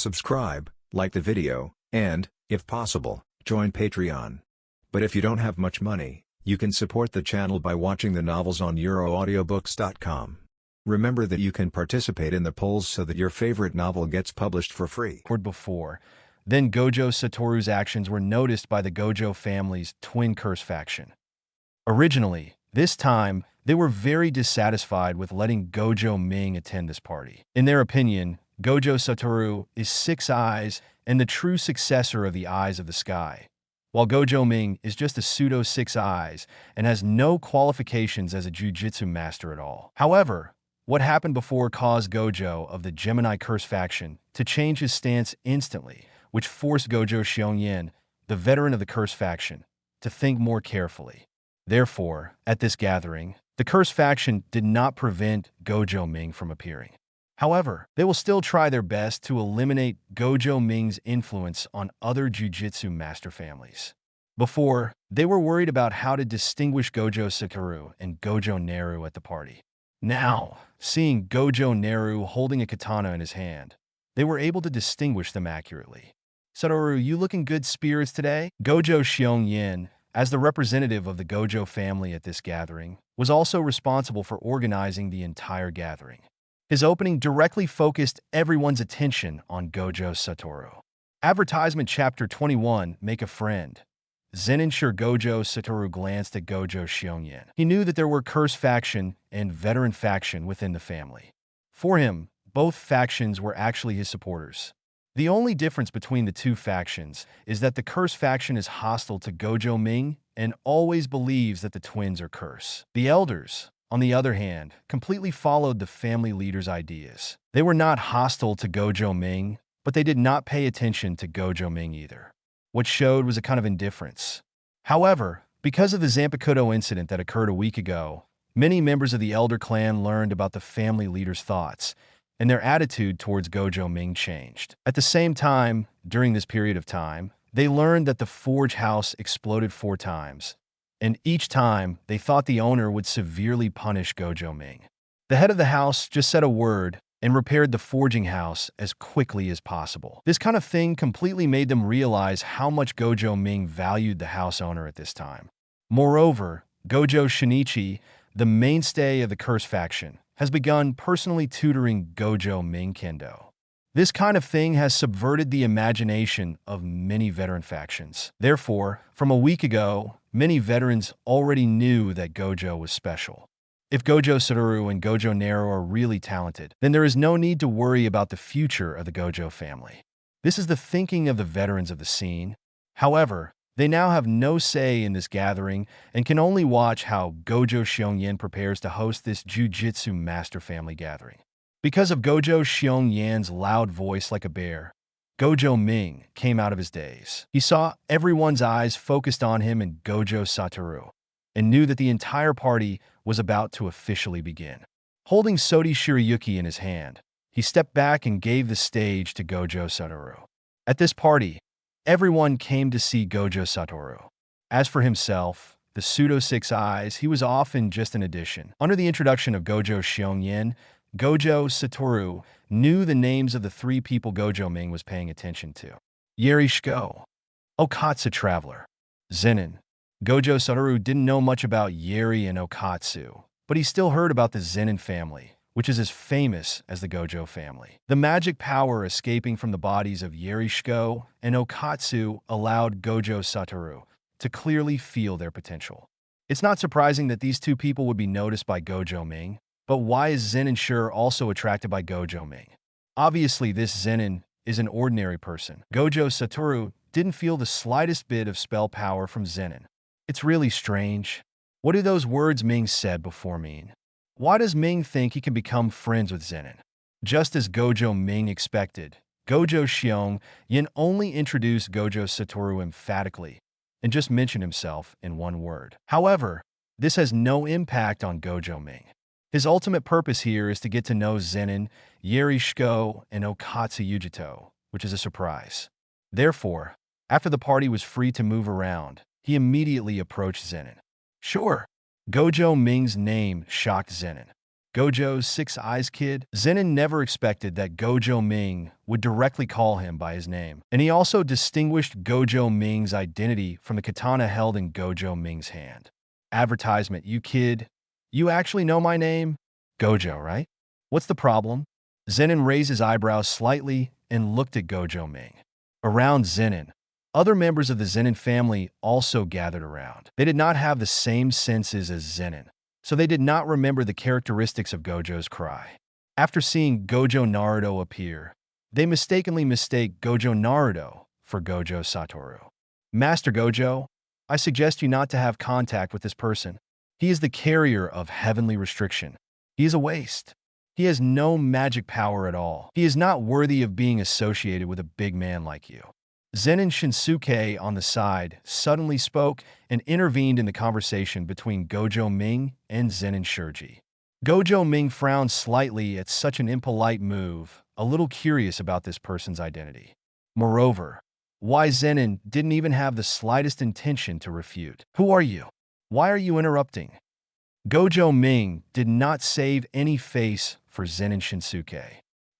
subscribe, like the video, and, if possible, join Patreon. But if you don't have much money, you can support the channel by watching the novels on euroaudiobooks.com. Remember that you can participate in the polls so that your favorite novel gets published for free. Before. Then Gojo Satoru's actions were noticed by the Gojo family's twin curse faction. Originally, this time, they were very dissatisfied with letting Gojo Ming attend this party. In their opinion, Gojo Satoru is 6 eyes and the true successor of the Eyes of the Sky, while Gojo Ming is just a pseudo 6 eyes and has no qualifications as a Jujutsu master at all. However, what happened before caused Gojo of the Gemini Curse faction to change his stance instantly, which forced Gojo Xiongyan, the veteran of the Curse faction, to think more carefully. Therefore, at this gathering, the Curse faction did not prevent Gojo Ming from appearing. However, they will still try their best to eliminate Gojo Ming's influence on other Jujutsu master families. Before, they were worried about how to distinguish Gojo Satoru and Gojo Naru at the party. Now, seeing Gojo Naru holding a katana in his hand, they were able to distinguish them accurately. "Satoru, you look in good spirits today?" Gojo Xiongyan, as the representative of the Gojo family at this gathering, was also responsible for organizing the entire gathering. His opening directly focused everyone's attention on Gojo Satoru. Advertisement Chapter 21, Make a Friend. Zenin sure Gojo Satoru glanced at Gojo Xiongyan. He knew that there were Curse faction and Veteran faction within the family. For him, both factions were actually his supporters. The only difference between the two factions is that the Curse faction is hostile to Gojo Ming and always believes that the twins are Curse. The Elders, on the other hand, completely followed the family leader's ideas. They were not hostile to Gojo Ming, but they did not pay attention to Gojo Ming either. What showed was a kind of indifference. However, because of the Zanpakuto incident that occurred a week ago, many members of the Elder clan learned about the family leader's thoughts, and their attitude towards Gojo Ming changed. At the same time, during this period of time, they learned that the forge house exploded 4 times, and each time they thought the owner would severely punish Gojo Ming. The head of the house just said a word and repaired the forging house as quickly as possible. This kind of thing completely made them realize how much Gojo Ming valued the house owner at this time. Moreover, Gojo Shinichi, the mainstay of the Curse faction, has begun personally tutoring Gojo Ming Kendo. This kind of thing has subverted the imagination of many veteran factions. Therefore, from a week ago, many veterans already knew that Gojo was special. If Gojo Satoru and Gojo Naru are really talented, then there is no need to worry about the future of the Gojo family. This is the thinking of the veterans of the scene. However, they now have no say in this gathering and can only watch how Gojo Xiongyan prepares to host this Jujutsu master family gathering. Because of Gojo Xiongyan's loud voice like a bear, Gojo Ming came out of his daze. He saw everyone's eyes focused on him and Gojo Satoru, and knew that the entire party was about to officially begin. Holding Sodi Shirayuki in his hand, he stepped back and gave the stage to Gojo Satoru. At this party, everyone came to see Gojo Satoru. As for himself, the pseudo 6 eyes, he was often just an addition. Under the introduction of Gojo Xiongyan, Gojo Satoru knew the names of the 3 people Gojo Ming was paying attention to. Yeri Shiko, Okatsu Traveler, Zenin. Gojo Satoru didn't know much about Yeri and Okatsu, but he still heard about the Zenin family, which is as famous as the Gojo family. The magic power escaping from the bodies of Yeri Shiko and Okatsu allowed Gojo Satoru to clearly feel their potential. It's not surprising that these 2 people would be noticed by Gojo Ming, but why is Zenin sure also attracted by Gojo Ming? Obviously, this Zenin is an ordinary person. Gojo Satoru didn't feel the slightest bit of spell power from Zenin. It's really strange. What do those words Ming said before mean? Why does Ming think he can become friends with Zenin? Just as Gojo Ming expected, Gojo Xiongyan only introduced Gojo Satoru emphatically and just mentioned himself in 1 word. However, this has no impact on Gojo Ming. His ultimate purpose here is to get to know Zenin, Yeri Shiko, and Okatsu Yujito, which is a surprise. Therefore, after the party was free to move around, he immediately approached Zenin. Sure. Gojo Ming's name shocked Zenin. Gojo's Six Eyes Kid? Zenin never expected that Gojo Ming would directly call him by his name, and he also distinguished Gojo Ming's identity from the katana held in Gojo Ming's hand. Advertisement, you kid. You actually know my name? Gojo, right? What's the problem? Zenin raised his eyebrows slightly and looked at Gojo Ming. Around Zenin, other members of the Zenin family also gathered around. They did not have the same senses as Zenin, so they did not remember the characteristics of Gojo's cry. After seeing Gojo Naru appear, they mistakenly mistake Gojo Naru for Gojo Satoru. Master Gojo, I suggest you not to have contact with this person. He is the carrier of heavenly restriction. He is a waste. He has no magic power at all. He is not worthy of being associated with a big man like you. Zenin Shinsuke on the side suddenly spoke and intervened in the conversation between Gojo Ming and Zenin Shurji. Gojo Ming frowned slightly at such an impolite move, a little curious about this person's identity. Moreover, why Zenin didn't even have the slightest intention to refute. Who are you? Why are you interrupting? Gojo Ming did not save any face for Zenin Shinsuke.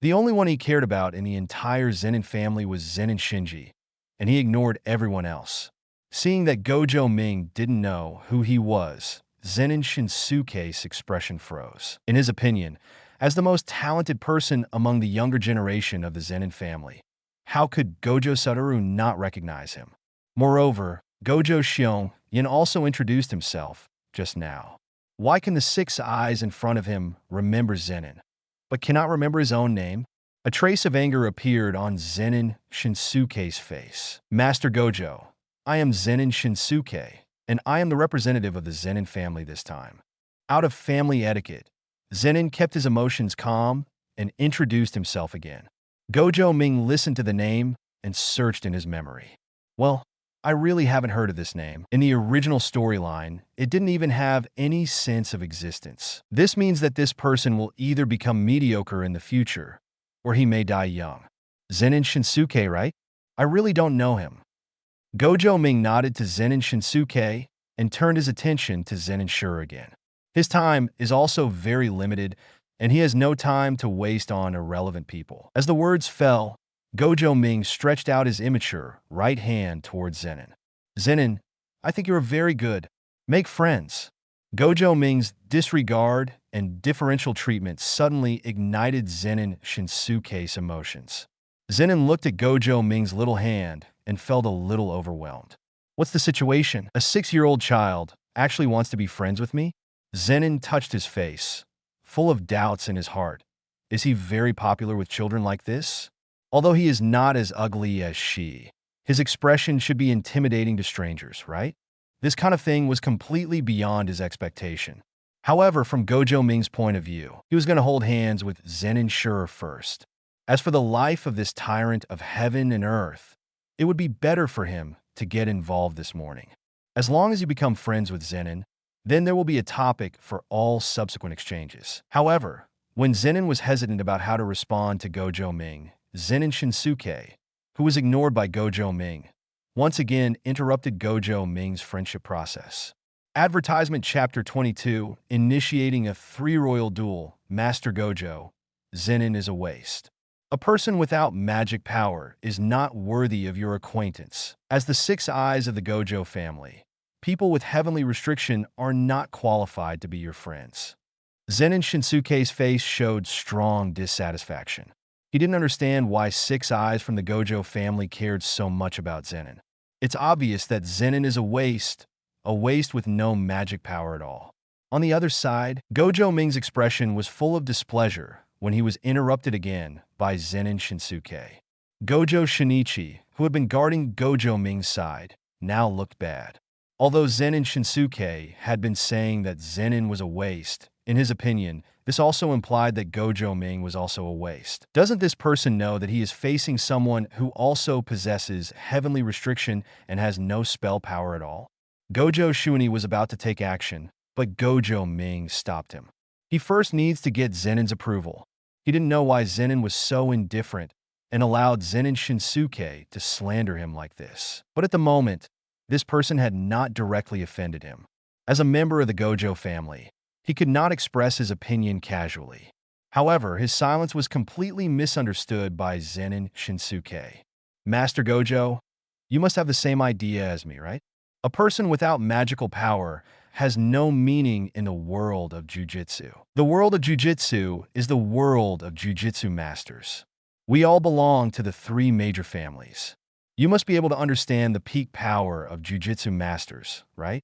The only one he cared about in the entire Zenin family was Zenin Shinji, and he ignored everyone else. Seeing that Gojo Ming didn't know who he was, Zenin Shinsuke's expression froze. In his opinion, as the most talented person among the younger generation of the Zenin family, how could Gojo Satoru not recognize him? Moreover, Gojo Yin also introduced himself just now. Why can the six eyes in front of him remember Zenin, but cannot remember his own name? A trace of anger appeared on Zenin Shinsuke's face. Master Gojo, I am Zenin Shinsuke, and I am the representative of the Zenin family this time. Out of family etiquette, Zenin kept his emotions calm and introduced himself again. Gojo Ming listened to the name and searched in his memory. Well, I really haven't heard of this name. In the original storyline, it didn't even have any sense of existence. This means that this person will either become mediocre in the future, or he may die young. Zenin Shinsuke, right? I really don't know him. Gojo Ming nodded to Zenin Shinsuke and turned his attention to Zenin Shur again. His time is also very limited, and he has no time to waste on irrelevant people. As the words fell, Gojo Ming stretched out his immature right hand towards Zenin. Zenin, I think you're very good. Make friends. Gojo Ming's disregard and differential treatment suddenly ignited Zenin Shinsuke's emotions. Zenin looked at Gojo Ming's little hand and felt a little overwhelmed. What's the situation? A 6-year-old child actually wants to be friends with me? Zenin touched his face, full of doubts in his heart. Is he very popular with children like this? Although he is not as ugly as she, his expression should be intimidating to strangers, right? This kind of thing was completely beyond his expectation. However, from Gojo Ming's point of view, he was going to hold hands with Zenin Shur first. As for the life of this tyrant of heaven and earth, it would be better for him to get involved this morning. As long as you become friends with Zenin, then there will be a topic for all subsequent exchanges. However, when Zenin was hesitant about how to respond to Gojo Ming, Zenin Shinsuke, who was ignored by Gojo Ming, once again interrupted Gojo Ming's friendship process. Advertisement Chapter 22, Initiating a 3-royal duel, Master Gojo, Zenin is a waste. A person without magic power is not worthy of your acquaintance. As the 6 eyes of the Gojo family, people with heavenly restriction are not qualified to be your friends. Zenin Shinsuke's face showed strong dissatisfaction. He didn't understand why 6 eyes from the Gojo family cared so much about Zenin. It's obvious that Zenin is a waste with no magic power at all. On the other side, Gojo Ming's expression was full of displeasure when he was interrupted again by Zenin Shinsuke. Gojo Shinichi, who had been guarding Gojo Ming's side, now looked bad. Although Zenin Shinsuke had been saying that Zenin was a waste, in his opinion, this also implied that Gojo Ming was also a waste. Doesn't this person know that he is facing someone who also possesses heavenly restriction and has no spell power at all? Gojo Shuini was about to take action, but Gojo Ming stopped him. He first needs to get Zenin's approval. He didn't know why Zenin was so indifferent and allowed Zenin Shinsuke to slander him like this. But at the moment, this person had not directly offended him. As a member of the Gojo family, He could not express his opinion casually. However, his silence was completely misunderstood by Zenin Shinsuke. Master Gojo, you must have the same idea as me, right? A person without magical power has no meaning in the world of Jujutsu. The world of Jujutsu is the world of Jujutsu masters. We all belong to the three major families. You must be able to understand the peak power of Jujutsu masters, right?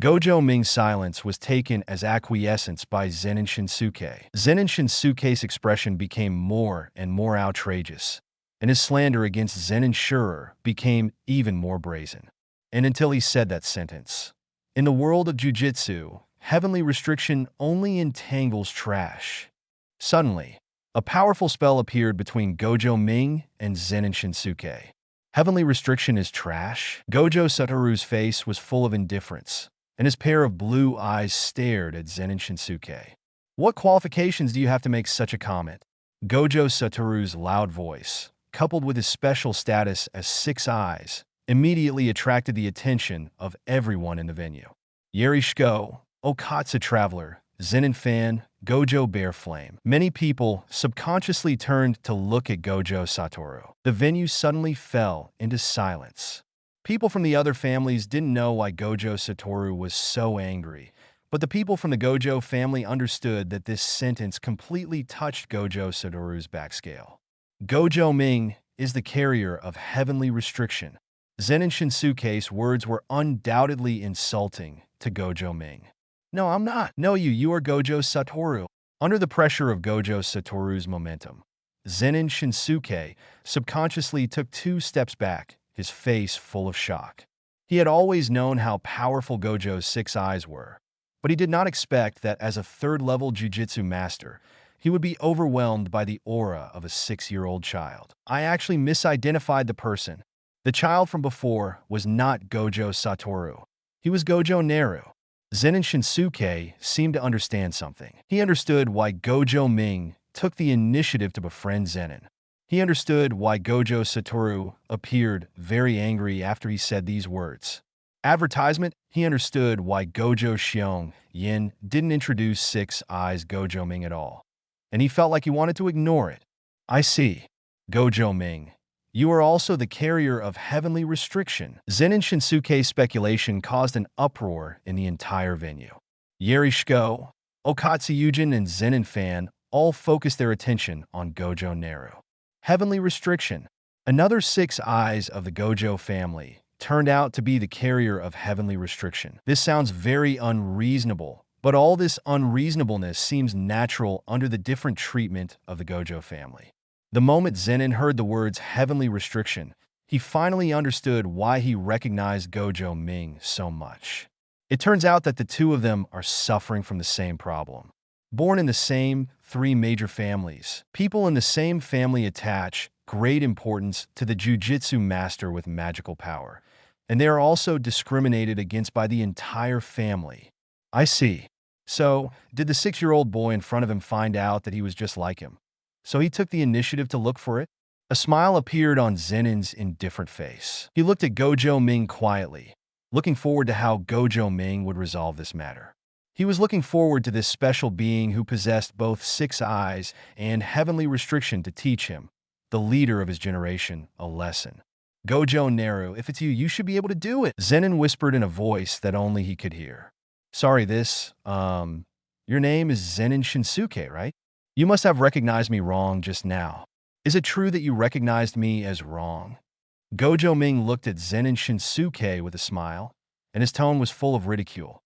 Gojo Ming's silence was taken as acquiescence by Zenin Shinsuke. Zenin Shinsuke's expression became more and more outrageous, and his slander against Zenin Shurer became even more brazen. And until he said that sentence, in the world of Jujutsu, heavenly restriction only entangles trash. Suddenly, a powerful spell appeared between Gojo Ming and Zenin Shinsuke. Heavenly restriction is trash? Gojo Satoru's face was full of indifference, and his pair of blue eyes stared at Zenin Shinsuke. What qualifications do you have to make such a comment? Gojo Satoru's loud voice, coupled with his special status as Six Eyes, immediately attracted the attention of everyone in the venue. Yerishko, Okatsu Traveler, Zenin Fan, Gojo Bearflame. Many people subconsciously turned to look at Gojo Satoru. The venue suddenly fell into silence. People from the other families didn't know why Gojo Satoru was so angry, but the people from the Gojo family understood that this sentence completely touched Gojo Satoru's backscale. Gojo Ming is the carrier of heavenly restriction. Zenin Shinsuke's words were undoubtedly insulting to Gojo Ming. No, I'm not. No, you are Gojo Satoru. Under the pressure of Gojo Satoru's momentum, Zenin Shinsuke subconsciously took 2 steps back, his face full of shock. He had always known how powerful Gojo's 6 eyes were, but he did not expect that as a 3rd-level Jujutsu master, he would be overwhelmed by the aura of a 6-year-old child. I actually misidentified the person. The child from before was not Gojo Satoru. He was Gojo Naru. Zenin Shinsuke seemed to understand something. He understood why Gojo Ming took the initiative to befriend Zenin. He understood why Gojo Satoru appeared very angry after he said these words. Advertisement, he understood why Gojo Xiong Yin didn't introduce 6 Eyes Gojo Ming at all, and he felt like he wanted to ignore it. I see. Gojo Ming, you are also the carrier of heavenly restriction. Zenin Shinsuke's speculation caused an uproar in the entire venue. Yerishko, Okatsu Yujin, and Zenin Fan all focused their attention on Gojo Naru. Heavenly restriction. Another 6 Eyes of the Gojo family turned out to be the carrier of heavenly restriction. This sounds very unreasonable, but all this unreasonableness seems natural under the different treatment of the Gojo family. The moment Zenin heard the words heavenly restriction, he finally understood why he recognized Gojo Ming so much. It turns out that the two of them are suffering from the same problem. Born in the same 3 major families, people in the same family attach great importance to the Jujutsu master with magical power, and they are also discriminated against by the entire family. I see. So, did the 6-year-old boy in front of him find out that he was just like him? So he took the initiative to look for it? A smile appeared on Zenin's indifferent face. He looked at Gojo Ming quietly, looking forward to how Gojo Ming would resolve this matter. He was looking forward to this special being who possessed both 6 eyes and heavenly restriction to teach him, the leader of his generation, a lesson. Gojo Naru, if it's you, you should be able to do it, Zenin whispered in a voice that only he could hear. Sorry, your name is Zenin Shinsuke, right? You must have recognized me wrong just now. Is it true that you recognized me as wrong? Gojo Ming looked at Zenin Shinsuke with a smile, and his tone was full of ridicule.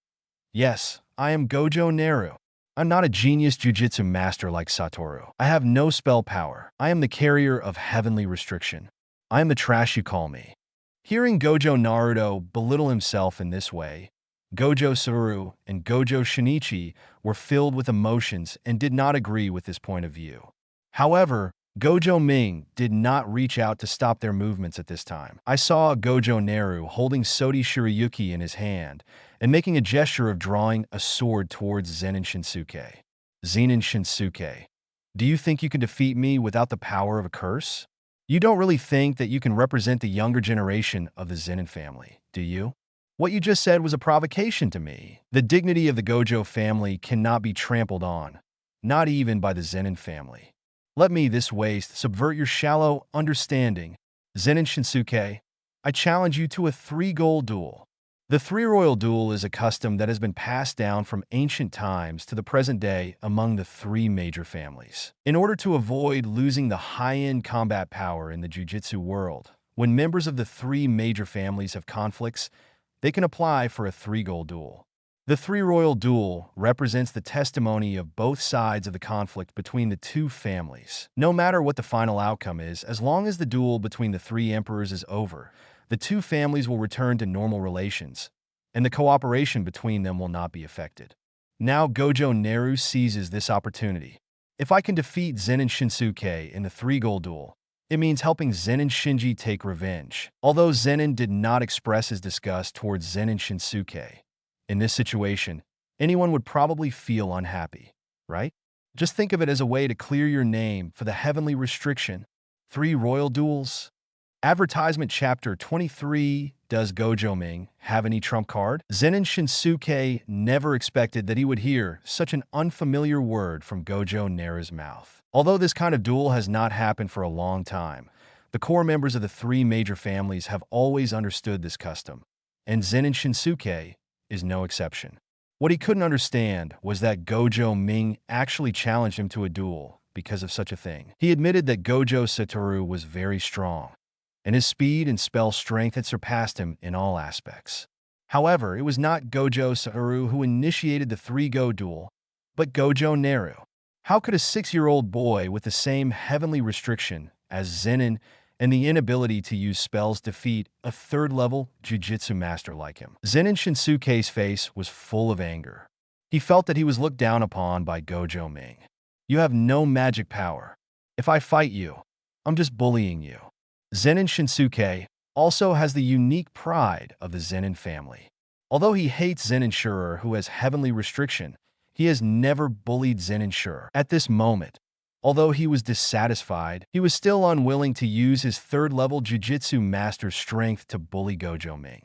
Yes, I am Gojo Naru. I'm not a genius jujutsu master like Satoru. I have no spell power. I am the carrier of heavenly restriction. I am the trash you call me. Hearing Gojo Naruto belittle himself in this way, Gojo Satoru and Gojo Shinichi were filled with emotions and did not agree with this point of view. However, Gojo Ming did not reach out to stop their movements at this time. I saw Gojo Naru holding Sodi Shirayuki in his hand and making a gesture of drawing a sword towards Zenin Shinsuke. Zenin Shinsuke, do you think you can defeat me without the power of a curse? You don't really think that you can represent the younger generation of the Zenin family, do you? What you just said was a provocation to me. The dignity of the Gojo family cannot be trampled on, not even by the Zenin family. Let me, this waste, subvert your shallow understanding. Zenin Shinsuke, I challenge you to a 3-goal duel. The 3-royal duel is a custom that has been passed down from ancient times to the present day among the 3 major families. In order to avoid losing the high-end combat power in the Jujutsu world, when members of the 3 major families have conflicts, they can apply for a 3-goal duel. The 3-royal duel represents the testimony of both sides of the conflict between the 2 families. No matter what the final outcome is, as long as the duel between the 3 emperors is over, the 2 families will return to normal relations, and the cooperation between them will not be affected. Now Gojo Naru seizes this opportunity. If I can defeat Zenin Shinsuke in the 3-goal duel, it means helping Zenin Shinji take revenge. Although Zenin did not express his disgust towards Zenin Shinsuke, in this situation, anyone would probably feel unhappy, right? Just think of it as a way to clear your name for the heavenly restriction. 3 royal duels. Advertisement Chapter 23. Does Gojo Ming have any trump card? Zenin Shinsuke never expected that he would hear such an unfamiliar word from Gojo Naru's mouth. Although this kind of duel has not happened for a long time, the core members of the 3 major families have always understood this custom, and Zenin Shinsuke is no exception. What he couldn't understand was that Gojo Ming actually challenged him to a duel because of such a thing. He admitted that Gojo Satoru was very strong, and his speed and spell strength had surpassed him in all aspects. However, it was not Gojo Satoru who initiated the 3-go duel, but Gojo Naru. How could a 6-year-old boy with the same heavenly restriction as Zenin and the inability to use spells defeat a 3rd-level Jujutsu master like him? Zenin Shinsuke's face was full of anger. He felt that he was looked down upon by Gojo Ming. You have no magic power. If I fight you, I'm just bullying you. Zenin Shinsuke also has the unique pride of the Zenin family. Although he hates Zenin Shurer, who has heavenly restriction, he has never bullied Zenin Shurer. At this moment, although he was dissatisfied, he was still unwilling to use his 3rd-level Jujutsu master's strength to bully Gojo Ming.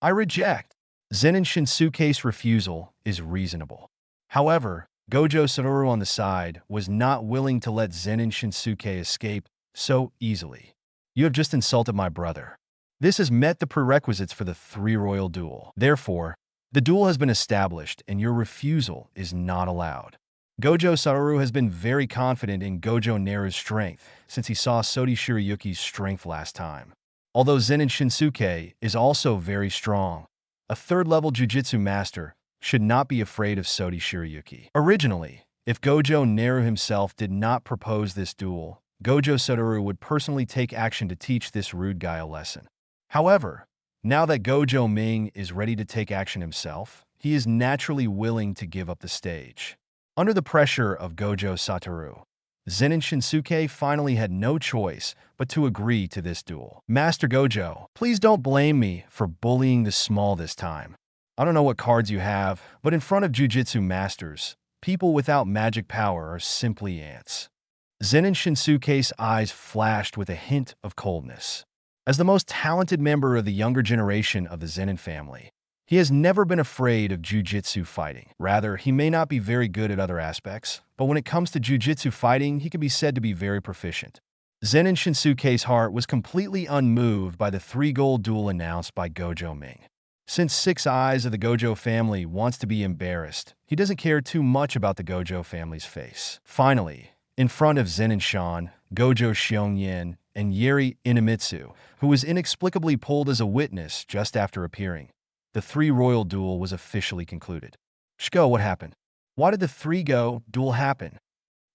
I reject. Zenin Shinsuke's refusal is reasonable. However, Gojo Satoru on the side was not willing to let Zenin Shinsuke escape so easily. You have just insulted my brother. This has met the prerequisites for the 3-royal duel. Therefore, the duel has been established and your refusal is not allowed. Gojo Satoru has been very confident in Gojo Naru's strength since he saw Sodi Shirayuki's strength last time. Although Zenin Shinsuke is also very strong, a 3rd-level Jujutsu master should not be afraid of Sodi Shirayuki. Originally, if Gojo Naru himself did not propose this duel, Gojo Satoru would personally take action to teach this rude guy a lesson. However, now that Gojo Ming is ready to take action himself, he is naturally willing to give up the stage. Under the pressure of Gojo Satoru, Zenin Shinsuke finally had no choice but to agree to this duel. Master Gojo, please don't blame me for bullying the small this time. I don't know what cards you have, but in front of Jujutsu masters, people without magic power are simply ants. Zenin Shinsuke's eyes flashed with a hint of coldness. As the most talented member of the younger generation of the Zenin family, he has never been afraid of Jujutsu fighting. Rather, he may not be very good at other aspects, but when it comes to Jujutsu fighting, he can be said to be very proficient. Zenin Shinsuke's heart was completely unmoved by the 3-goal duel announced by Gojo Ming. Since 6 eyes of the Gojo family wants to be embarrassed, he doesn't care too much about the Gojo family's face. Finally, in front of Zenin Shan, Gojo Xiongyan, and Yeri Inamitsu, who was inexplicably pulled as a witness just after appearing, the 3-royal duel was officially concluded. Shiko, what happened? Why did the 3-go duel happen?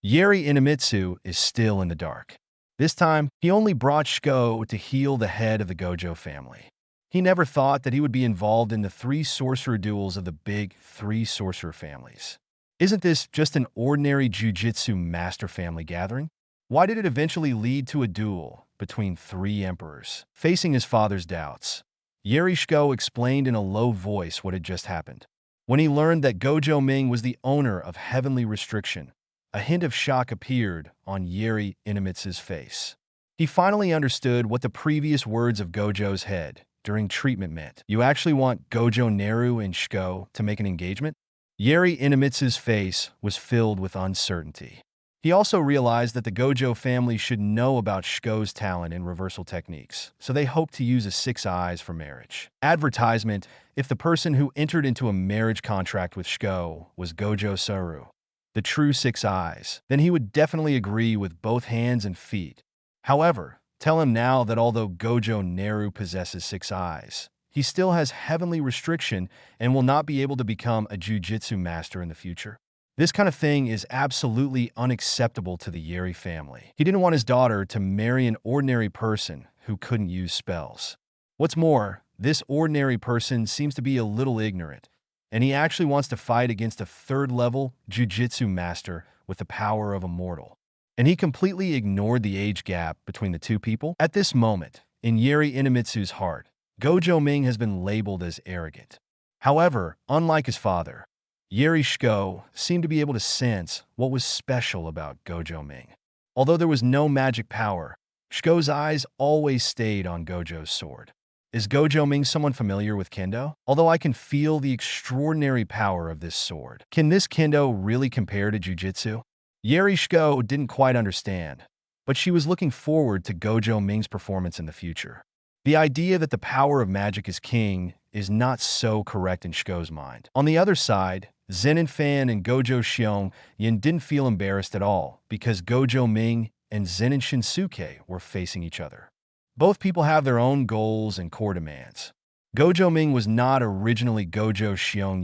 Yeri Inamitsu is still in the dark. This time, he only brought Shiko to heal the head of the Gojo family. He never thought that he would be involved in the 3 sorcerer duels of the big 3 sorcerer families. Isn't this just an ordinary Jujutsu master family gathering? Why did it eventually lead to a duel between 3 emperors? Facing his father's doubts, Yeri Shiko explained in a low voice what had just happened. When he learned that Gojo Ming was the owner of Heavenly Restriction, a hint of shock appeared on Yeri Inamitsu's face. He finally understood what the previous words of Gojo's head during treatment meant. You actually want Gojo Naru and Shiko to make an engagement? Yeri Inamitsu's face was filled with uncertainty. He also realized that the Gojo family should know about Shiko's talent in reversal techniques, so they hoped to use a 6 eyes for marriage. Advertisement: if the person who entered into a marriage contract with Shiko was Gojo Satoru, the true 6 eyes, then he would definitely agree with both hands and feet. However, tell him now that although Gojo Naru possesses 6 eyes, he still has heavenly restriction and will not be able to become a jujutsu master in the future. This kind of thing is absolutely unacceptable to the Yeri family. He didn't want his daughter to marry an ordinary person who couldn't use spells. What's more, this ordinary person seems to be a little ignorant, and he actually wants to fight against a 3rd-level jujutsu master with the power of a mortal. And he completely ignored the age gap between the two people. At this moment, in Yeri Inamitsu's heart, Gojo Ming has been labeled as arrogant. However, unlike his father, Yeri Shiko seemed to be able to sense what was special about Gojo Ming. Although there was no magic power, Shiko's eyes always stayed on Gojo's sword. Is Gojo Ming someone familiar with kendo? Although I can feel the extraordinary power of this sword, can this kendo really compare to jujutsu? Yeri Shiko didn't quite understand, but she was looking forward to Gojo Ming's performance in the future. The idea that the power of magic is king is not so correct in Shiko's mind. On the other side, Zenin Fan and Gojo Yin didn't feel embarrassed at all because Gojo Ming and Zenin Shinsuke were facing each other. Both people have their own goals and core demands. Gojo Ming was not originally Gojo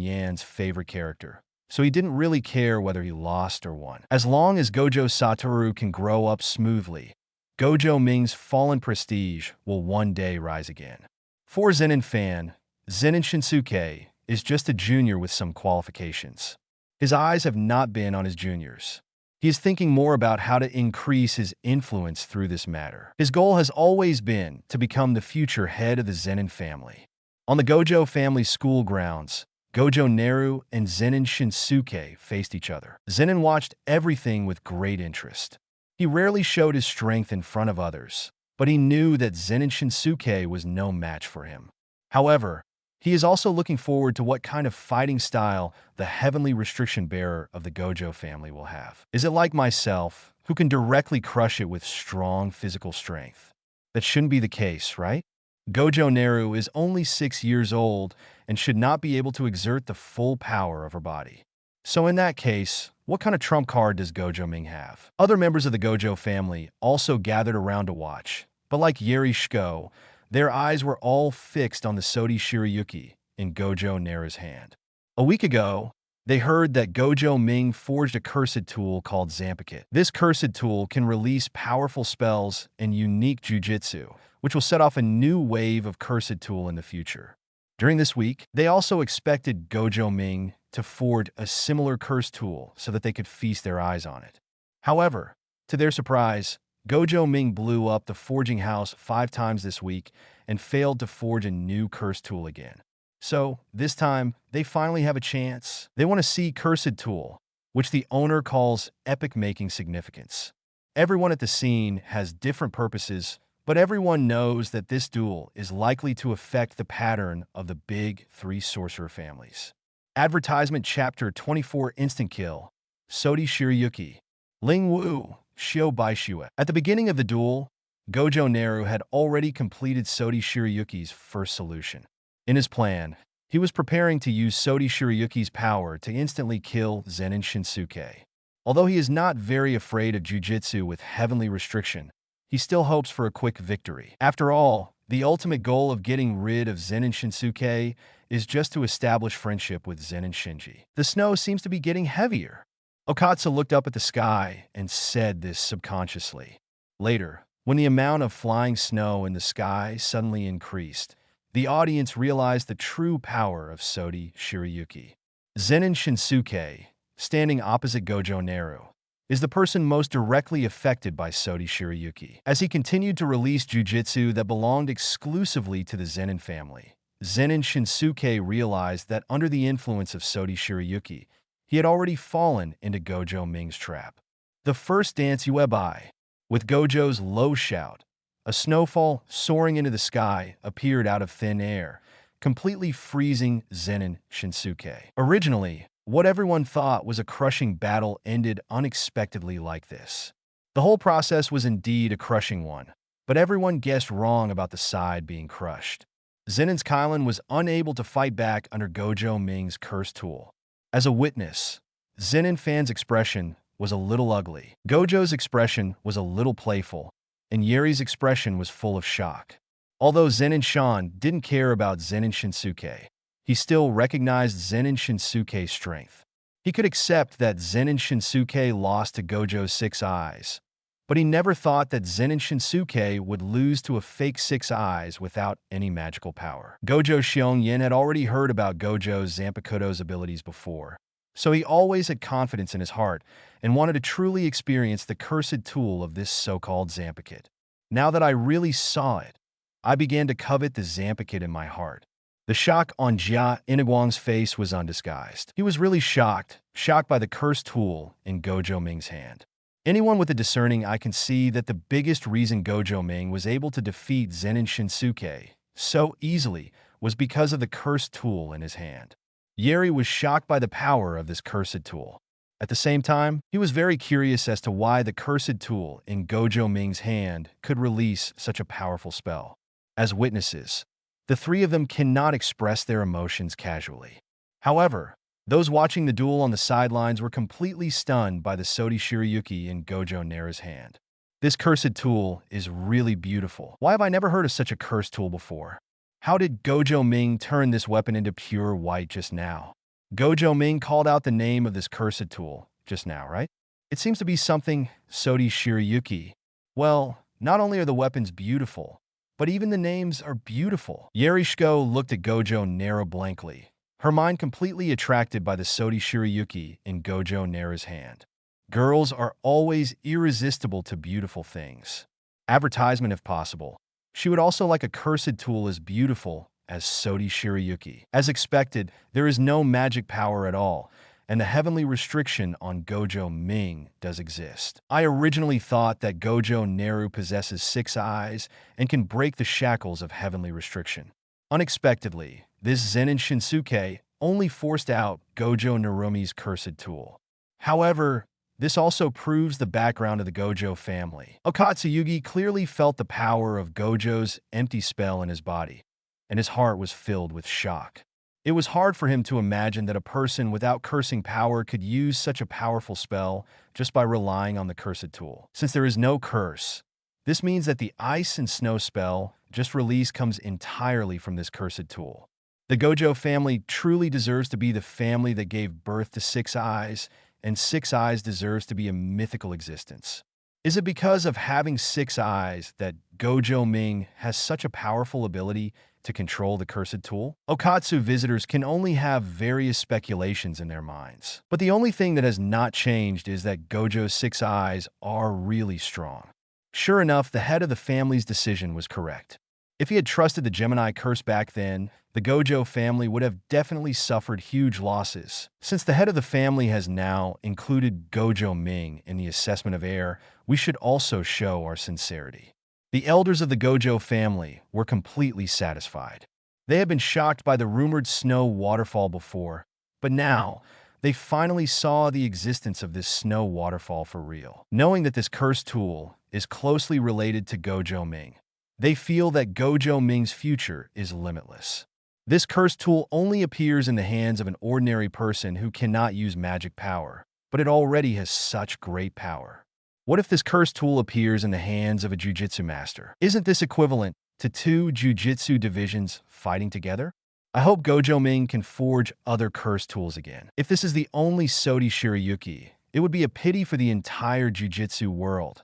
Yan's favorite character, so he didn't really care whether he lost or won. As long as Gojo Satoru can grow up smoothly, Gojo Ming's fallen prestige will one day rise again. For Zenin Fan, Zenin Shinsuke is just a junior with some qualifications. His eyes have not been on his juniors. He is thinking more about how to increase his influence through this matter. His goal has always been to become the future head of the Zenin family. On the Gojo family school grounds, Gojo Naru and Zenin Shinsuke faced each other. Zenin watched everything with great interest. He rarely showed his strength in front of others, but he knew that Zenin Shinsuke was no match for him. However, he is also looking forward to what kind of fighting style the heavenly restriction bearer of the Gojo family will have. Is it like myself, who can directly crush it with strong physical strength? That shouldn't be the case, right? Gojo Naru is only 6 years old and should not be able to exert the full power of her body. So in that case, what kind of trump card does Gojo Ming have? Other members of the Gojo family also gathered around to watch, but like Yeri Shiko, their eyes were all fixed on the Sodi Shirayuki in Gojo Naru's hand. A week ago, they heard that Gojo Ming forged a cursed tool called Zampakit. This cursed tool can release powerful spells and unique jujutsu, which will set off a new wave of cursed tool in the future. During this week, they also expected Gojo Ming to forge a similar cursed tool so that they could feast their eyes on it. However, to their surprise, Gojo Ming blew up the forging house 5 times this week and failed to forge a new cursed tool again. So, this time, they finally have a chance. They want to see cursed tool, which the owner calls epic-making significance. Everyone at the scene has different purposes, but everyone knows that this duel is likely to affect the pattern of the big 3 sorcerer families. Advertisement Chapter 24 Instant Kill, Sodi Shirayuki, Ling Wu, Shio Baishue. At the beginning of the duel, Gojo Naru had already completed Sodi Shirayuki's first solution. In his plan, he was preparing to use Sodi Shirayuki's power to instantly kill Zenin Shinsuke. Although he is not very afraid of jujutsu with heavenly restriction, he still hopes for a quick victory. After all, the ultimate goal of getting rid of Zenin Shinsuke is just to establish friendship with Zenin Shinji. The snow seems to be getting heavier. Okatsu looked up at the sky and said this subconsciously. Later, when the amount of flying snow in the sky suddenly increased, the audience realized the true power of Sodi Shirayuki. Zenin Shinsuke, standing opposite Gojo Naru, is the person most directly affected by Sodi Shirayuki. As he continued to release jujutsu that belonged exclusively to the Zenin family, Zenin Shinsuke realized that under the influence of Sodi Shirayuki, he had already fallen into Gojo Ming's trap. The first dance Uebai, with Gojo's low shout, A snowfall soaring into the sky appeared out of thin air, completely freezing Zenin Shinsuke. Originally, what everyone thought was a crushing battle ended unexpectedly like this. The whole process was indeed a crushing one, but everyone guessed wrong about the side being crushed. Zenin's Kylan was unable to fight back under Gojo Ming's curse tool. As a witness, Zenin Fan's expression was a little ugly. Gojo's expression was a little playful, and Yeri's expression was full of shock. Although Zenin Shan didn't care about Zenin Shinsuke, he still recognized Zenin Shinsuke's strength. He could accept that Zenin Shinsuke lost to Gojo's 6 eyes, but he never thought that Zenin Shinsuke would lose to a fake 6 eyes without any magical power. Gojo Xiongyan had already heard about Gojo's Zanpakuto's abilities before, so he always had confidence in his heart and wanted to truly experience the cursed tool of this so-called Zanpakuto. Now that I really saw it, I began to covet the Zanpakuto in my heart. The shock on Jia Iniguang's face was undisguised. He was really shocked by the cursed tool in Gojo Ming's hand. Anyone with a discerning eye can see that the biggest reason Gojo Ming was able to defeat Zenin Shinsuke so easily was because of the cursed tool in his hand. Yeri was shocked by the power of this cursed tool. At the same time, he was very curious as to why the cursed tool in Gojo Ming's hand could release such a powerful spell. As witnesses, the three of them cannot express their emotions casually. However, those watching the duel on the sidelines were completely stunned by the Sodi Shirayuki in Gojo Naru's hand. This cursed tool is really beautiful. Why have I never heard of such a cursed tool before? How did Gojo Ming turn this weapon into pure white just now? Gojo Ming called out the name of this cursed tool just now, right? It seems to be something Sodi Shirayuki. Well, not only are the weapons beautiful, but even the names are beautiful. Yerishko looked at Gojo Naru blankly, her mind completely attracted by the Sodi Shirayuki in Gojo Naru's hand. Girls are always irresistible to beautiful things. Advertisement if possible. She would also like a cursed tool as beautiful as Sodi Shirayuki. As expected, there is no magic power at all, and the heavenly restriction on Gojo Ming does exist. I originally thought that Gojo Naru possesses 6 eyes and can break the shackles of heavenly restriction. Unexpectedly, this Zenin Shinsuke only forced out Gojo Narumi's cursed tool. However, this also proves the background of the Gojo family. Okatsuyugi clearly felt the power of Gojo's empty spell in his body, and his heart was filled with shock. It was hard for him to imagine that a person without cursing power could use such a powerful spell just by relying on the cursed tool. Since there is no curse, this means that the ice and snow spell just released comes entirely from this cursed tool. The Gojo family truly deserves to be the family that gave birth to 6 eyes, and 6 eyes deserves to be a mythical existence. Is it because of having 6 eyes that Gojo Ming has such a powerful ability to control the cursed tool? Okatsu visitors can only have various speculations in their minds. But the only thing that has not changed is that Gojo's 6 eyes are really strong. Sure enough, the head of the family's decision was correct. If he had trusted the Gemini curse back then, the Gojo family would have definitely suffered huge losses. Since the head of the family has now included Gojo Ming in the assessment of heir, we should also show our sincerity. The elders of the Gojo family were completely satisfied. They had been shocked by the rumored snow waterfall before, but now they finally saw the existence of this snow waterfall for real. Knowing that this cursed tool is closely related to Gojo Ming, they feel that Gojo Ming's future is limitless. This cursed tool only appears in the hands of an ordinary person who cannot use magic power, but it already has such great power. What if this cursed tool appears in the hands of a Jujutsu master? Isn't this equivalent to 2 Jujutsu divisions fighting together? I hope Gojo Ming can forge other cursed tools again. If this is the only Sodi Shirayuki, it would be a pity for the entire Jujutsu world.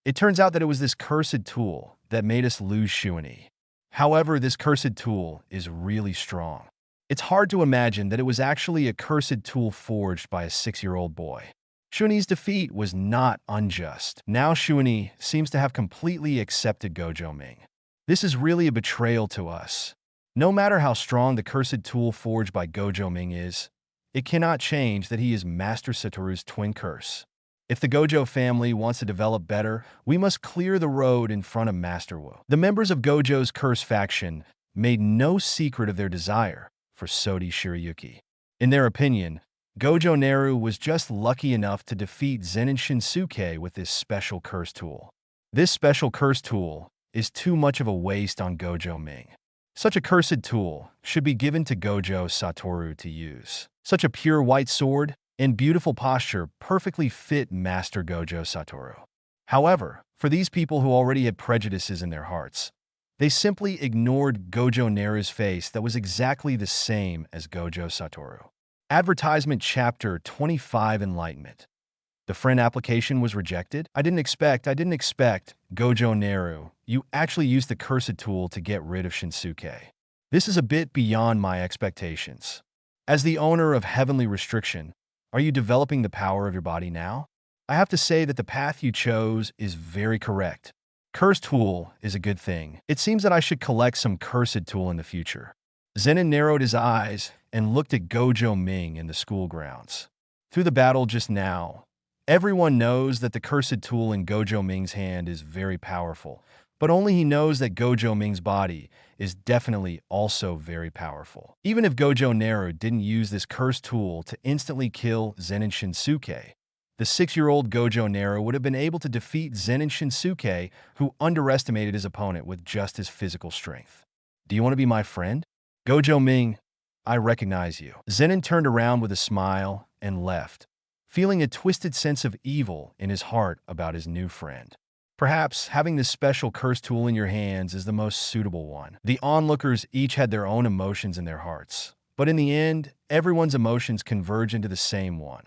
It turns out that it was this cursed tool that made us lose Shuani. However, this cursed tool is really strong. It's hard to imagine that it was actually a cursed tool forged by a 6-year-old boy. Shuani's defeat was not unjust. Now Shuani seems to have completely accepted Gojo Ming. This is really a betrayal to us. No matter how strong the cursed tool forged by Gojo Ming is, it cannot change that he is Master Satoru's twin curse. If the Gojo family wants to develop better, we must clear the road in front of Master Wu. The members of Gojo's curse faction made no secret of their desire for Sodi Shirayuki. In their opinion, Gojo Naru was just lucky enough to defeat Zenin Shinsuke with this special curse tool. This special curse tool is too much of a waste on Gojo Ming. Such a cursed tool should be given to Gojo Satoru to use. Such a pure white sword and beautiful posture perfectly fit Master Gojo Satoru. However, for these people who already had prejudices in their hearts, they simply ignored Gojo Naru's face that was exactly the same as Gojo Satoru. Advertisement Chapter 25 Enlightenment. The friend application was rejected? I didn't expect, Gojo Naru. You actually used the cursed tool to get rid of Shinsuke. This is a bit beyond my expectations. As the owner of Heavenly Restriction, are you developing the power of your body now? I have to say that the path you chose is very correct. Cursed tool is a good thing. It seems that I should collect some cursed tool in the future. Zenin narrowed his eyes and looked at Gojo Ming in the school grounds. Through the battle just now, everyone knows that the cursed tool in Gojo Ming's hand is very powerful, but only he knows that Gojo Ming's body is definitely also very powerful. Even if Gojo Naru didn't use this cursed tool to instantly kill Zenin Shinsuke, the 6-year-old Gojo Naru would have been able to defeat Zenin Shinsuke, who underestimated his opponent with just his physical strength. Do you want to be my friend? Gojo Ming, I recognize you. Zenin turned around with a smile and left, feeling a twisted sense of evil in his heart about his new friend. Perhaps having this special curse tool in your hands is the most suitable one. The onlookers each had their own emotions in their hearts, but in the end, everyone's emotions converge into the same one.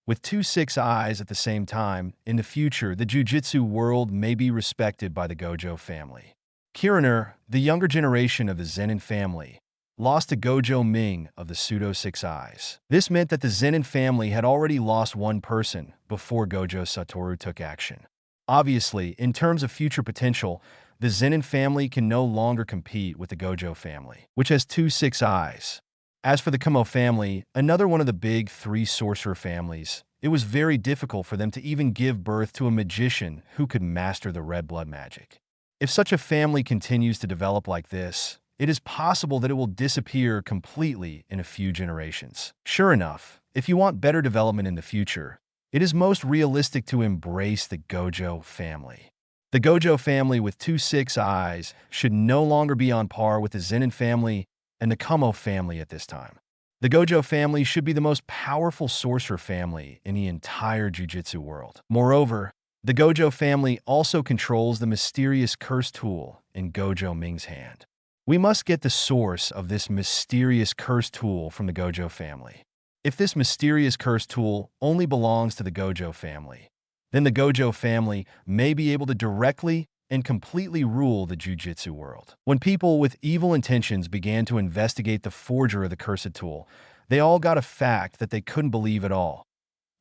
With 2 6 eyes at the same time, in the future, the Jujutsu world may be respected by the Gojo family. Kiraner, the younger generation of the Zenin family, lost to Gojo Ming of the Pseudo 6 Eyes. This meant that the Zenin family had already lost one person before Gojo Satoru took action. Obviously, in terms of future potential, the Zenin family can no longer compete with the Gojo family, which has 2 6 Eyes. As for the Kumo family, another one of the big 3 sorcerer families, it was very difficult for them to even give birth to a magician who could master the red blood magic. If such a family continues to develop like this, it is possible that it will disappear completely in a few generations. Sure enough, if you want better development in the future, it is most realistic to embrace the Gojo family. The Gojo family with 2 6 Eyes should no longer be on par with the Zenin family and the Kumo family at this time. The Gojo family should be the most powerful sorcerer family in the entire Jujutsu world. Moreover, the Gojo family also controls the mysterious curse tool in Gojo Ming's hand. We must get the source of this mysterious curse tool from the Gojo family. If this mysterious curse tool only belongs to the Gojo family, then the Gojo family may be able to directly and completely rule the Jujutsu world. When people with evil intentions began to investigate the forger of the cursed tool, they all got a fact that they couldn't believe at all.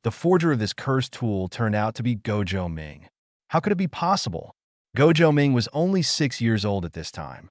The forger of this cursed tool turned out to be Gojo Ming. How could it be possible? Gojo Ming was only 6 years old at this time,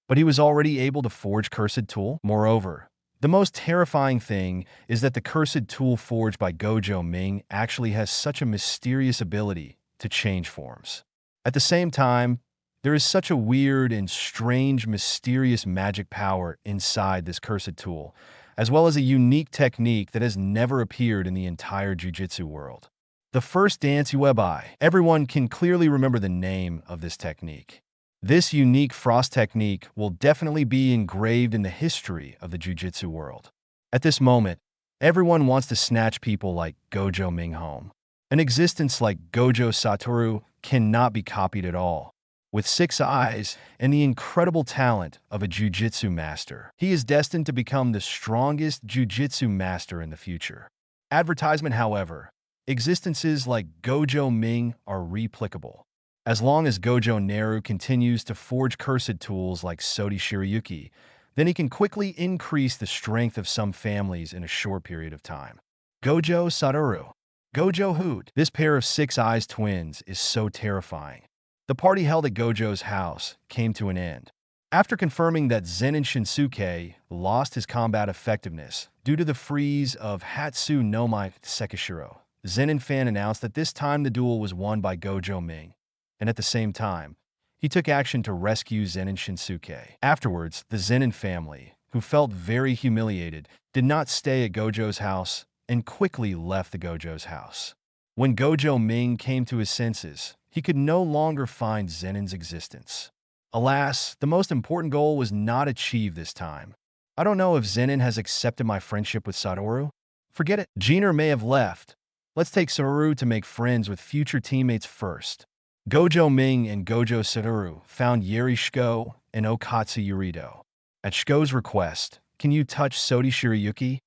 but he was already able to forge cursed tool. Moreover, the most terrifying thing is that the cursed tool forged by Gojo Ming actually has such a mysterious ability to change forms. At the same time, there is such a weird and strange mysterious magic power inside this cursed tool, as well as a unique technique that has never appeared in the entire Jujutsu world. The first dance Uebai. Everyone can clearly remember the name of this technique. This unique frost technique will definitely be engraved in the history of the Jujutsu world. At this moment, everyone wants to snatch people like Gojo Ming home. An existence like Gojo Satoru cannot be copied at all. With 6 eyes and the incredible talent of a Jujutsu master, he is destined to become the strongest Jujutsu master in the future. Advertisement, however, existences like Gojo Ming are replicable. As long as Gojo Naru continues to forge cursed tools like Sodi Shirayuki, then he can quickly increase the strength of some families in a short period of time. Gojo Satoru. Gojo Hoot. This pair of 6 Eyes twins is so terrifying. The party held at Gojo's house came to an end. After confirming that Zenin Shinsuke lost his combat effectiveness due to the freeze of Hatsu no Mai Sekishiro, Zenin fan announced that this time the duel was won by Gojo Ming, and at the same time, he took action to rescue Zenin Shinsuke. Afterwards, the Zenin family, who felt very humiliated, did not stay at Gojo's house and quickly left the Gojo's house. When Gojo Ming came to his senses, he could no longer find Zenin's existence. Alas, the most important goal was not achieved this time. I don't know if Zenin has accepted my friendship with Satoru. Forget it. Jiner may have left. Let's take Satoru to make friends with future teammates first. Gojo Ming and Gojo Satoru found Yeri Shiko and Okatsu Yurito. At Shiko's request, "Can you touch Sodi Shirayuki?"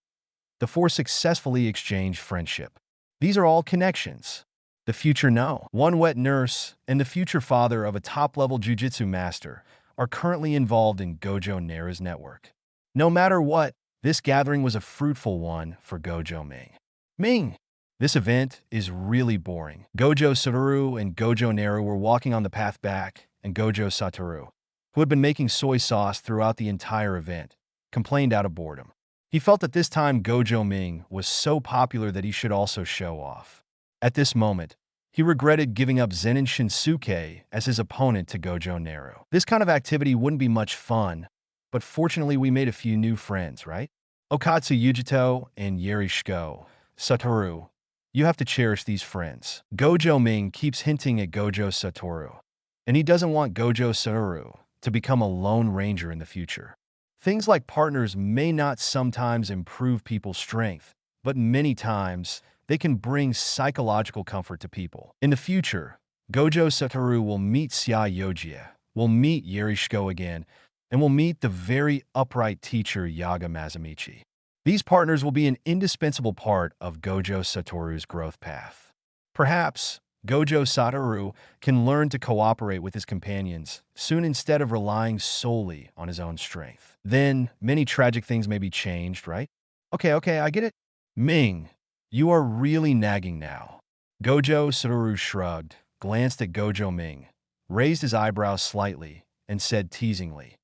The four successfully exchanged friendship. These are all connections. The future No. One wet nurse and the future father of a top-level jujutsu master are currently involved in Gojo Naru's network. No matter what, this gathering was a fruitful one for Gojo Ming. Ming! This event is really boring. Gojo Satoru and Gojo Naru were walking on the path back, and Gojo Satoru, who had been making soy sauce throughout the entire event, complained out of boredom. He felt that this time Gojo Ming was so popular that he should also show off. At this moment, he regretted giving up Zenin Shinsuke as his opponent to Gojo Naru. This kind of activity wouldn't be much fun, but fortunately we made a few new friends, right? Okatsu Yujito and Yeri Shiko. Satoru, you have to cherish these friends. Gojo Ming keeps hinting at Gojo Satoru, and he doesn't want Gojo Satoru to become a lone ranger in the future. Things like partners may not sometimes improve people's strength, but many times they can bring psychological comfort to people. In the future, Gojo Satoru will meet Sia Yojia, will meet Yeri Shiko again, and will meet the very upright teacher Yaga Mazamichi. These partners will be an indispensable part of Gojo Satoru's growth path. Perhaps Gojo Satoru can learn to cooperate with his companions soon instead of relying solely on his own strength. Then, many tragic things may be changed, right? Okay, I get it. Ming, you are really nagging now. Gojo Satoru shrugged, glanced at Gojo Ming, raised his eyebrows slightly, and said teasingly,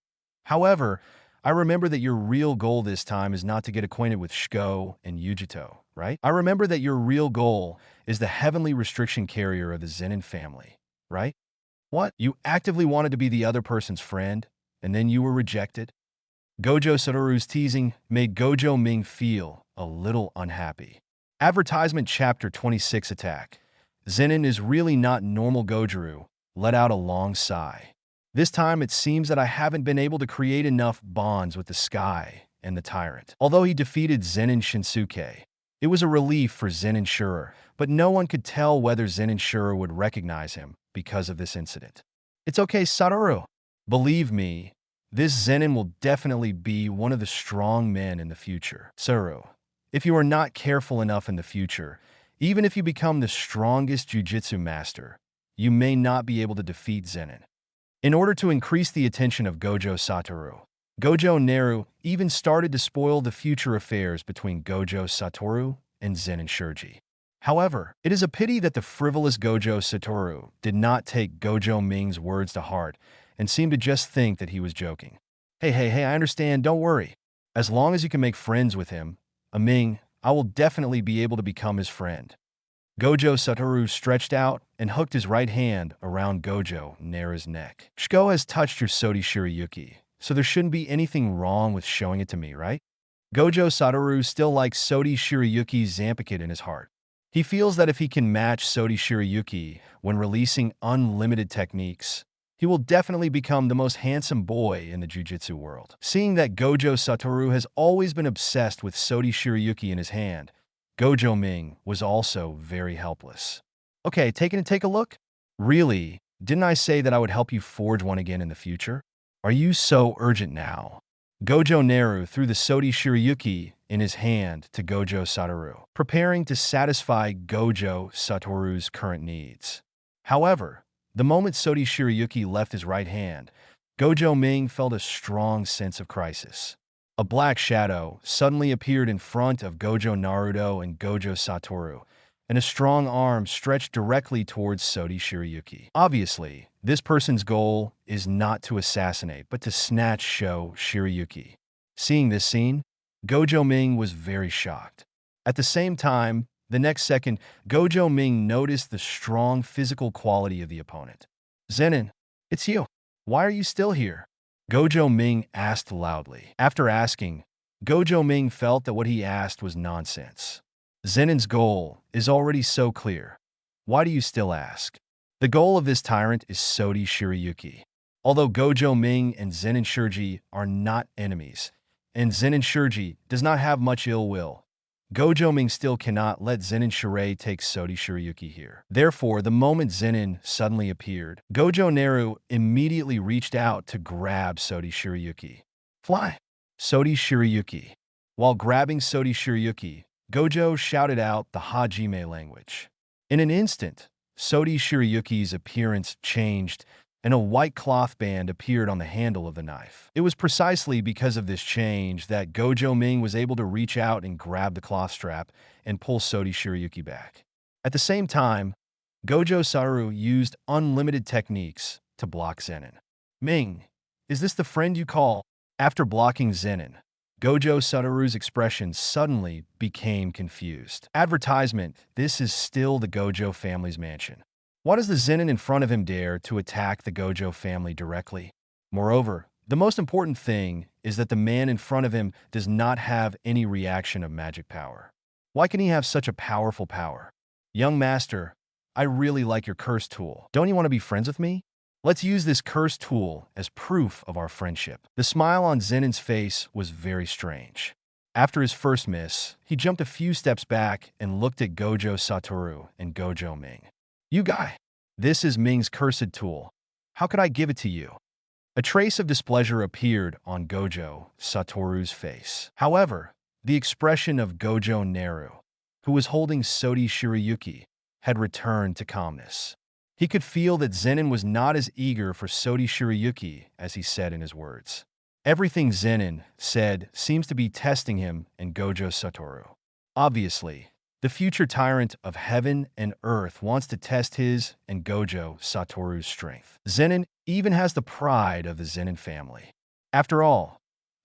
"However, I remember that your real goal this time is not to get acquainted with Shiko and Yujito, right? I remember that your real goal is the heavenly restriction carrier of the Zenin family, right? What? You actively wanted to be the other person's friend, and then you were rejected?" Gojo Satoru's teasing made Gojo Ming feel a little unhappy. Advertisement Chapter 26 Attack. Zenin is really not normal. Gojo let out a long sigh. This time it seems that I haven't been able to create enough bonds with the sky and the tyrant. Although he defeated Zenin Shinsuke, it was a relief for Zenin Shura, but no one could tell whether Zenin Shura would recognize him because of this incident. It's okay, Satoru. Believe me, this Zenin will definitely be one of the strong men in the future. Satoru, if you are not careful enough in the future, even if you become the strongest jujutsu master, you may not be able to defeat Zenin. In order to increase the attention of Gojo Satoru, Gojo Naru even started to spoil the future affairs between Gojo Satoru and Zenin Shurji. However, it is a pity that the frivolous Gojo Satoru did not take Gojo Ming's words to heart and seemed to just think that he was joking. Hey, I understand, don't worry. As long as you can make friends with him, Ming, I will definitely be able to become his friend. Gojo Satoru stretched out and hooked his right hand around Gojo Naru's neck. Shiko has touched your Sodi Shirayuki, so there shouldn't be anything wrong with showing it to me, right? Gojo Satoru still likes Sodi Shirayuki's Zampakit in his heart. He feels that if he can match Sodi Shirayuki when releasing unlimited techniques, he will definitely become the most handsome boy in the jujutsu world. Seeing that Gojo Satoru has always been obsessed with Sodi Shirayuki in his hand, Gojo Ming was also very helpless. Okay, take a look? Really? Didn't I say that I would help you forge one again in the future? Are you so urgent now? Gojo Naru threw the Sodi Shirayuki in his hand to Gojo Satoru, preparing to satisfy Gojo Satoru's current needs. However, the moment Sodi Shirayuki left his right hand, Gojo Ming felt a strong sense of crisis. A black shadow suddenly appeared in front of Gojo Naruto and Gojo Satoru, and a strong arm stretched directly towards Sodi Shirayuki. Obviously, this person's goal is not to assassinate, but to snatch Sho Shirayuki. Seeing this scene, Gojo Ming was very shocked. At the same time, The next second, Gojo Ming noticed the strong physical quality of the opponent. "Zenin, it's you. Why are you still here?" Gojo Ming asked loudly. After asking, Gojo Ming felt that what he asked was nonsense. Zenin's goal is already so clear. Why do you still ask? The goal of this tyrant is Sodi Shirayuki. Although Gojo Ming and Zenin Shirji are not enemies, and Zenin Shirji does not have much ill will, Gojo Ming still cannot let Zenin Shirai take Sodi Shirayuki here. Therefore, the moment Zenin suddenly appeared, Gojo Naru immediately reached out to grab Sodi Shirayuki. "Fly!" Sodi Shirayuki. While grabbing Sodi Shirayuki, Gojo shouted out the Hajime language. In an instant, Sodi Shirayuki's appearance changed, and a white cloth band appeared on the handle of the knife. It was precisely because of this change that Gojo Ming was able to reach out and grab the cloth strap and pull Sodi Shirayuki back. At the same time, Gojo Satoru used unlimited techniques to block Zenin. "Ming, is this the friend you call?" After blocking Zenin, Gojo Satoru's expression suddenly became confused. Advertisement: this is still the Gojo family's mansion. Why does the Zenin in front of him dare to attack the Gojo family directly? Moreover, the most important thing is that the man in front of him does not have any reaction of magic power. Why can he have such a powerful power? "Young master, I really like your curse tool. Don't you want to be friends with me? Let's use this curse tool as proof of our friendship." The smile on Zenin's face was very strange. After his first miss, he jumped a few steps back and looked at Gojo Satoru and Gojo Ming. "You guy, this is Ming's cursed tool. How could I give it to you?" A trace of displeasure appeared on Gojo Satoru's face. However, the expression of Gojo Naru, who was holding Sodi Shirayuki, had returned to calmness. He could feel that Zenin was not as eager for Sodi Shirayuki as he said in his words. Everything Zenin said seems to be testing him and Gojo Satoru. Obviously, the future tyrant of heaven and earth wants to test his and Gojo Satoru's strength. Zenin even has the pride of the Zenin family. After all,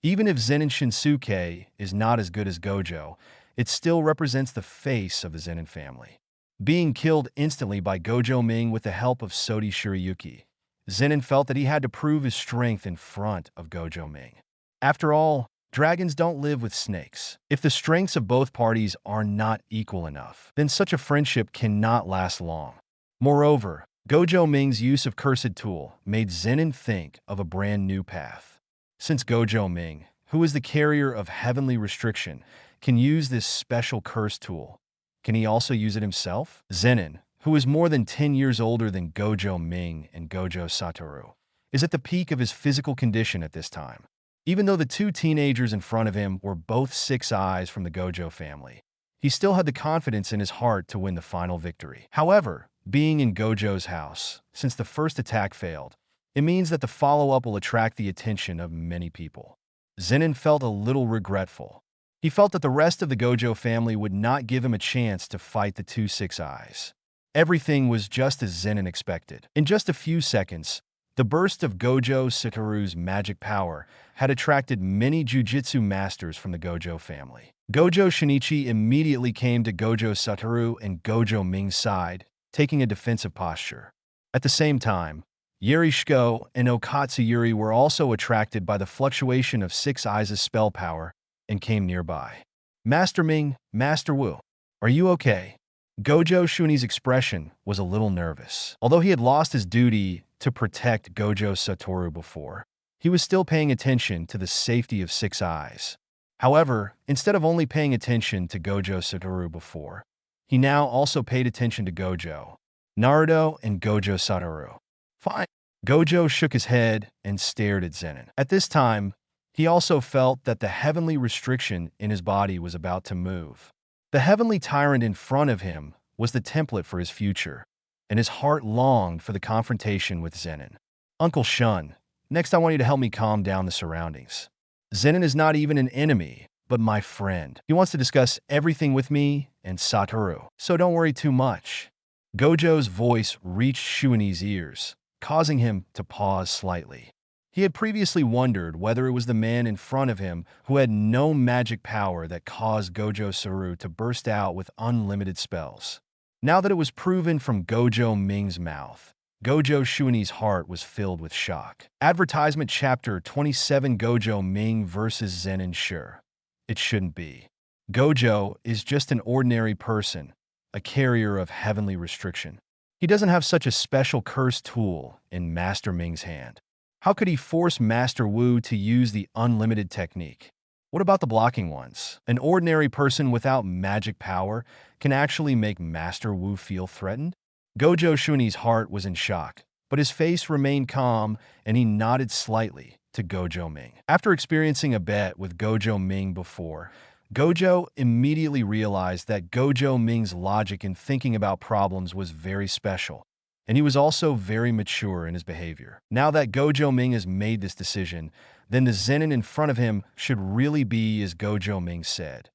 even if Zenin Shinsuke is not as good as Gojo, it still represents the face of the Zenin family. Being killed instantly by Gojo Ming with the help of Sodi Shirayuki, Zenin felt that he had to prove his strength in front of Gojo Ming. After all, dragons don't live with snakes. If the strengths of both parties are not equal enough, then such a friendship cannot last long. Moreover, Gojo Ming's use of Cursed Tool made Zenin think of a brand new path. Since Gojo Ming, who is the carrier of Heavenly Restriction, can use this special Curse Tool, can he also use it himself? Zenin, who is more than 10 years older than Gojo Ming and Gojo Satoru, is at the peak of his physical condition at this time. Even though the two teenagers in front of him were both 6 eyes from the Gojo family, he still had the confidence in his heart to win the final victory. However, being in Gojo's house, since the first attack failed, it means that the follow-up will attract the attention of many people. Zenin felt a little regretful. He felt that the rest of the Gojo family would not give him a chance to fight the two 6 eyes. Everything was just as Zenin expected. In just a few seconds, the burst of Gojo Satoru's magic power had attracted many jujutsu masters from the Gojo family. Gojo Shinichi immediately came to Gojo Satoru and Gojo Ming's side, taking a defensive posture. At the same time, Yuri Shiko and Okatsu Yuri were also attracted by the fluctuation of 6 Eyes' spell power and came nearby. "Master Ming, Master Wu, are you okay?" Gojo Shuni's expression was a little nervous. Although he had lost his duty to protect Gojo Satoru before, he was still paying attention to the safety of 6 Eyes. However, instead of only paying attention to Gojo Satoru before, he now also paid attention to Gojo, Naruto, and Gojo Satoru. "Fine." Gojo shook his head and stared at Zenin. At this time, he also felt that the heavenly restriction in his body was about to move. The heavenly tyrant in front of him was the template for his future, and his heart longed for the confrontation with Zenin. "Uncle Shun, next I want you to help me calm down the surroundings. Zenin is not even an enemy, but my friend. He wants to discuss everything with me and Satoru, so don't worry too much." Gojo's voice reached Shuani's ears, causing him to pause slightly. He had previously wondered whether it was the man in front of him who had no magic power that caused Gojo Satoru to burst out with unlimited spells. Now that it was proven from Gojo Ming's mouth, Gojo Shuani's heart was filled with shock. Advertisement Chapter 27: Gojo Ming vs. Zenin. Sure, it shouldn't be. Gojo is just an ordinary person, a carrier of heavenly restriction. He doesn't have such a special curse tool in Master Ming's hand. How could he force Master Wu to use the unlimited technique? What about the blocking ones? An ordinary person without magic power can actually make Master Wu feel threatened? Gojo Shuani's heart was in shock, but his face remained calm and he nodded slightly to Gojo Ming. After experiencing a bet with Gojo Ming before, Gojo immediately realized that Gojo Ming's logic in thinking about problems was very special, and he was also very mature in his behavior. Now that Gojo Ming has made this decision, then the Zenin in front of him should really be as Gojo Ming said,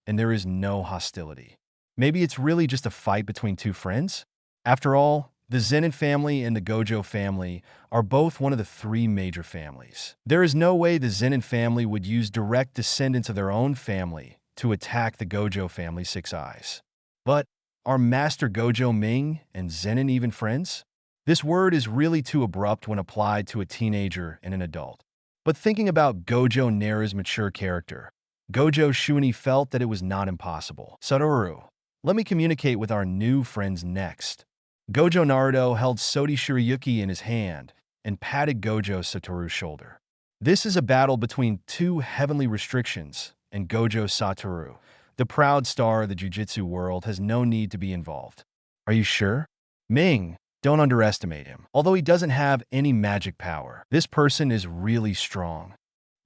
and there is no hostility. Maybe it's really just a fight between two friends? After all, the Zenin family and the Gojo family are both one of the three major families. There is no way the Zenin family would use direct descendants of their own family to attack the Gojo family's 6 eyes. But are Master Gojo Ming and Zenin even friends? This word is really too abrupt when applied to a teenager and an adult. But thinking about Gojo Naru's mature character, Gojo Shuani felt that it was not impossible. Satoru, let me communicate with our new friends next. Gojo Naru held Sodi Shirayuki in his hand and patted Gojo Satoru's shoulder. This is a battle between two heavenly restrictions, and Gojo Satoru, the proud star of the Jujutsu world, has no need to be involved. Are you sure? Ming, don't underestimate him. Although he doesn't have any magic power, this person is really strong.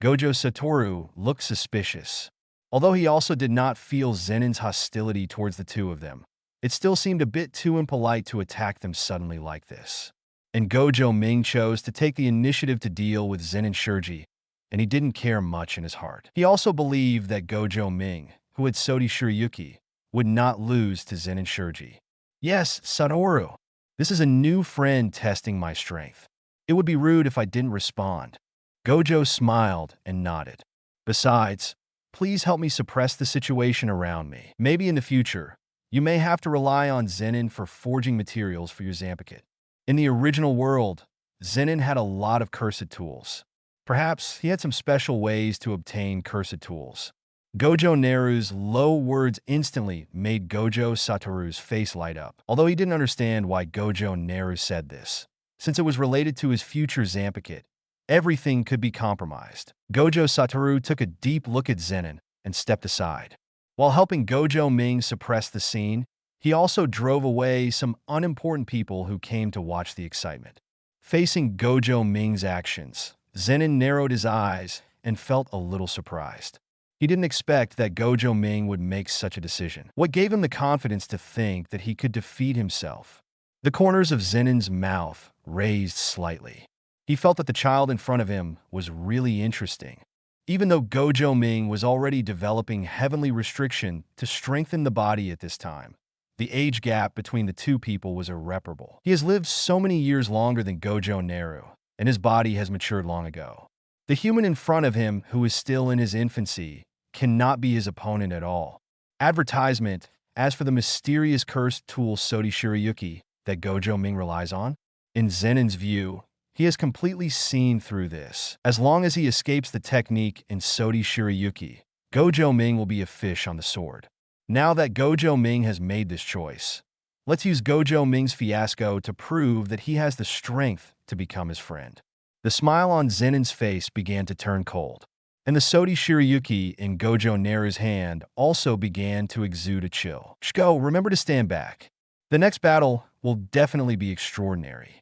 Gojo Satoru looked suspicious. Although he also did not feel Zenin's hostility towards the two of them, it still seemed a bit too impolite to attack them suddenly like this. And Gojo Ming chose to take the initiative to deal with Zenin Shirji, and he didn't care much in his heart. He also believed that Gojo Ming, who had Sodi Shirayuki, would not lose to Zenin Shirji. Yes, Satoru. This is a new friend testing my strength. It would be rude if I didn't respond. Gojo smiled and nodded. Besides, please help me suppress the situation around me. Maybe in the future, you may have to rely on Zenin for forging materials for your Zanpakuto. In the original world, Zenin had a lot of cursed tools. Perhaps he had some special ways to obtain cursed tools. Gojo Naru's low words instantly made Gojo Satoru's face light up, although he didn't understand why Gojo Naru said this. Since it was related to his future Zanpakuto, everything could be compromised. Gojo Satoru took a deep look at Zenin and stepped aside. While helping Gojo Ming suppress the scene, he also drove away some unimportant people who came to watch the excitement. Facing Gojo Ming's actions, Zenin narrowed his eyes and felt a little surprised. He didn't expect that Gojo Ming would make such a decision. What gave him the confidence to think that he could defeat himself? The corners of Zenin's mouth raised slightly. He felt that the child in front of him was really interesting. Even though Gojo Ming was already developing heavenly restriction to strengthen the body at this time, the age gap between the two people was irreparable. He has lived so many years longer than Gojo Naru, and his body has matured long ago. The human in front of him, who is still in his infancy, cannot be his opponent at all. Advertisement. As for the mysterious cursed tool Sodi Shirayuki that Gojo Ming relies on, in Zenin's view, he has completely seen through this. As long as he escapes the technique in Sodi Shirayuki, Gojo Ming will be a fish on the sword. Now that Gojo Ming has made this choice, let's use Gojo Ming's fiasco to prove that he has the strength to become his friend. The smile on Zenin's face began to turn cold, and the Sodi Shirayuki in Gojo Naru's hand also began to exude a chill. Shiko, remember to stand back. The next battle will definitely be extraordinary.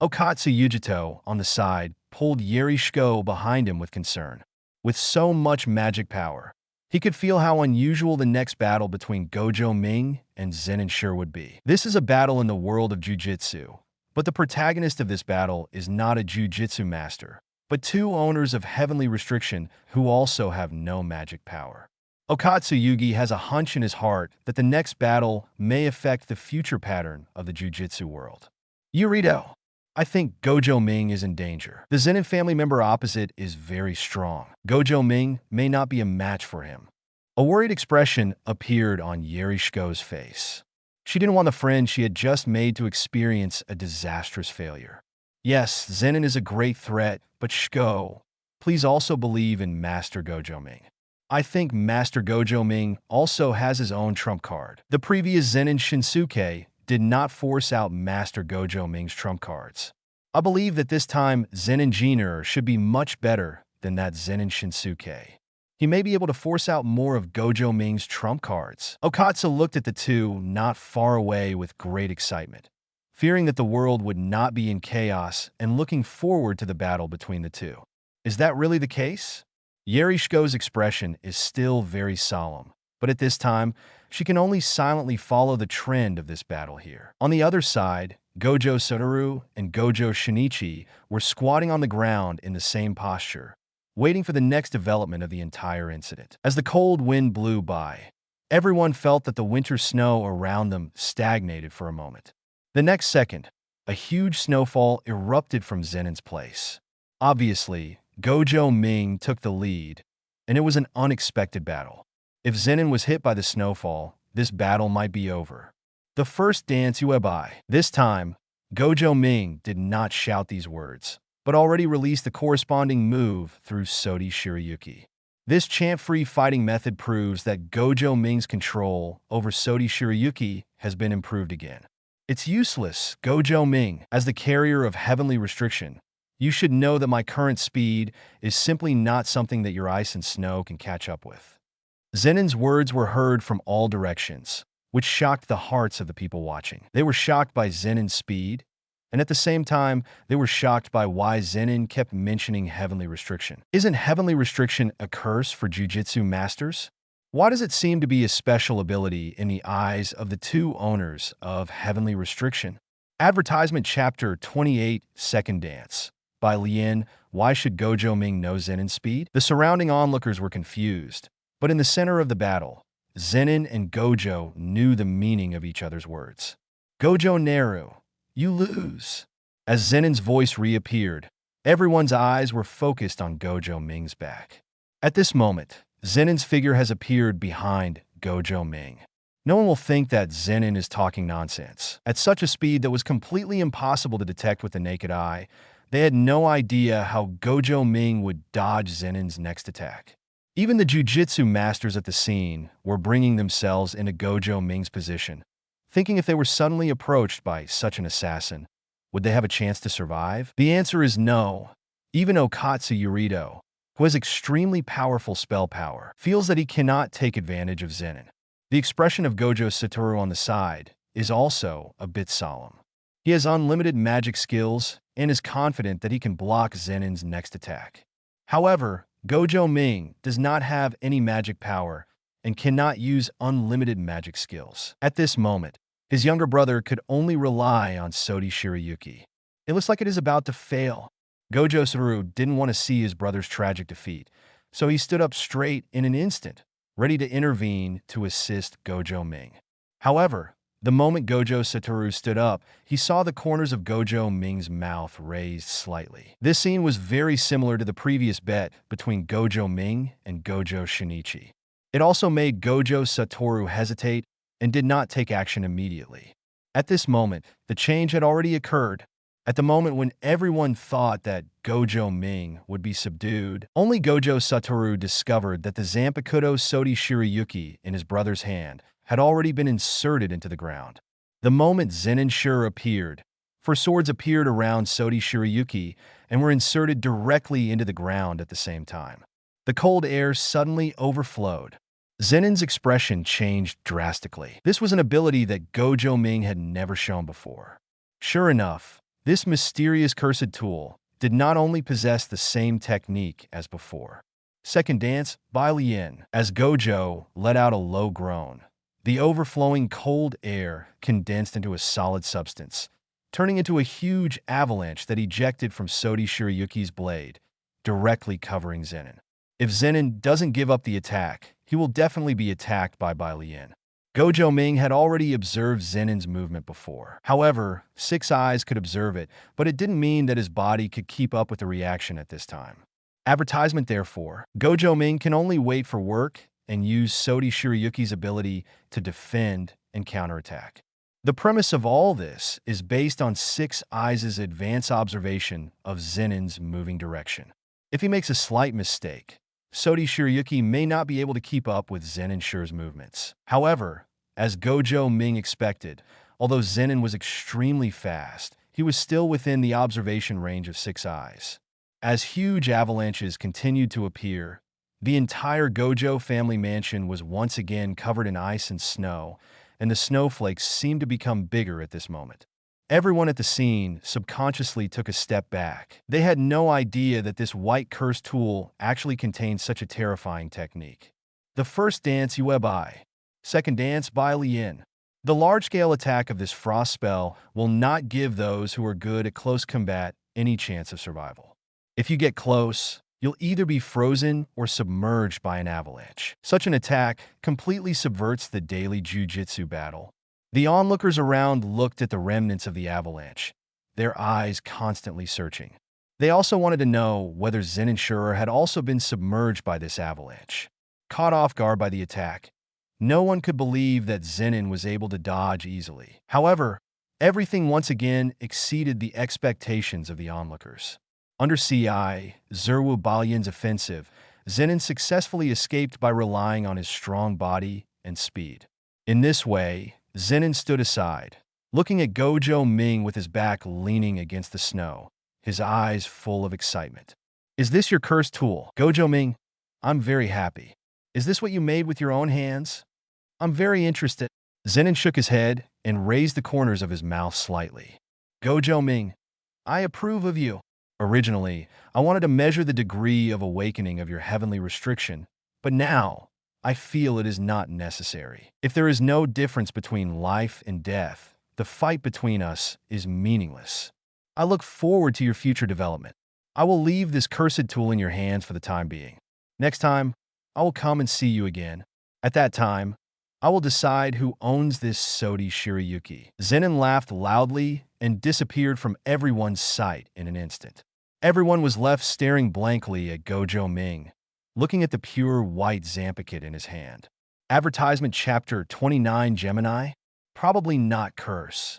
Okatsu Yujito, on the side, pulled Yeri Shiko behind him with concern. With so much magic power, he could feel how unusual the next battle between Gojo Ming and Zenin Shir would be. This is a battle in the world of Jujutsu, but the protagonist of this battle is not a Jujutsu master, but two owners of heavenly restriction who also have no magic power. Okatsu Yugi has a hunch in his heart that the next battle may affect the future pattern of the Jujutsu world. Yurito, I think Gojo Ming is in danger. The Zenin family member opposite is very strong. Gojo Ming may not be a match for him. A worried expression appeared on Yerishko's face. She didn't want the friend she had just made to experience a disastrous failure. Yes, Zenin is a great threat, but Shiko, please also believe in Master Gojo Ming. I think Master Gojo Ming also has his own trump card. The previous Zenin Shinsuke did not force out Master Gojo Ming's trump cards. I believe that this time Zenin Junior should be much better than that Zenin Shinsuke. He may be able to force out more of Gojo Ming's trump cards. Okatsu looked at the two not far away with great excitement, fearing that the world would not be in chaos and looking forward to the battle between the two. Is that really the case? Yerishko's expression is still very solemn, but at this time, she can only silently follow the trend of this battle here. On the other side, Gojo Satoru and Gojo Shinichi were squatting on the ground in the same posture, waiting for the next development of the entire incident. As the cold wind blew by, everyone felt that the winter snow around them stagnated for a moment. The next second, a huge snowfall erupted from Zenin's place. Obviously, Gojo Ming took the lead, and it was an unexpected battle. If Zenin was hit by the snowfall, this battle might be over. The first dance Uebai. This time, Gojo Ming did not shout these words, but already released the corresponding move through Sodi Shirayuki. This chant-free fighting method proves that Gojo Ming's control over Sodi Shirayuki has been improved again. It's useless, Gojo Ming, as the carrier of heavenly restriction. You should know that my current speed is simply not something that your ice and snow can catch up with. Zenin's words were heard from all directions, which shocked the hearts of the people watching. They were shocked by Zenin's speed, and at the same time, they were shocked by why Zenin kept mentioning heavenly restriction. Isn't heavenly restriction a curse for jujutsu masters? Why does it seem to be a special ability in the eyes of the two owners of heavenly restriction? Advertisement Chapter 28, Second Dance. By Lien, why should Gojo Ming know Zenin's speed? The surrounding onlookers were confused, but in the center of the battle, Zenin and Gojo knew the meaning of each other's words. Gojo Naru, you lose. As Zenin's voice reappeared, everyone's eyes were focused on Gojo Ming's back. At this moment, Zenin's figure has appeared behind Gojo Ming. No one will think that Zenin is talking nonsense. At such a speed that was completely impossible to detect with the naked eye, they had no idea how Gojo Ming would dodge Zenin's next attack. Even the jujutsu masters at the scene were bringing themselves into Gojo Ming's position, thinking if they were suddenly approached by such an assassin, would they have a chance to survive? The answer is no. Even Okatsu Yurito, who has extremely powerful spell power, feels that he cannot take advantage of Zenin. The expression of Gojo Satoru on the side is also a bit solemn. He has unlimited magic skills and is confident that he can block Zenin's next attack. However, Gojo Ming does not have any magic power and cannot use unlimited magic skills. At this moment, his younger brother could only rely on Sodi Shirayuki. It looks like it is about to fail. Gojo Satoru didn't want to see his brother's tragic defeat, so he stood up straight in an instant, ready to intervene to assist Gojo Ming. However, the moment Gojo Satoru stood up, he saw the corners of Gojo Ming's mouth raised slightly. This scene was very similar to the previous bet between Gojo Ming and Gojo Shinichi. It also made Gojo Satoru hesitate and did not take action immediately. At this moment, the change had already occurred. At the moment when everyone thought that Gojo Ming would be subdued, only Gojo Satoru discovered that the Zanpakuto Sodi Shirayuki in his brother's hand had already been inserted into the ground. The moment Zenin Shur appeared, 4 swords appeared around Sodi Shirayuki and were inserted directly into the ground at the same time. The cold air suddenly overflowed. Zenin's expression changed drastically. This was an ability that Gojo Ming had never shown before. Sure enough, this mysterious cursed tool did not only possess the same technique as before. Second dance, Bai Lian. As Gojo let out a low groan, the overflowing cold air condensed into a solid substance, turning into a huge avalanche that ejected from Sodi Shirayuki's blade, directly covering Zenin. If Zenin doesn't give up the attack, he will definitely be attacked by Bai Lian. Gojo Ming had already observed Zenin's movement before. However, Six Eyes could observe it, but it didn't mean that his body could keep up with the reaction at this time. Advertisement, therefore, Gojo Ming can only wait for work and use Sodi Shirayuki's ability to defend and counterattack. The premise of all this is based on Six Eyes' advanced observation of Zenin's moving direction. If he makes a slight mistake, Sodi Shirayuki may not be able to keep up with Zenin Shi's movements. However, as Gojo Ming expected, although Zenin was extremely fast, he was still within the observation range of Six Eyes. As huge avalanches continued to appear, the entire Gojo family mansion was once again covered in ice and snow, and the snowflakes seemed to become bigger at this moment. Everyone at the scene subconsciously took a step back. They had no idea that this white curse tool actually contained such a terrifying technique. The first dance Yue Bai. Second dance Bai Lian. The large-scale attack of this frost spell will not give those who are good at close combat any chance of survival. If you get close, you'll either be frozen or submerged by an avalanche. Such an attack completely subverts the daily jujutsu battle. The onlookers around looked at the remnants of the avalanche, their eyes constantly searching. They also wanted to know whether Zenin Shirer had also been submerged by this avalanche. Caught off guard by the attack, no one could believe that Zenin was able to dodge easily. However, everything once again exceeded the expectations of the onlookers. Under CI, Zerwu Balyan's offensive, Zenin successfully escaped by relying on his strong body and speed. In this way, Zenin stood aside, looking at Gojo Ming with his back leaning against the snow, his eyes full of excitement. "Is this your cursed tool, Gojo Ming? I'm very happy. Is this what you made with your own hands? I'm very interested." Zenin shook his head and raised the corners of his mouth slightly. "Gojo Ming, I approve of you. Originally, I wanted to measure the degree of awakening of your heavenly restriction, but now I feel it is not necessary. If there is no difference between life and death, the fight between us is meaningless. I look forward to your future development. I will leave this cursed tool in your hands for the time being. Next time, I will come and see you again. At that time, I will decide who owns this Sodi Shirayuki." Zenin laughed loudly and disappeared from everyone's sight in an instant. Everyone was left staring blankly at Gojo Ming, looking at the pure white Zampakit in his hand. Advertisement Chapter 29 Gemini? Probably not curse.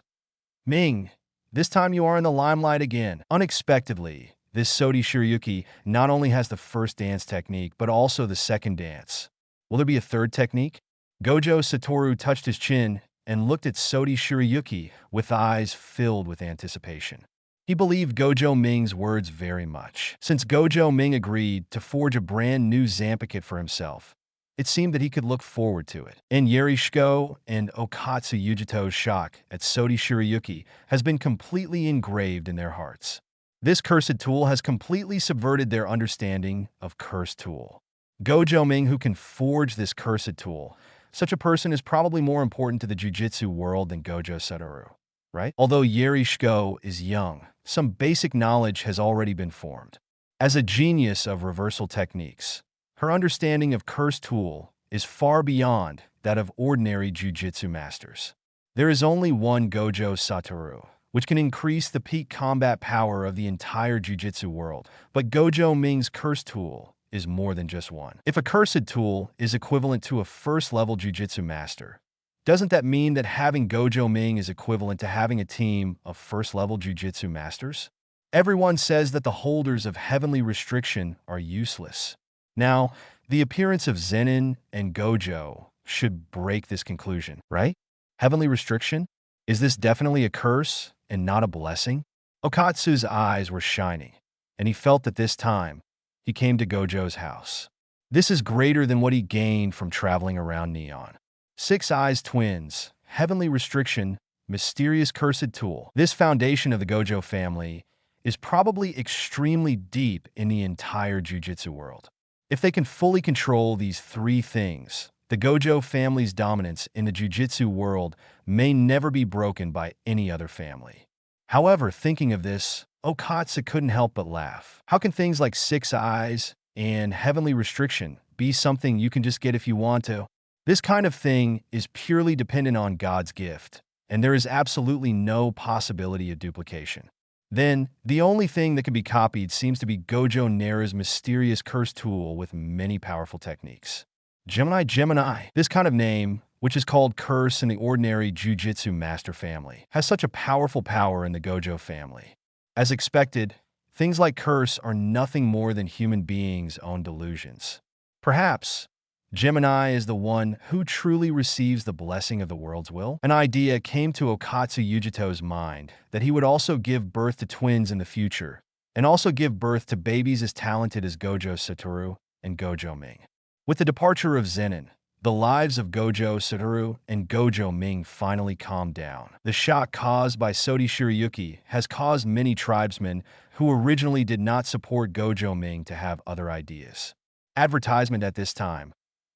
"Ming, this time you are in the limelight again." Unexpectedly, this Sodi Shirayuki not only has the first dance technique, but also the second dance. Will there be a third technique? Gojo Satoru touched his chin and looked at Sodi Shirayuki with eyes filled with anticipation. He believed Gojo Ming's words very much. Since Gojo Ming agreed to forge a brand new Zampakit for himself, it seemed that he could look forward to it. And Yerishko and Okatsu Yujito's shock at Sodi Shirayuki has been completely engraved in their hearts. This cursed tool has completely subverted their understanding of cursed tool. Gojo Ming, who can forge this cursed tool, such a person is probably more important to the jujutsu world than Gojo Satoru, right? Although Yerishko is young, some basic knowledge has already been formed. As a genius of reversal techniques, her understanding of cursed tool is far beyond that of ordinary jujutsu masters. There is only one Gojo Satoru, which can increase the peak combat power of the entire jujutsu world, but Gojo Ming's cursed tool is more than just one. If a cursed tool is equivalent to a first-level jujutsu master, doesn't that mean that having Gojo Ming is equivalent to having a team of first-level jujutsu masters? Everyone says that the holders of heavenly restriction are useless. Now, the appearance of Zenin and Gojo should break this conclusion, right? Heavenly restriction? Is this definitely a curse and not a blessing? Okatsu's eyes were shining, and he felt that this time, he came to Gojo's house. This is greater than what he gained from traveling around Neon. Six Eyes Twins, Heavenly Restriction, Mysterious Cursed Tool. This foundation of the Gojo family is probably extremely deep in the entire jujutsu world. If they can fully control these three things, the Gojo family's dominance in the jujutsu world may never be broken by any other family. However, thinking of this, Okatsu couldn't help but laugh. How can things like Six Eyes and Heavenly Restriction be something you can just get if you want to? This kind of thing is purely dependent on God's gift, and there is absolutely no possibility of duplication. Then, the only thing that can be copied seems to be Gojo Naru's mysterious curse tool with many powerful techniques. Gemini. This kind of name, which is called curse in the ordinary Jujutsu master family, has such a powerful power in the Gojo family. As expected, things like curse are nothing more than human beings' own delusions. Perhaps, Gemini is the one who truly receives the blessing of the world's will. An idea came to Okatsu Yujito's mind that he would also give birth to twins in the future, and also give birth to babies as talented as Gojo Satoru and Gojo Ming. With the departure of Zenin, the lives of Gojo Satoru and Gojo Ming finally calmed down. The shock caused by Sodi Shirayuki has caused many tribesmen who originally did not support Gojo Ming to have other ideas. Advertisement at this time.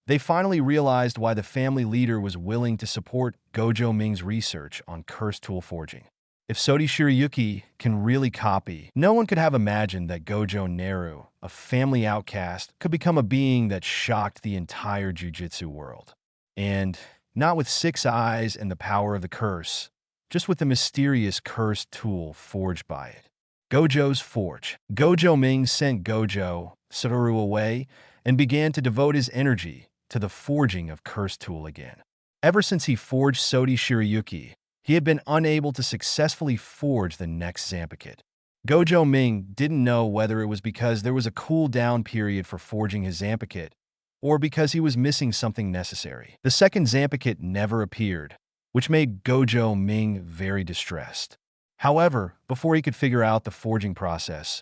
They finally realized why the family leader was willing to support Gojo Ming's research on curse tool forging. If Sodi Shirayuki can really copy, no one could have imagined that Gojo Naru, a family outcast, could become a being that shocked the entire Jujutsu world. And not with 6 eyes and the power of the curse, just with the mysterious curse tool forged by it. Gojo's Forge. Gojo Ming sent Gojo Satoru away and began to devote his energy to the forging of curse tool again. Ever since he forged Sodi Shirayuki, he had been unable to successfully forge the next Zanpakuto. Gojo Ming didn't know whether it was because there was a cool-down period for forging his Zanpakuto, or because he was missing something necessary. The second Zanpakuto never appeared, which made Gojo Ming very distressed. However, before he could figure out the forging process,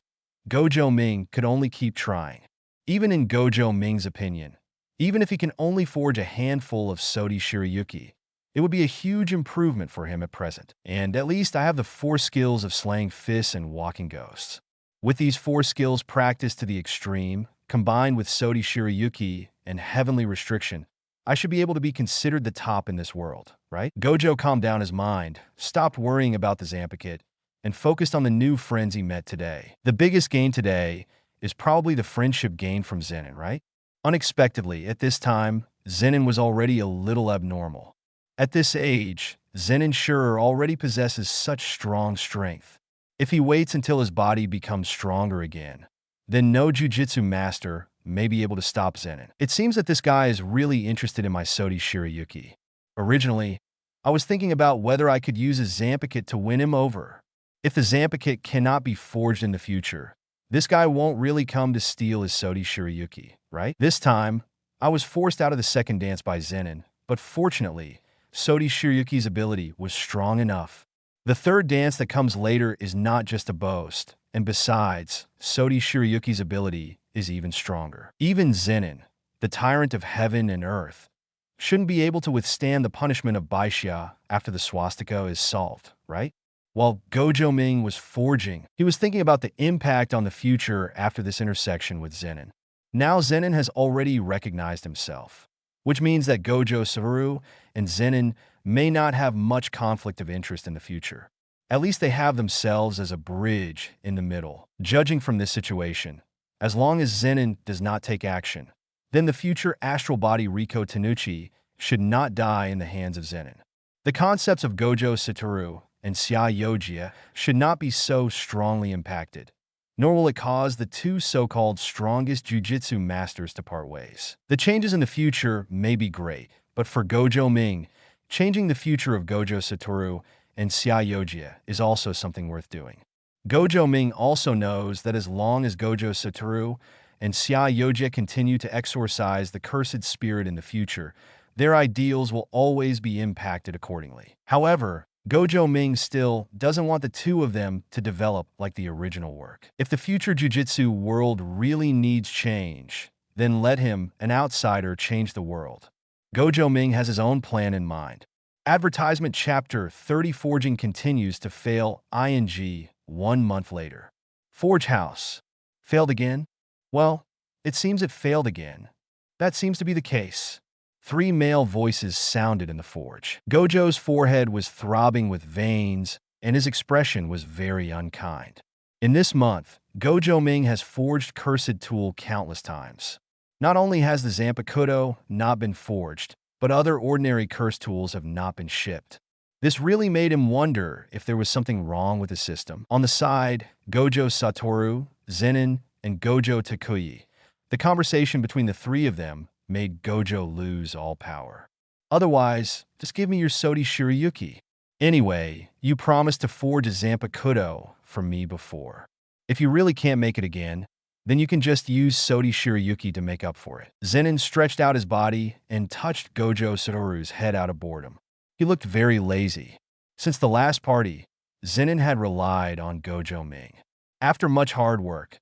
Gojo Ming could only keep trying. Even in Gojo Ming's opinion, even if he can only forge a handful of Sodi Shirayuki, it would be a huge improvement for him at present. And at least I have the 4 skills of slaying fists and walking ghosts. With these 4 skills practiced to the extreme, combined with Sodi Shirayuki and Heavenly Restriction, I should be able to be considered the top in this world, right? Gojo calmed down his mind, stopped worrying about the Zanpakuto, and focused on the new friends he met today. The biggest gain today is probably the friendship gained from Zenin, right? Unexpectedly, at this time, Zenin was already a little abnormal. At this age, Zenin sure already possesses such strong strength. If he waits until his body becomes stronger again, then no Jujutsu master may be able to stop Zenin. It seems that this guy is really interested in my Sodi Shirayuki. Originally, I was thinking about whether I could use a Zanpakuto to win him over. If the Zanpakuto cannot be forged in the future, this guy won't really come to steal his Sodi Shirayuki, right? This time, I was forced out of the second dance by Zenin, but fortunately, Sodi Shirayuki's ability was strong enough. The third dance that comes later is not just a boast, and besides, Sodi Shirayuki's ability is even stronger. Even Zenin, the tyrant of heaven and earth, shouldn't be able to withstand the punishment of Baixia after the swastika is solved, right? While Gojo Ming was forging, he was thinking about the impact on the future after this intersection with Zenin. Now Zenin has already recognized himself, which means that Gojo Satoru and Zenin may not have much conflict of interest in the future. At least they have themselves as a bridge in the middle. Judging from this situation, as long as Zenin does not take action, then the future astral body Riko Tanuchi should not die in the hands of Zenin. The concepts of Gojo Satoru and Sia Yojia should not be so strongly impacted, nor will it cause the 2 so-called strongest jujitsu masters to part ways. The changes in the future may be great, but for Gojo Ming, changing the future of Gojo Satoru and Sia Yojia is also something worth doing. Gojo Ming also knows that as long as Gojo Satoru and Sia Yojia continue to exorcise the cursed spirit in the future, their ideals will always be impacted accordingly. However, Gojo Ming still doesn't want the 2 of them to develop like the original work. If the future jujitsu world really needs change, then let him, an outsider, change the world. Gojo Ming has his own plan in mind. Advertisement Chapter 30 Forging continues to fail ing 1 month later. Forge House. Failed again? Well, it seems it failed again. That seems to be the case. 3 male voices sounded in the forge. Gojo's forehead was throbbing with veins, and his expression was very unkind. In this month, Gojo Ming has forged Cursed Tool countless times. Not only has the Zanpakuto not been forged, but other ordinary curse tools have not been shipped. This really made him wonder if there was something wrong with the system. On the side, Gojo Satoru, Zenin, and Gojo Takuyi. The conversation between the three of them made Gojo lose all power. Otherwise, just give me your Sodi Shirayuki. Anyway, you promised to forge a Zanpakuto for me before. If you really can't make it again, then you can just use Sodi Shirayuki to make up for it. Zenin stretched out his body and touched Gojo Satoru's head out of boredom. He looked very lazy. Since the last party, Zenin had relied on Gojo Ming. After much hard work,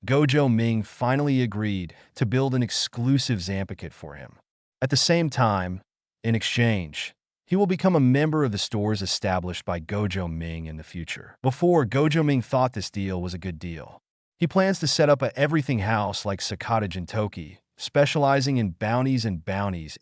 Gojo Ming finally agreed to build an exclusive Zanpakuto for him. At the same time, in exchange, he will become a member of the stores established by Gojo Ming in the future. Before, Gojo Ming thought this deal was a good deal. He plans to set up a everything house like Sakata Jintoki, specializing in bounties in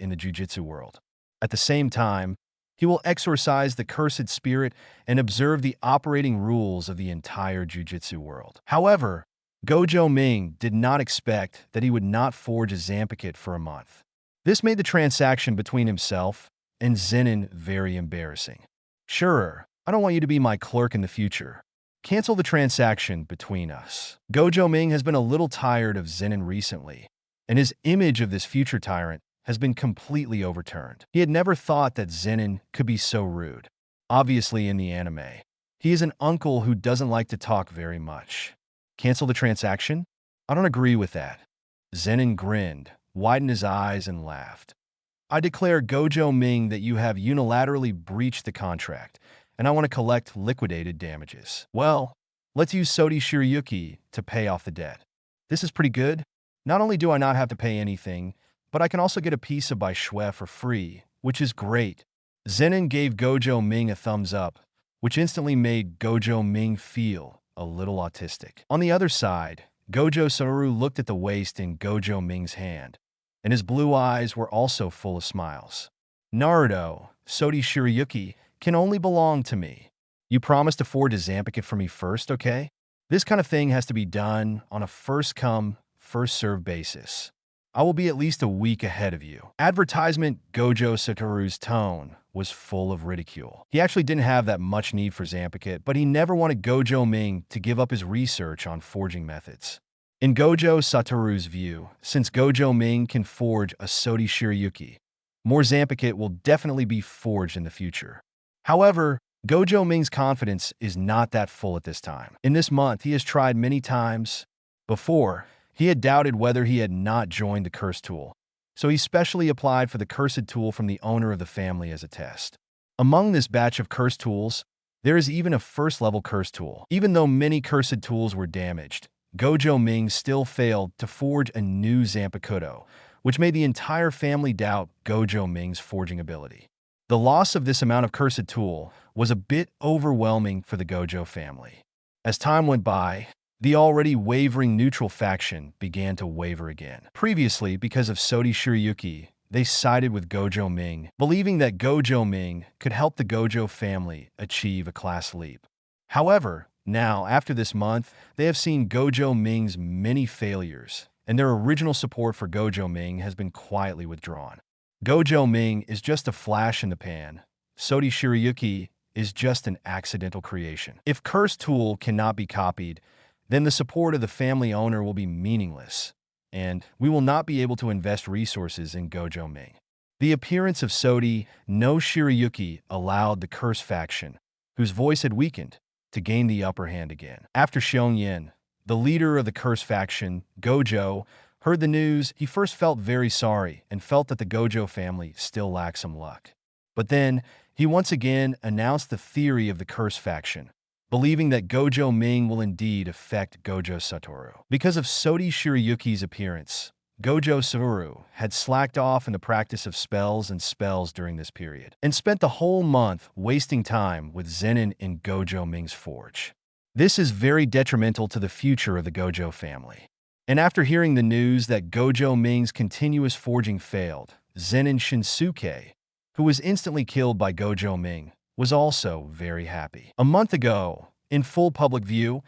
the Jujutsu world. At the same time, he will exorcise the cursed spirit and observe the operating rules of the entire Jujutsu world. However, Gojo Ming did not expect that he would not forge a Zanpakuto for a month. This made the transaction between himself and Zenin very embarrassing. Sure, I don't want you to be my clerk in the future. Cancel the transaction between us. Gojo Ming has been a little tired of Zenin recently, and his image of this future tyrant has been completely overturned. He had never thought that Zenin could be so rude. Obviously, in the anime, he is an uncle who doesn't like to talk very much. Cancel the transaction? I don't agree with that. Zenin grinned, widened his eyes, and laughed. I declare, Gojo Ming, that you have unilaterally breached the contract, and I want to collect liquidated damages. Well, let's use Sodi Shirayuki to pay off the debt. This is pretty good. Not only do I not have to pay anything, but I can also get a piece of Baishue for free, which is great. Zenin gave Gojo Ming a thumbs up, which instantly made Gojo Ming feel a little autistic. On the other side, Gojo Satoru looked at the waist in Gojo Ming's hand, and his blue eyes were also full of smiles. Naruto, Sodi Shirayuki, can only belong to me. You promised to forge a Zanpakuto for me first, okay? This kind of thing has to be done on a first-come, first-served basis. I will be at least a week ahead of you. Advertisement Gojo Satoru's tone was full of ridicule. He actually didn't have that much need for Zanpakuto, but he never wanted Gojo Ming to give up his research on forging methods. In Gojo Satoru's view, since Gojo Ming can forge a Sodi Shirayuki, more Zanpakuto will definitely be forged in the future. However, Gojo Ming's confidence is not that full at this time. In this month, he has tried many times. Before, he had doubted whether he had not joined the cursed tool, so he specially applied for the cursed tool from the owner of the family as a test. Among this batch of cursed tools, there is even a first-level cursed tool. Even though many cursed tools were damaged, Gojo Ming still failed to forge a new Zanpakuto, which made the entire family doubt Gojo Ming's forging ability. The loss of this amount of cursed tool was a bit overwhelming for the Gojo family. As time went by, the already wavering neutral faction began to waver again. Previously, because of Sodi Shirayuki, they sided with Gojo Ming, believing that Gojo Ming could help the Gojo family achieve a class leap. However, now, after this month, they have seen Gojo Ming's many failures, and their original support for Gojo Ming has been quietly withdrawn. Gojo Ming is just a flash in the pan. Sodi Shirayuki is just an accidental creation. If Cursed Tool cannot be copied, then the support of the family owner will be meaningless, and we will not be able to invest resources in Gojo Ming. The appearance of Sodi no Shirayuki allowed the Curse faction, whose voice had weakened, to gain the upper hand again. After Xiongyan, the leader of the Curse faction, Gojo, heard the news, he first felt very sorry and felt that the Gojo family still lacked some luck. But then, he once again announced the theory of the Curse faction, believing that Gojo Ming will indeed affect Gojo Satoru. Because of Sodi Shirayuki's appearance, Gojo Satoru had slacked off in the practice of spells during this period, and spent the whole month wasting time with Zenin in Gojo Ming's forge. This is very detrimental to the future of the Gojo family. And after hearing the news that Gojo Ming's continuous forging failed, Zenin Shinsuke, who was instantly killed by Gojo Ming, was also very happy. A month ago, in full public view,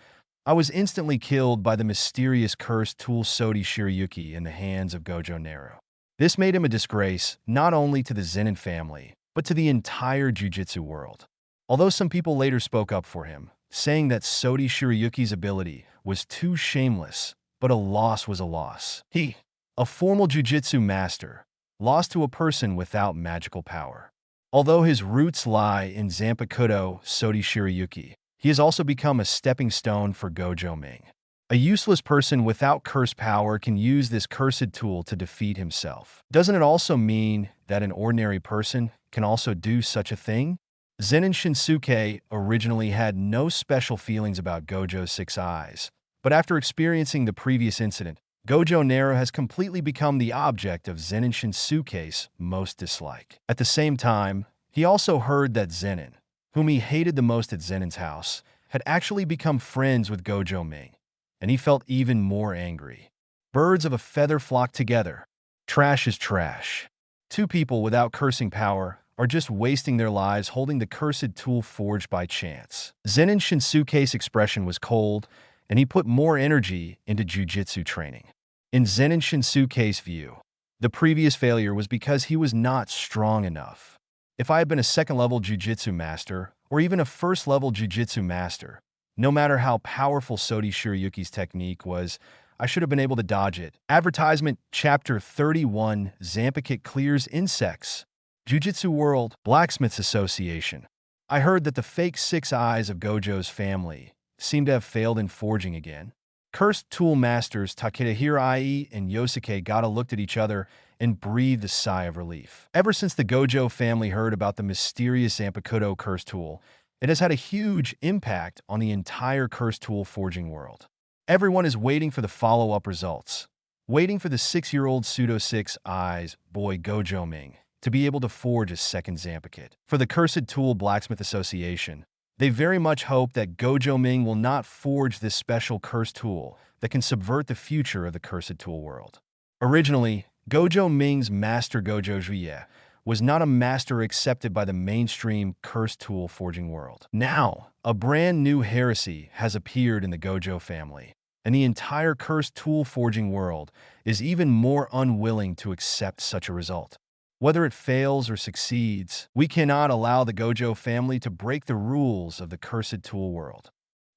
I was instantly killed by the mysterious cursed tool Sodi Shirayuki in the hands of Gojo Naru. This made him a disgrace not only to the Zenin family, but to the entire Jujutsu world. Although some people later spoke up for him, saying that Sodi Shirayuki's ability was too shameless, but a loss was a loss. He, a formal Jujutsu master, lost to a person without magical power. Although his roots lie in Zanpakuto Sodi Shirayuki, he has also become a stepping stone for Gojo Ming. A useless person without curse power can use this cursed tool to defeat himself. Doesn't it also mean that an ordinary person can also do such a thing? Zenin Shinsuke originally had no special feelings about Gojo's 6 eyes, but after experiencing the previous incident, Gojo Naru has completely become the object of Zenin Shinsuke's most dislike. At the same time, he also heard that Zenin, whom he hated the most at Zenin's house, had actually become friends with Gojo Ming, and he felt even more angry. Birds of a feather flock together. Trash is trash. Two people without cursing power are just wasting their lives holding the cursed tool forged by chance. Zenin Shinsuke's expression was cold, and he put more energy into jujitsu training. In Zenin Shinsuke's view, the previous failure was because he was not strong enough. If I had been a second-level jujitsu master, or even a first-level jujitsu master, no matter how powerful Sodi Shirayuki's technique was, I should have been able to dodge it. Advertisement Chapter 31 Zanpakuto clears insects. Jujutsu World Blacksmiths Association. I heard that the fake 6 eyes of Gojo's family seem to have failed in forging again. Cursed tool masters Takeda Hirai and Yosuke Gata looked at each other and breathed a sigh of relief. Ever since the Gojo family heard about the mysterious Zanpakuto curse tool, it has had a huge impact on the entire curse tool forging world. Everyone is waiting for the follow-up results, waiting for the 6-year-old pseudo 6 eyes boy Gojo Ming to be able to forge a second Zanpakuto. For the Cursed Tool Blacksmith Association, they very much hope that Gojo Ming will not forge this special cursed tool that can subvert the future of the Cursed Tool world. Originally, Gojo Ming's master Gojo Juye was not a master accepted by the mainstream cursed tool forging world. Now, a brand new heresy has appeared in the Gojo family, and the entire cursed tool forging world is even more unwilling to accept such a result. Whether it fails or succeeds, we cannot allow the Gojo family to break the rules of the cursed tool world.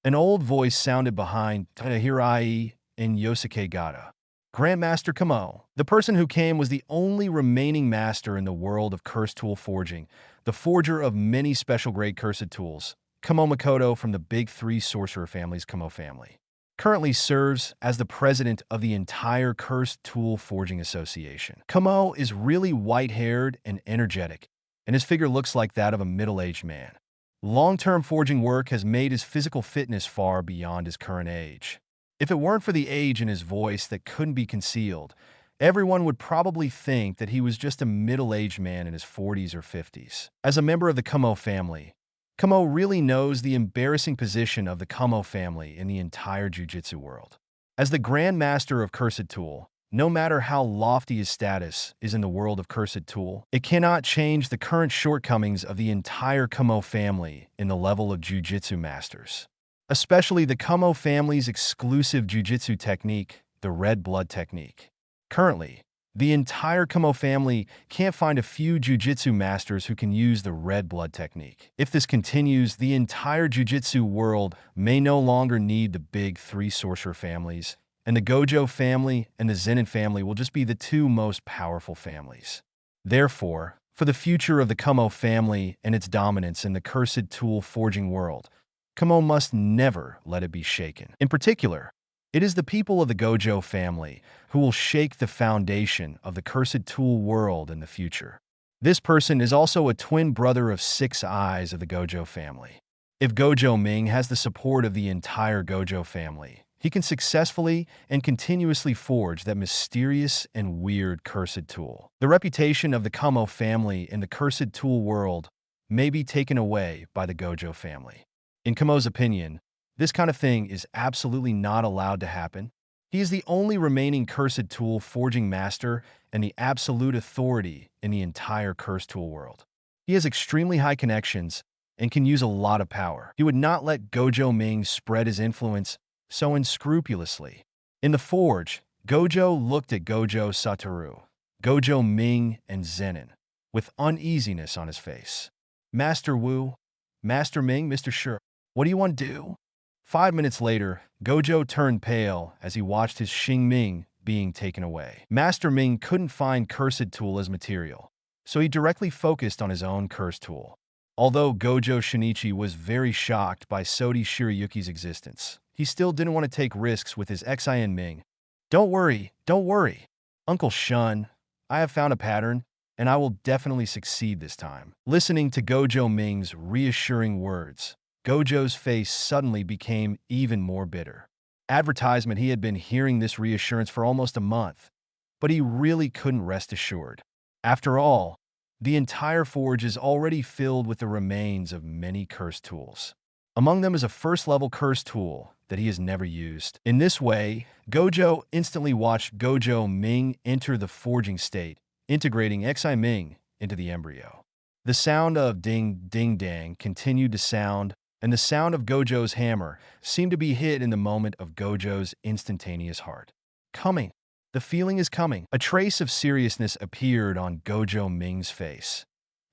An old voice sounded behind Hirai and Yosuke Gata. Grandmaster Kamo. The person who came was the only remaining master in the world of cursed tool forging, the forger of many special-grade cursed tools. Kamo Makoto from the big 3 sorcerer family's Kamo family currently serves as the president of the entire Cursed Tool Forging Association. Kamo is really white-haired and energetic, and his figure looks like that of a middle-aged man. Long-term forging work has made his physical fitness far beyond his current age. If it weren't for the age in his voice that couldn't be concealed, everyone would probably think that he was just a middle-aged man in his 40s or 50s. As a member of the Kamo family, Kamo really knows the embarrassing position of the Kamo family in the entire jujitsu world. As the Grand Master of Cursed Tool, no matter how lofty his status is in the world of Cursed Tool, it cannot change the current shortcomings of the entire Kamo family in the level of jujitsu masters. Especially the Kamo family's exclusive jujitsu technique, the red blood technique. Currently, the entire Kamo family can't find a few jujitsu masters who can use the red blood technique. If this continues, the entire jujitsu world may no longer need the big 3 sorcerer families, and the Gojo family and the Zenin family will just be the 2 most powerful families. Therefore, for the future of the Kamo family and its dominance in the cursed tool forging world, Kamo must never let it be shaken. In particular, it is the people of the Gojo family who will shake the foundation of the cursed tool world in the future. This person is also a twin brother of 6 eyes of the Gojo family. If Gojo Ming has the support of the entire Gojo family, he can successfully and continuously forge that mysterious and weird cursed tool. The reputation of the Kamo family in the cursed tool world may be taken away by the Gojo family. In Kamo's opinion, this kind of thing is absolutely not allowed to happen. He is the only remaining cursed tool forging master and the absolute authority in the entire cursed tool world. He has extremely high connections and can use a lot of power. He would not let Gojo Ming spread his influence so unscrupulously. In the forge, Gojo looked at Gojo Satoru, Gojo Ming and Zenin, with uneasiness on his face. Master Wu, Master Ming, Mr. Shi, what do you want to do? 5 minutes later, Gojo turned pale as he watched his Xing Ming being taken away. Master Ming couldn't find Cursed Tool as material, so he directly focused on his own Curse Tool. Although Gojo Shinichi was very shocked by Sodi Shirayuki's existence, he still didn't want to take risks with his Xin Ming. Don't worry, Uncle Shun, I have found a pattern, and I will definitely succeed this time. Listening to Gojo Ming's reassuring words, Gojo's face suddenly became even more bitter. Advertisement, he had been hearing this reassurance for almost a month, but he really couldn't rest assured. After all, the entire forge is already filled with the remains of many curse tools. Among them is a first-level curse tool that he has never used. In this way, Gojo instantly watched Gojo Ming enter the forging state, integrating Xi Ming into the embryo. The sound of ding ding dang continued to sound, and the sound of Gojo's hammer seemed to be hit in the moment of Gojo's instantaneous heart. Coming. The feeling is coming. A trace of seriousness appeared on Gojo Ming's face,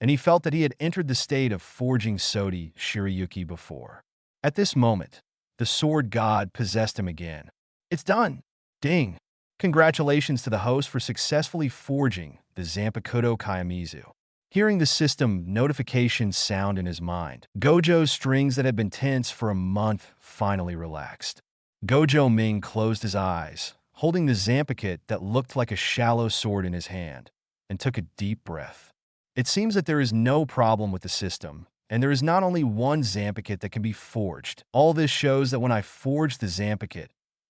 and he felt that he had entered the state of forging Sodi Shirayuki before. At this moment, the sword god possessed him again. It's done! Ding! Congratulations to the host for successfully forging the Zanpakuto Kayamizu. Hearing the system notification sound in his mind, Gojo's strings that had been tense for a month finally relaxed. Gojo Ming closed his eyes, holding the Zanpakuto that looked like a shallow sword in his hand, and took a deep breath. It seems that there is no problem with the system, and there is not only one Zanpakuto that can be forged. All this shows that when I forged the Zanpakuto,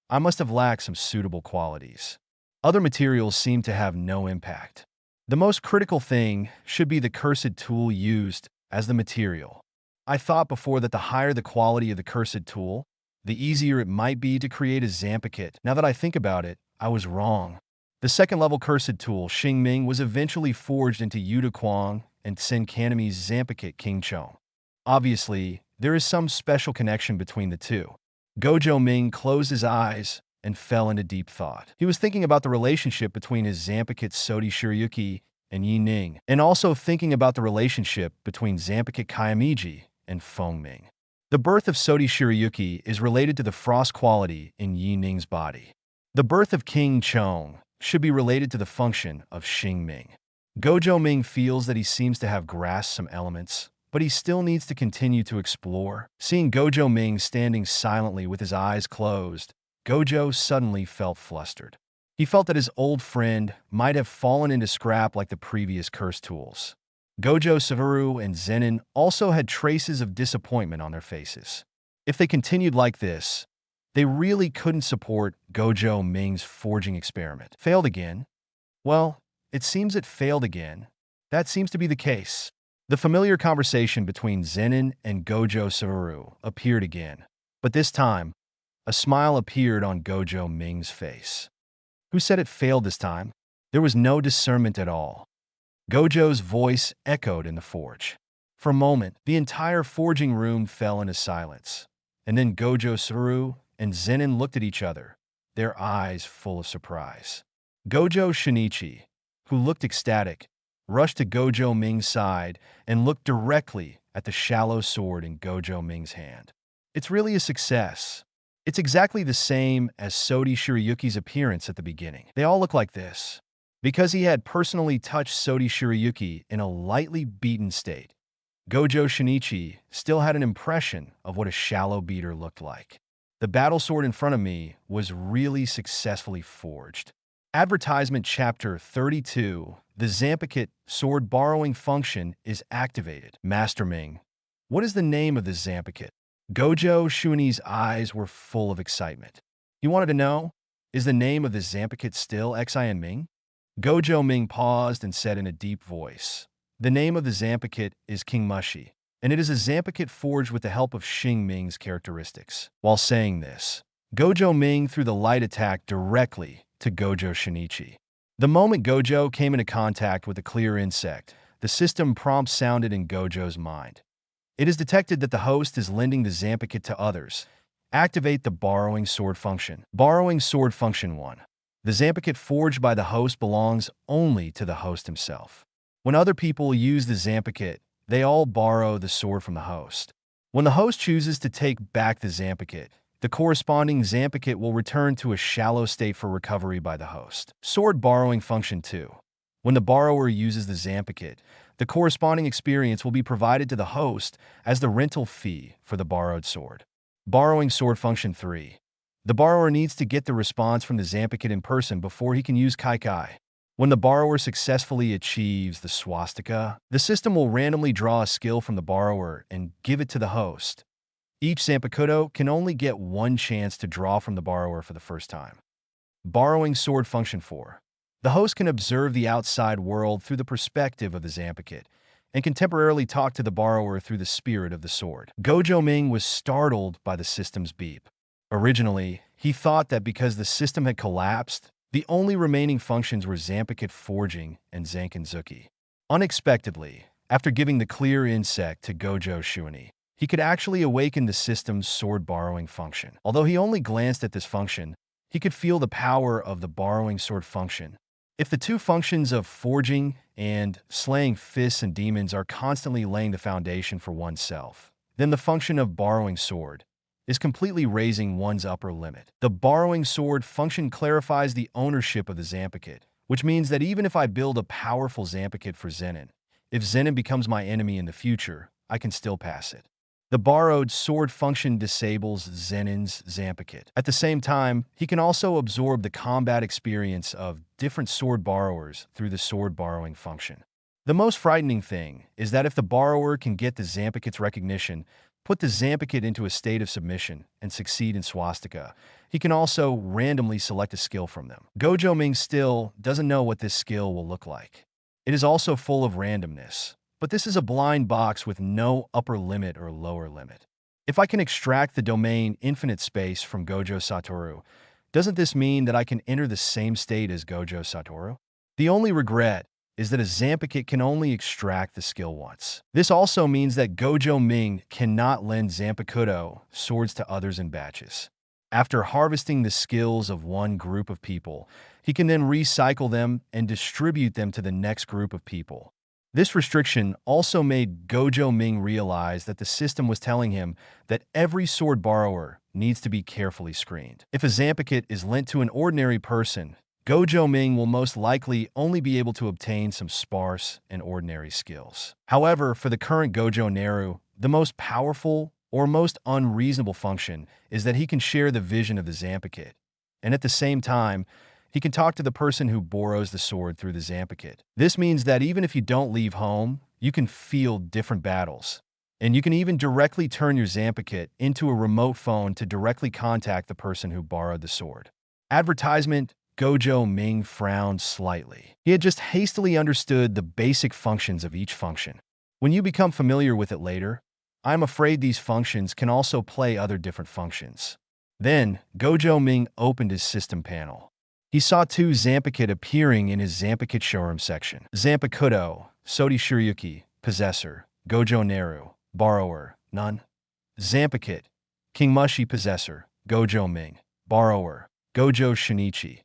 I must have lacked some suitable qualities. Other materials seem to have no impact. The most critical thing should be the cursed tool used as the material. I thought before that the higher the quality of the cursed tool, the easier it might be to create a Zanpakuto. Now that I think about it, I was wrong. The second-level cursed tool, Xing Ming, was eventually forged into Yuta Kwang and Sen Kanami's Zanpakuto King Chong. Obviously, there is some special connection between the two. Gojo Ming closed his eyes and fell into deep thought. He was thinking about the relationship between his Zanpakuto Sodi Shirayuki and Yi Ning, and also thinking about the relationship between Zanpakuto Kayamiji and Feng Ming. The birth of Sodi Shirayuki is related to the frost quality in Yi Ning's body. The birth of King Chong should be related to the function of Xing Ming. Gojo Ming feels that he seems to have grasped some elements, but he still needs to continue to explore. Seeing Gojo Ming standing silently with his eyes closed, Gojo suddenly felt flustered. He felt that his old friend might have fallen into scrap like the previous curse tools. Gojo Satoru and Zenin also had traces of disappointment on their faces. If they continued like this, they really couldn't support Gojo Ming's forging experiment. Failed again? Well, it seems it failed again. That seems to be the case. The familiar conversation between Zenin and Gojo Satoru appeared again, but this time, a smile appeared on Gojo Ming's face. Who said it failed this time? There was no discernment at all. Gojo's voice echoed in the forge. For a moment, the entire forging room fell into silence, and then Gojo Satoru and Zenin looked at each other, their eyes full of surprise. Gojo Shinichi, who looked ecstatic, rushed to Gojo Ming's side and looked directly at the shallow sword in Gojo Ming's hand. It's really a success. It's exactly the same as Sodi Shirayuki's appearance at the beginning. They all look like this. Because he had personally touched Sodi Shirayuki in a lightly beaten state, Gojo Shinichi still had an impression of what a shallow beater looked like. The battle sword in front of me was really successfully forged. Advertisement Chapter 32. The Zanpakuto sword borrowing function is activated. Master Ming. What is the name of this Zanpakuto? Gojo Shuni's eyes were full of excitement. He wanted to know, is the name of this Zanpakuto still Xin Ming? Gojo Ming paused and said in a deep voice, the name of the Zanpakuto is King Mushi, and it is a Zanpakuto forged with the help of Xing Ming's characteristics. While saying this, Gojo Ming threw the light attack directly to Gojo Shinichi. The moment Gojo came into contact with a clear insect, the system prompt sounded in Gojo's mind. It is detected that the host is lending the Zanpakuto to others. Activate the borrowing sword function. Borrowing sword function 1. The Zanpakuto forged by the host belongs only to the host himself. When other people use the Zanpakuto, they all borrow the sword from the host. When the host chooses to take back the Zanpakuto, the corresponding Zanpakuto will return to a shallow state for recovery by the host. Sword borrowing function 2. When the borrower uses the Zanpakuto, the corresponding experience will be provided to the host as the rental fee for the borrowed sword. Borrowing sword function 3. The borrower needs to get the response from the Zanpakuto in person before he can use Kaikai. When the borrower successfully achieves the swastika, the system will randomly draw a skill from the borrower and give it to the host. Each Zanpakuto can only get one chance to draw from the borrower for the first time. Borrowing sword function 4. The host can observe the outside world through the perspective of the Zanpakuto and can temporarily talk to the borrower through the spirit of the sword. Gojo Ming was startled by the system's beep. Originally, he thought that because the system had collapsed, the only remaining functions were Zanpakuto forging and Zankinzuki. Unexpectedly, after giving the clear insect to Gojo Shuani, he could actually awaken the system's sword borrowing function. Although he only glanced at this function, he could feel the power of the borrowing sword function. If the two functions of forging and slaying fists and demons are constantly laying the foundation for oneself, then the function of borrowing sword is completely raising one's upper limit. The borrowing sword function clarifies the ownership of the Zanpakuto, which means that even if I build a powerful Zanpakuto for Zenin, if Zenin becomes my enemy in the future, I can still pass it. The borrowed sword function disables Zenin's Zanpakuto. At the same time, he can also absorb the combat experience of different sword borrowers through the sword borrowing function. The most frightening thing is that if the borrower can get the Zanpakuto's recognition, put the Zanpakuto into a state of submission, and succeed in swastika, he can also randomly select a skill from them. Gojo Ming still doesn't know what this skill will look like. It is also full of randomness, but this is a blind box with no upper limit or lower limit. If I can extract the domain infinite space from Gojo Satoru, doesn't this mean that I can enter the same state as Gojo Satoru? The only regret is that a Zanpakuto can only extract the skill once. This also means that Gojo Ming cannot lend Zanpakuto swords to others in batches. After harvesting the skills of one group of people, he can then recycle them and distribute them to the next group of people. This restriction also made Gojo Ming realize that the system was telling him that every sword borrower needs to be carefully screened. If a Zanpakuto is lent to an ordinary person, Gojo Ming will most likely only be able to obtain some sparse and ordinary skills. However, for the current Gojo Naru, the most powerful or most unreasonable function is that he can share the vision of the Zanpakuto, and at the same time, he can talk to the person who borrows the sword through the Zanpakuto. This means that even if you don't leave home, you can field different battles, and you can even directly turn your Zanpakuto into a remote phone to directly contact the person who borrowed the sword. Advertisement. Gojo Ming frowned slightly. He had just hastily understood the basic functions of each function. When you become familiar with it later, I am afraid these functions can also play other different functions. Then, Gojo Ming opened his system panel. He saw two Zanpakuto appearing in his Zanpakuto showroom section. Zanpakuto, Sodi Shiryuki, Possessor, Gojo Naru, Borrower, none. Zanpakuto, King Mushi Possessor, Gojo Ming, Borrower, Gojo Shinichi.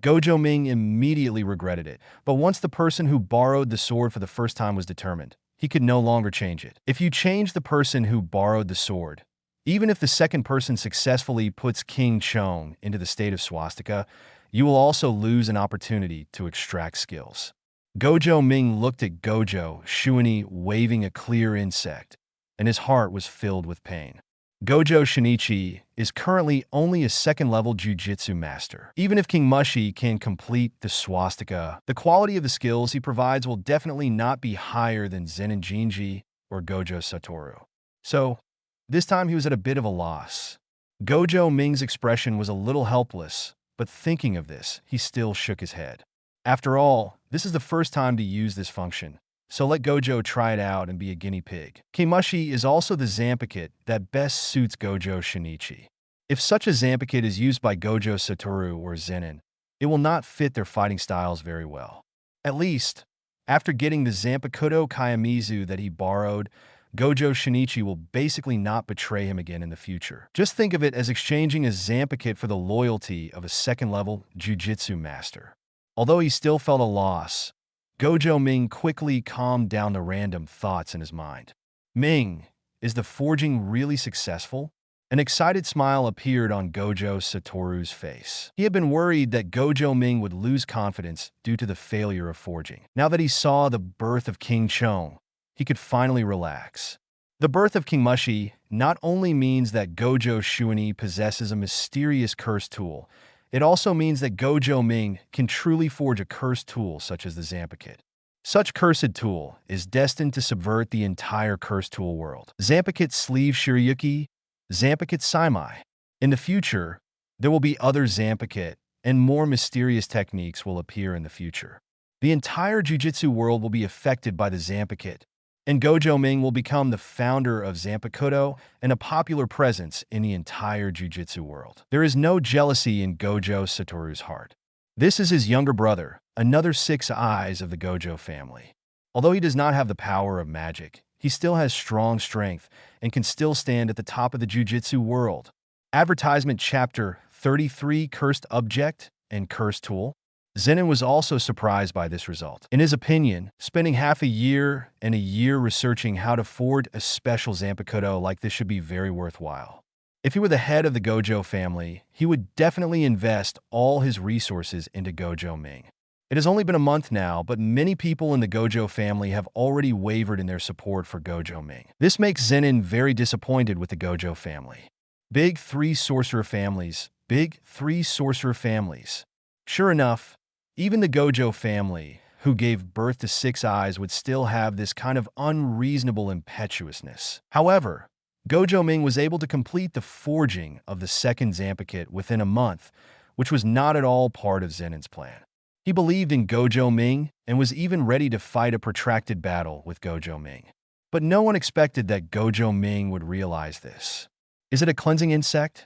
Gojo Ming immediately regretted it, but once the person who borrowed the sword for the first time was determined, he could no longer change it. If you change the person who borrowed the sword, even if the second person successfully puts King Chong into the state of swastika, you will also lose an opportunity to extract skills. Gojo Ming looked at Gojo Shuani waving a clear insect, and his heart was filled with pain. Gojo Shinichi is currently only a second-level Jujutsu master. Even if King Mushi can complete the swastika, the quality of the skills he provides will definitely not be higher than Zenin Jinji or Gojo Satoru. So, this time he was at a bit of a loss. Gojo Ming's expression was a little helpless, but thinking of this, he still shook his head. After all, this is the first time to use this function, so let Gojo try it out and be a guinea pig. King Mushi is also the Zanpakuto that best suits Gojo Shinichi. If such a Zanpakuto is used by Gojo Satoru or Zenin, it will not fit their fighting styles very well. At least, after getting the Zanpakuto Kayamizu that he borrowed, Gojo Shinichi will basically not betray him again in the future. Just think of it as exchanging a Zanpakuto for the loyalty of a second-level Jujutsu master. Although he still felt a loss, Gojo Ming quickly calmed down the random thoughts in his mind. Ming, is the forging really successful? An excited smile appeared on Gojo Satoru's face. He had been worried that Gojo Ming would lose confidence due to the failure of forging. Now that he saw the birth of King Chong, he could finally relax. The birth of King Mushi not only means that Gojo Shuani possesses a mysterious cursed tool, it also means that Gojo Ming can truly forge a cursed tool such as the Zanpakuto. Such cursed tool is destined to subvert the entire cursed tool world. Zanpakuto Sleeve Shirayuki, Zanpakuto Saimai. In the future, there will be other Zanpakuto and more mysterious techniques will appear in the future. The entire Jujutsu world will be affected by the Zanpakuto, and Gojo Ming will become the founder of Zanpakuto and a popular presence in the entire Jujutsu world. There is no jealousy in Gojo Satoru's heart. This is his younger brother, another 6 eyes of the Gojo family. Although he does not have the power of magic, he still has strong strength and can still stand at the top of the Jujutsu world. Advertisement Chapter 33 Cursed Object and Cursed Tool. Zenin was also surprised by this result. In his opinion, spending half a year and a year researching how to forge a special Zanpakuto like this should be very worthwhile. If he were the head of the Gojo family, he would definitely invest all his resources into Gojo Ming. It has only been a month now, but many people in the Gojo family have already wavered in their support for Gojo Ming. This makes Zenin very disappointed with the Gojo family. Big 3 sorcerer families. Big 3 sorcerer families. Sure enough, even the Gojo family, who gave birth to 6 eyes, would still have this kind of unreasonable impetuousness. However, Gojo Ming was able to complete the forging of the second Zanpakuto within a month, which was not at all part of Zenin's plan. He believed in Gojo Ming and was even ready to fight a protracted battle with Gojo Ming. But no one expected that Gojo Ming would realize this. Is it a cleansing insect?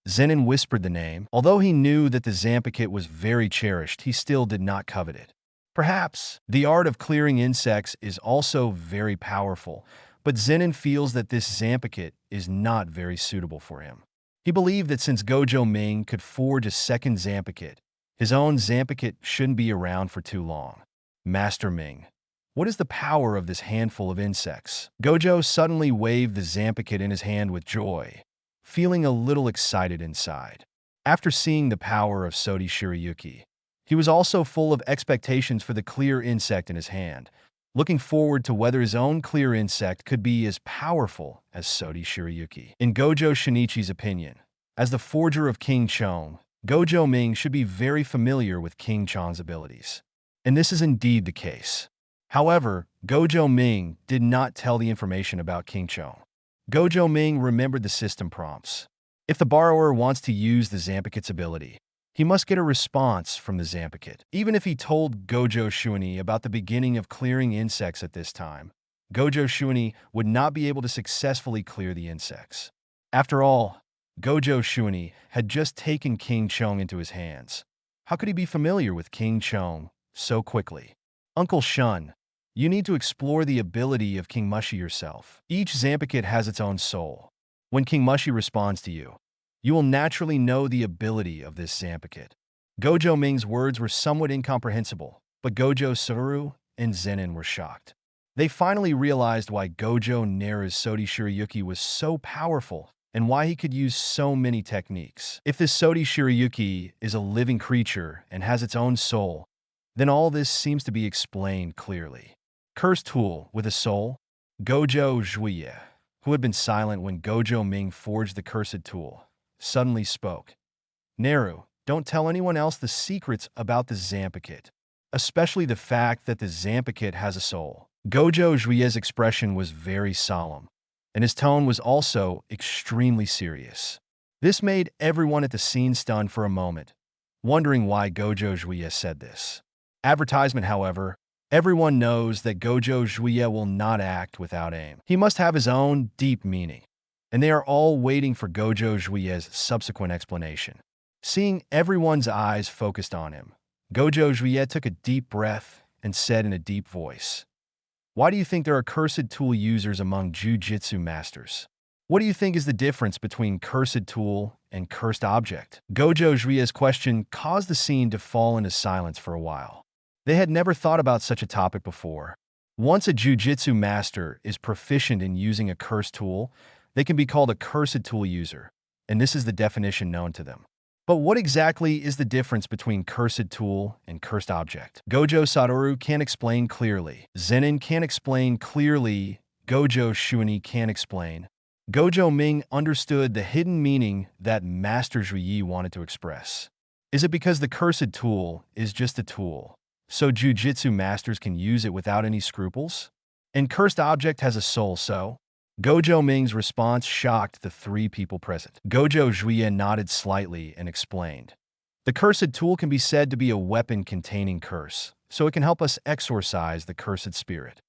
Zenin whispered the name. Although he knew that the Zanpakuto was very cherished, he still did not covet it. Perhaps the art of clearing insects is also very powerful, but Zenin feels that this Zanpakuto is not very suitable for him. He believed that since Gojo Ming could forge a second Zanpakuto, his own Zanpakuto shouldn't be around for too long. Master Ming, what is the power of this handful of insects? Gojo suddenly waved the Zanpakuto in his hand with joy, feeling a little excited inside. After seeing the power of Sodi Shirayuki, he was also full of expectations for the clear insect in his hand, looking forward to whether his own clear insect could be as powerful as Sodi Shirayuki. In Gojo Shinichi's opinion, as the forger of King Chong, Gojo Ming should be very familiar with King Chong's abilities. And this is indeed the case. However, Gojo Ming did not tell the information about King Chong. Gojo Ming remembered the system prompts. If the borrower wants to use the Zanpakuto's ability, he must get a response from the Zanpakuto. Even if he told Gojo Shuani about the beginning of clearing insects at this time, Gojo Shuani would not be able to successfully clear the insects. After all, Gojo Shuani had just taken King Chong into his hands. How could he be familiar with King Chong so quickly? Uncle Shun, you need to explore the ability of King Mushi yourself. Each Zanpakuto has its own soul. When King Mushi responds to you, you will naturally know the ability of this Zanpakuto. Gojo Ming's words were somewhat incomprehensible, but Gojo Satoru and Zenin were shocked. They finally realized why Gojo Naru's Sodi Shirayuki was so powerful and why he could use so many techniques. If this Sodi Shirayuki is a living creature and has its own soul, then all this seems to be explained clearly. Cursed tool with a soul? Gojo Juye, who had been silent when Gojo Ming forged the cursed tool, suddenly spoke. Naru, don't tell anyone else the secrets about the Zanpakuto, especially the fact that the Zanpakuto has a soul. Gojo Juye's expression was very solemn, and his tone was also extremely serious. This made everyone at the scene stunned for a moment, wondering why Gojo Juye said this. Advertisement, however, everyone knows that Gojo Juye will not act without aim. He must have his own deep meaning, and they are all waiting for Gojo Juye's subsequent explanation. Seeing everyone's eyes focused on him, Gojo Juye took a deep breath and said in a deep voice, Why do you think there are cursed tool users among Jujutsu masters? What do you think is the difference between cursed tool and cursed object? Gojo Juia's question caused the scene to fall into silence for a while. They had never thought about such a topic before. Once a Jujutsu master is proficient in using a cursed tool, they can be called a cursed tool user, and this is the definition known to them. But what exactly is the difference between cursed tool and cursed object? Gojo Satoru can't explain clearly. Zenin can't explain clearly. Gojo Shuani can't explain. Gojo Ming understood the hidden meaning that Master Zhuyi wanted to express. Is it because the cursed tool is just a tool, so Jujutsu masters can use it without any scruples? And cursed object has a soul, so? Gojo Ming's response shocked the three people present. Gojo Juia nodded slightly and explained. The cursed tool can be said to be a weapon containing curse, so it can help us exorcise the cursed spirit.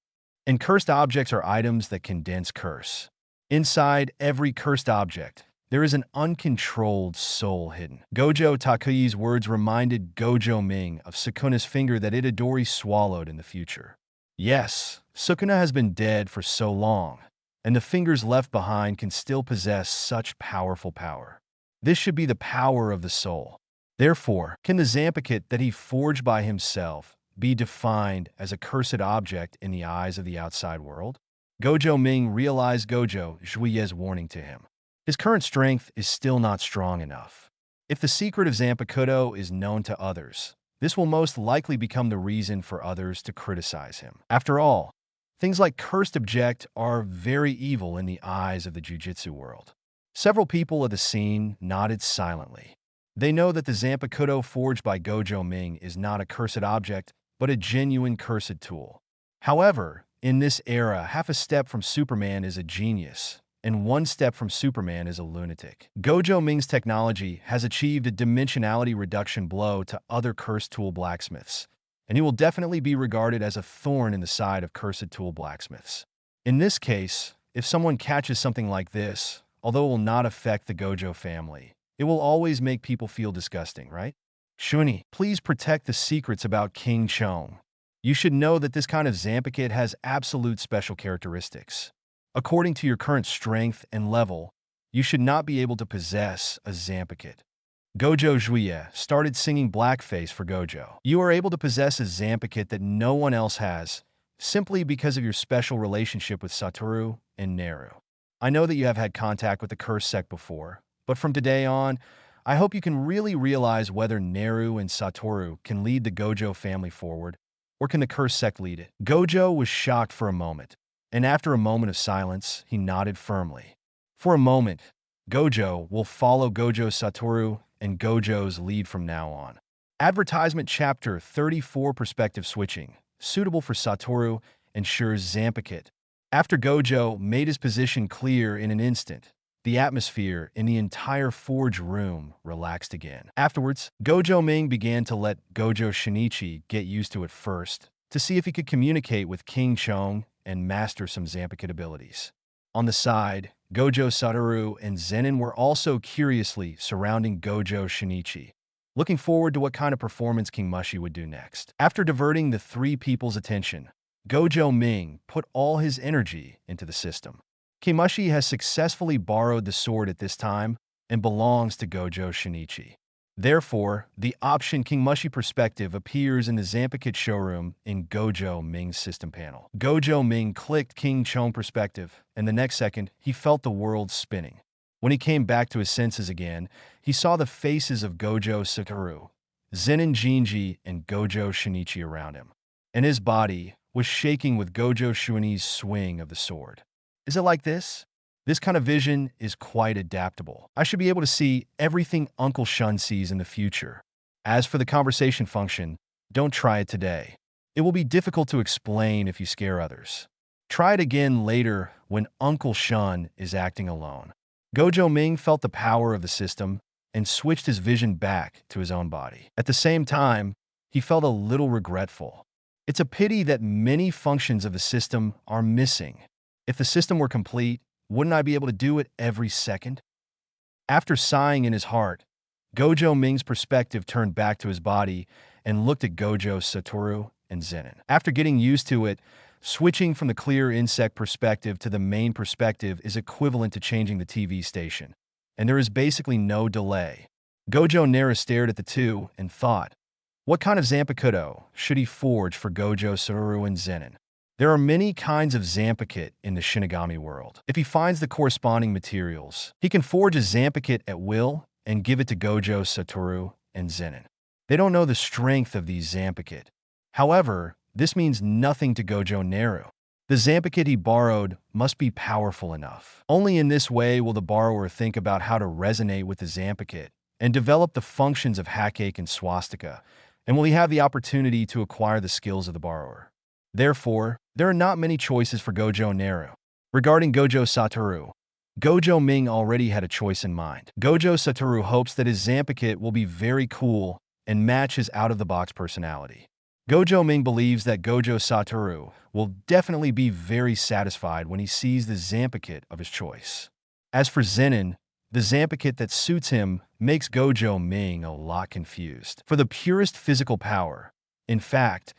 And cursed objects are items that condense curse. Inside every cursed object, there is an uncontrolled soul hidden. Gojo Takuya's words reminded Gojo Ming of Sukuna's finger that Itadori swallowed in the future. Yes, Sukuna has been dead for so long, and the fingers left behind can still possess such powerful power. This should be the power of the soul. Therefore, can the Zanpakuto that he forged by himself be defined as a cursed object in the eyes of the outside world? Gojo Ming realized Gojo Juia's warning to him. His current strength is still not strong enough. If the secret of Zanpakuto is known to others, this will most likely become the reason for others to criticize him. After all, things like cursed object are very evil in the eyes of the Jujutsu world. Several people at the scene nodded silently. They know that the Zanpakuto forged by Gojo Ming is not a cursed object, but a genuine cursed tool. However, in this era, half a step from Superman is a genius, and one step from Superman is a lunatic. Gojo Ming's technology has achieved a dimensionality reduction blow to other cursed tool blacksmiths, and he will definitely be regarded as a thorn in the side of cursed tool blacksmiths. In this case, if someone catches something like this, although it will not affect the Gojo family, it will always make people feel disgusting, right? Shuani, please protect the secrets about King Chong. You should know that this kind of Zanpakuto has absolute special characteristics. According to your current strength and level, you should not be able to possess a Zanpakuto. Gojo Juia started singing blackface for Gojo. You are able to possess a Zanpakuto that no one else has, simply because of your special relationship with Satoru and Naru. I know that you have had contact with the cursed sect before, but from today on, I hope you can really realize whether Naru and Satoru can lead the Gojo family forward, or can the cursed sect lead it. Gojo was shocked for a moment, and after a moment of silence, he nodded firmly. For a moment, Gojo will follow Gojo Satoru and Gojo's lead from now on. Advertisement Chapter 34 Perspective Switching, suitable for Satoru, ensures Zanpakuto. After Gojo made his position clear in an instant, the atmosphere in the entire forge room relaxed again. Afterwards, Gojo Ming began to let Gojo Shinichi get used to it first, to see if he could communicate with King Chong and master some Zanpakuto abilities. On the side, Gojo Satoru and Zenin were also curiously surrounding Gojo Shinichi, looking forward to what kind of performance King Mushi would do next. After diverting the three people's attention, Gojo Ming put all his energy into the system. Kimushi has successfully borrowed the sword at this time and belongs to Gojo Shinichi. Therefore, the option King Mushi Perspective appears in the Zanpakuto showroom in Gojo Ming's system panel. Gojo Ming clicked King Chong Perspective, and the next second, he felt the world spinning. When he came back to his senses again, he saw the faces of Gojo Satoru, Zenin Jinji, and Gojo Shinichi around him, and his body was shaking with Gojo Shuani's swing of the sword. Is it like this? This kind of vision is quite adaptable. I should be able to see everything Uncle Shun sees in the future. As for the conversation function, don't try it today. It will be difficult to explain if you scare others. Try it again later when Uncle Shun is acting alone. Gojo Ming felt the power of the system and switched his vision back to his own body. At the same time, he felt a little regretful. It's a pity that many functions of the system are missing. If the system were complete, wouldn't I be able to do it every second? After sighing in his heart, Gojo Ming's perspective turned back to his body and looked at Gojo Satoru and Zenin. After getting used to it, Switching from the clear insect perspective to the main perspective is equivalent to changing the TV station, and there is basically no delay. Gojo Naru stared at the two and thought, what kind of Zanpakuto should he forge for Gojo Satoru and Zenin? There are many kinds of Zanpakuto in the Shinigami world. If he finds the corresponding materials, he can forge a Zanpakuto at will and give it to Gojo Satoru and Zenin. They don't know the strength of these Zanpakuto. However, this means nothing to Gojo Naru. The Zanpakuto he borrowed must be powerful enough. Only in this way will the borrower think about how to resonate with the Zanpakuto and develop the functions of Hake and Swastika, and will he have the opportunity to acquire the skills of the borrower. Therefore, there are not many choices for Gojo Naru. Regarding Gojo Satoru, Gojo Ming already had a choice in mind. Gojo Satoru hopes that his Zanpakuto will be very cool and match his out-of-the-box personality. Gojo Ming believes that Gojo Satoru will definitely be very satisfied when he sees the Zanpakuto of his choice. As for Zenin, the Zanpakuto that suits him makes Gojo Ming a lot confused. For the purest physical power, in fact,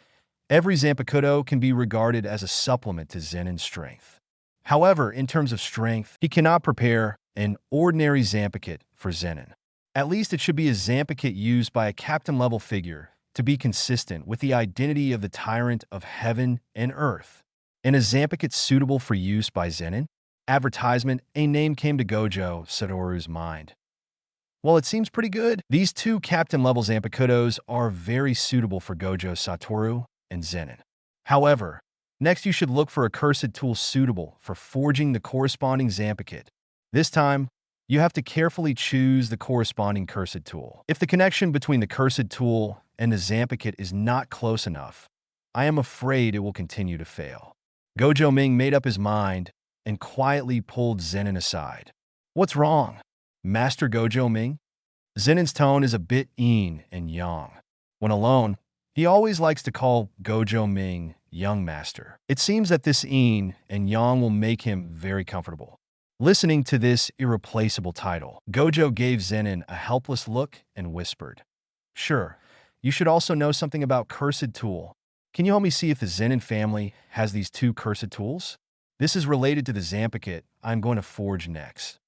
every Zanpakuto can be regarded as a supplement to Zenin's strength. However, in terms of strength, he cannot prepare an ordinary Zanpakuto for Zenin. At least it should be a Zanpakuto used by a captain-level figure to be consistent with the identity of the tyrant of heaven and earth, and a Zanpakuto suitable for use by Zenin? Advertisement, a name came to Gojo Satoru's mind. Well, it seems pretty good. These two captain-level Zanpakutos are very suitable for Gojo Satoru and Zenin. However, next you should look for a cursed tool suitable for forging the corresponding Zanpakuto. This time, you have to carefully choose the corresponding cursed tool. If the connection between the cursed tool and the Zanpakuto is not close enough, I am afraid it will continue to fail. Gojo Ming made up his mind and quietly pulled Zenin aside. What's wrong, Master Gojo Ming? Zenin's tone is a bit yin and yang. When alone, he always likes to call Gojo Ming young master. It seems that this yin and yang will make him very comfortable. Listening to this irreplaceable title, Gojo gave Zenin a helpless look and whispered, "Sure, you should also know something about cursed tool. Can you help me see if the Zenin family has these two cursed tools? This is related to the Zanpakuto I'm going to forge next."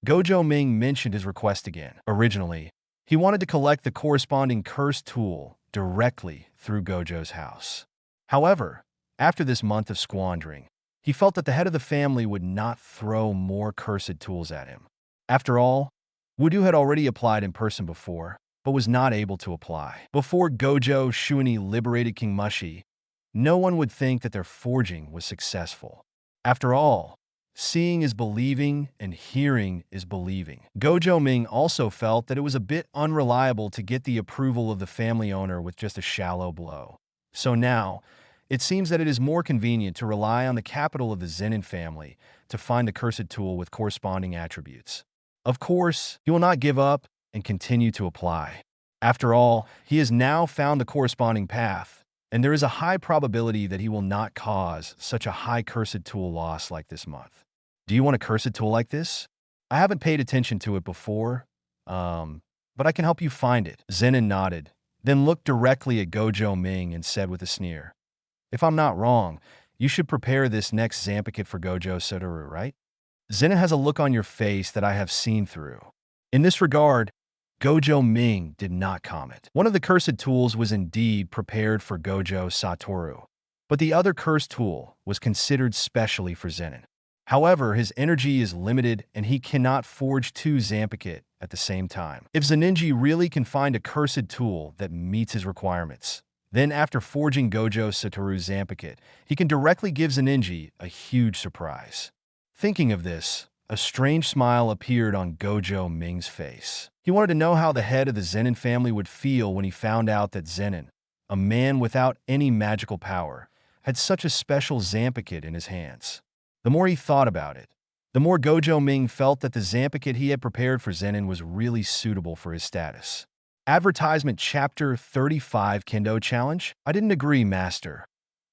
Gojo Ming mentioned his request again. Originally, he wanted to collect the corresponding cursed tool directly through Gojo's house. However, after this month of squandering, he felt that the head of the family would not throw more cursed tools at him. After all, Wudu had already applied in person before, but was not able to apply. Before Gojo Shuini liberated King Mushi, no one would think that their forging was successful. After all, seeing is believing and hearing is believing. Gojo Ming also felt that it was a bit unreliable to get the approval of the family owner with just a shallow blow. So now, it seems that it is more convenient to rely on the capital of the Zenin family to find the cursed tool with corresponding attributes. Of course, he will not give up and continue to apply. After all, he has now found the corresponding path, and there is a high probability that he will not cause such a high cursed tool loss like this month. Do you want a cursed tool like this? I haven't paid attention to it before, but I can help you find it. Zenin nodded, then looked directly at Gojo Ming and said with a sneer, "If I'm not wrong, you should prepare this next Zanpakuto for Gojo Satoru, right?" Zenin has a look on your face that I have seen through. In this regard, Gojo Ming did not comment. One of the cursed tools was indeed prepared for Gojo Satoru, but the other cursed tool was considered specially for Zenin. However, his energy is limited and he cannot forge two Zanpakuto at the same time. If Zeninji really can find a cursed tool that meets his requirements, then after forging Gojo Satoru's Zanpakuto, he can directly give Zeninji a huge surprise. Thinking of this, a strange smile appeared on Gojo Ming's face. He wanted to know how the head of the Zenin family would feel when he found out that Zenin, a man without any magical power, had such a special Zanpakuto in his hands. The more he thought about it, the more Gojo Ming felt that the Zanpakuto he had prepared for Zenin was really suitable for his status. Advertisement Chapter 35 Kendo Challenge? I didn't agree, Master.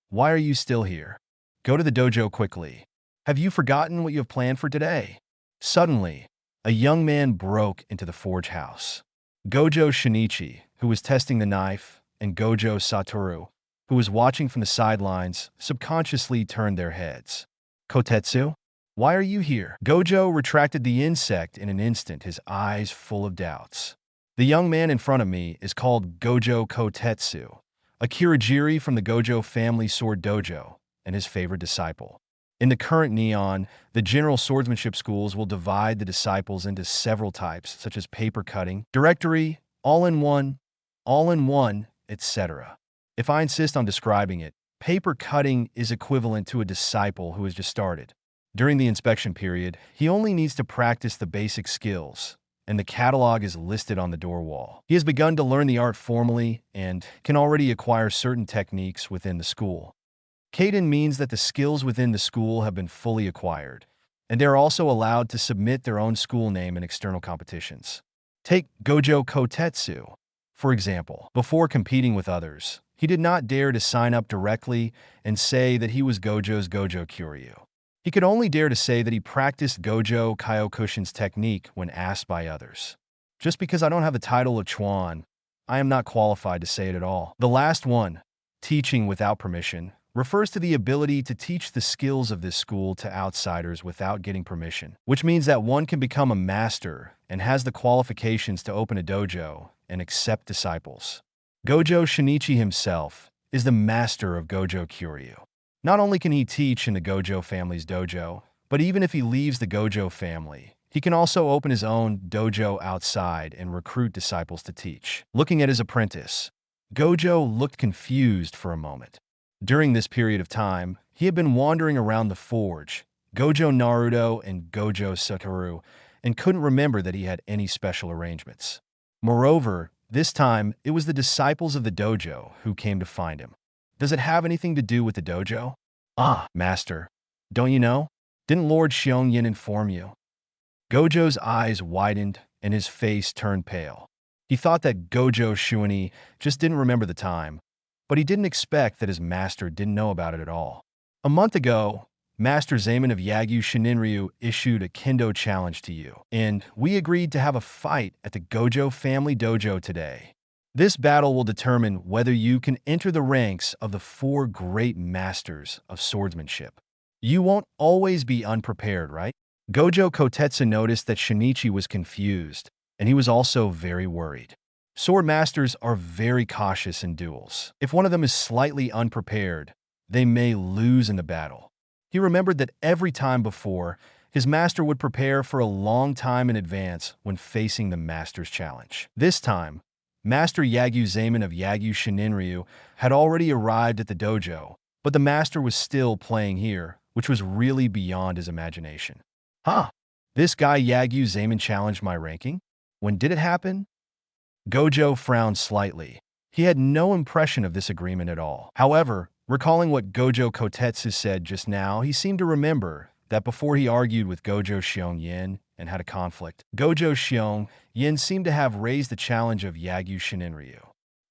Why are you still here? Go to the dojo quickly. Have you forgotten what you have planned for today? Suddenly, a young man broke into the forge house. Gojo Shinichi, who was testing the knife, and Gojo Satoru, who was watching from the sidelines, subconsciously turned their heads. Kotetsu? Why are you here? Gojo retracted the insect in an instant, his eyes full of doubts. The young man in front of me is called Gojo Kotetsu, a Kirigiri from the Gojo family sword dojo, and his favorite disciple. In the current Neon, the general swordsmanship schools will divide the disciples into several types, such as paper cutting, directory, all-in-one, etc. If I insist on describing it, paper cutting is equivalent to a disciple who has just started. During the inspection period, he only needs to practice the basic skills, and the catalog is listed on the door wall. He has begun to learn the art formally and can already acquire certain techniques within the school. Kaiden means that the skills within the school have been fully acquired, and they are also allowed to submit their own school name in external competitions. Take Gojo Kotetsu, for example. Before competing with others, he did not dare to sign up directly and say that he was Gojo's Gojo Kyuryu. He could only dare to say that he practiced Gojo Kyokushin's technique when asked by others. Just because I don't have the title of Chuan, I am not qualified to say it at all. The last one, teaching without permission, refers to the ability to teach the skills of this school to outsiders without getting permission, which means that one can become a master and has the qualifications to open a dojo and accept disciples. Gojo Shinichi himself is the master of Gojo Kyuryu. Not only can he teach in the Gojo family's dojo, but even if he leaves the Gojo family, he can also open his own dojo outside and recruit disciples to teach. Looking at his apprentice, Gojo looked confused for a moment. During this period of time, he had been wandering around the forge, Gojo Naru and Gojo Satoru, and couldn't remember that he had any special arrangements. Moreover, this time, it was the disciples of the dojo who came to find him. Does it have anything to do with the dojo? Ah, master. Don't you know? Didn't Lord Xiongyin inform you? Gojo's eyes widened and his face turned pale. He thought that Gojo Shuani just didn't remember the time, but he didn't expect that his master didn't know about it at all. A month ago, Master Zaman of Yagyu Shininryu issued a kendo challenge to you, and we agreed to have a fight at the Gojo family dojo today. This battle will determine whether you can enter the ranks of the 4 great masters of swordsmanship. You won't always be unprepared, right? Gojo Kotetsu noticed that Shinichi was confused, and he was also very worried. Sword masters are very cautious in duels. If one of them is slightly unprepared, they may lose in the battle. He remembered that every time before, his master would prepare for a long time in advance when facing the master's challenge. This time, Master Yagyu Zaman of Yagyu Shininryu had already arrived at the dojo, but the master was still playing here, which was really beyond his imagination. Huh? This guy Yagyu Zaman challenged my ranking? When did it happen? Gojo frowned slightly. He had no impression of this agreement at all. However, recalling what Gojo Kotetsu said just now, he seemed to remember that before he argued with Gojo Xiongyin and had a conflict, Gojo Xiongyin seemed to have raised the challenge of Yagyu Shininryu.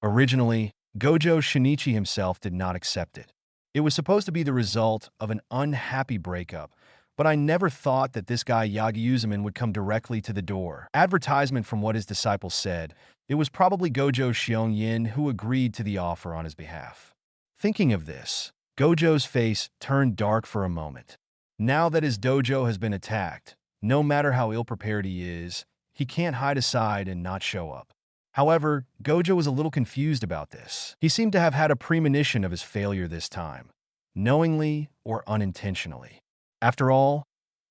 Originally, Gojo Shinichi himself did not accept it. It was supposed to be the result of an unhappy breakup, but I never thought that this guy Yagyu Zaman would come directly to the door. Advertisement from what his disciples said, it was probably Gojo Xiongyin who agreed to the offer on his behalf. Thinking of this, Gojo's face turned dark for a moment. Now that his dojo has been attacked, no matter how ill-prepared he is, he can't hide aside and not show up. However, Gojo was a little confused about this. He seemed to have had a premonition of his failure this time, knowingly or unintentionally. After all,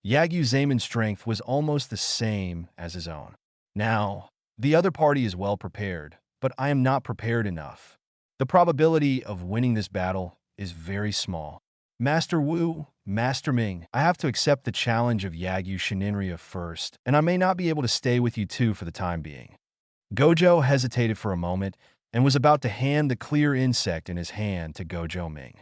Yagyu Zaman's strength was almost the same as his own. Now, the other party is well prepared, but I am not prepared enough. The probability of winning this battle is very small. Master Wu, Master Ming, I have to accept the challenge of Yagyu Shininryu first, and I may not be able to stay with you two for the time being. Gojo hesitated for a moment and was about to hand the clear insect in his hand to Gojo Ming.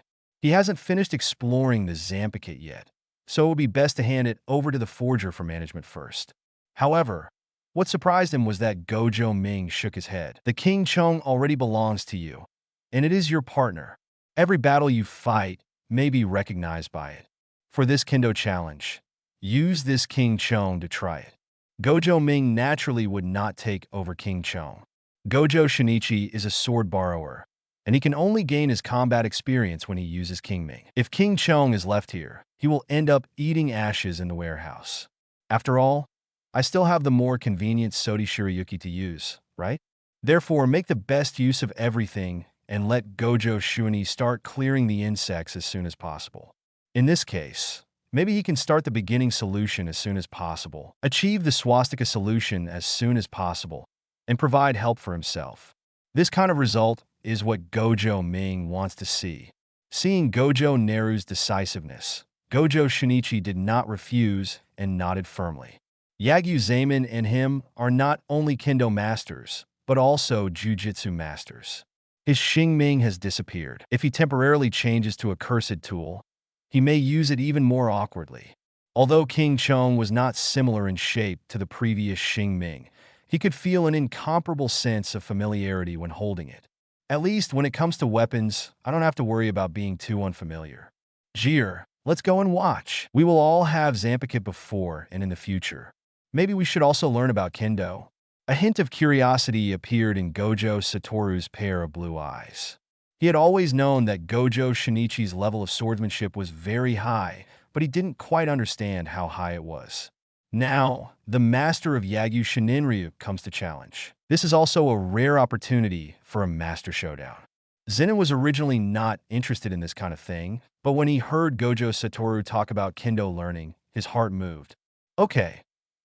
He hasn't finished exploring the Zampikit yet, so it would be best to hand it over to the forger for management first. However, what surprised him was that Gojo Ming shook his head. The King Chong already belongs to you, and it is your partner. Every battle you fight may be recognized by it. For this kendo challenge, use this King Chong to try it. Gojo Ming naturally would not take over King Chong. Gojo Shinichi is a sword borrower, and he can only gain his combat experience when he uses King Ming. If King Chong is left here, he will end up eating ashes in the warehouse. After all, I still have the more convenient Sodi Shirayuki to use, right? Therefore, make the best use of everything and let Gojo Shuni start clearing the insects as soon as possible. In this case, maybe he can start the beginning solution as soon as possible, achieve the swastika solution as soon as possible, and provide help for himself. This kind of result is what Gojo Ming wants to see. Seeing Gojo Naru's decisiveness, Gojo Shinichi did not refuse and nodded firmly. Yagyu Zaman and him are not only Kendo masters, but also Jujutsu masters. His Xingming has disappeared. If he temporarily changes to a cursed tool, he may use it even more awkwardly. Although King Chong was not similar in shape to the previous Xingming, he could feel an incomparable sense of familiarity when holding it. At least when it comes to weapons, I don't have to worry about being too unfamiliar. Jir, let's go and watch. We will all have Zanpakuto before and in the future. Maybe we should also learn about Kendo. A hint of curiosity appeared in Gojo Satoru's pair of blue eyes. He had always known that Gojo Shinichi's level of swordsmanship was very high, but he didn't quite understand how high it was. Now, the master of Yagyu Shininryu comes to challenge. This is also a rare opportunity for a master showdown. Zenin was originally not interested in this kind of thing, but when he heard Gojo Satoru talk about Kendo learning, his heart moved. Okay,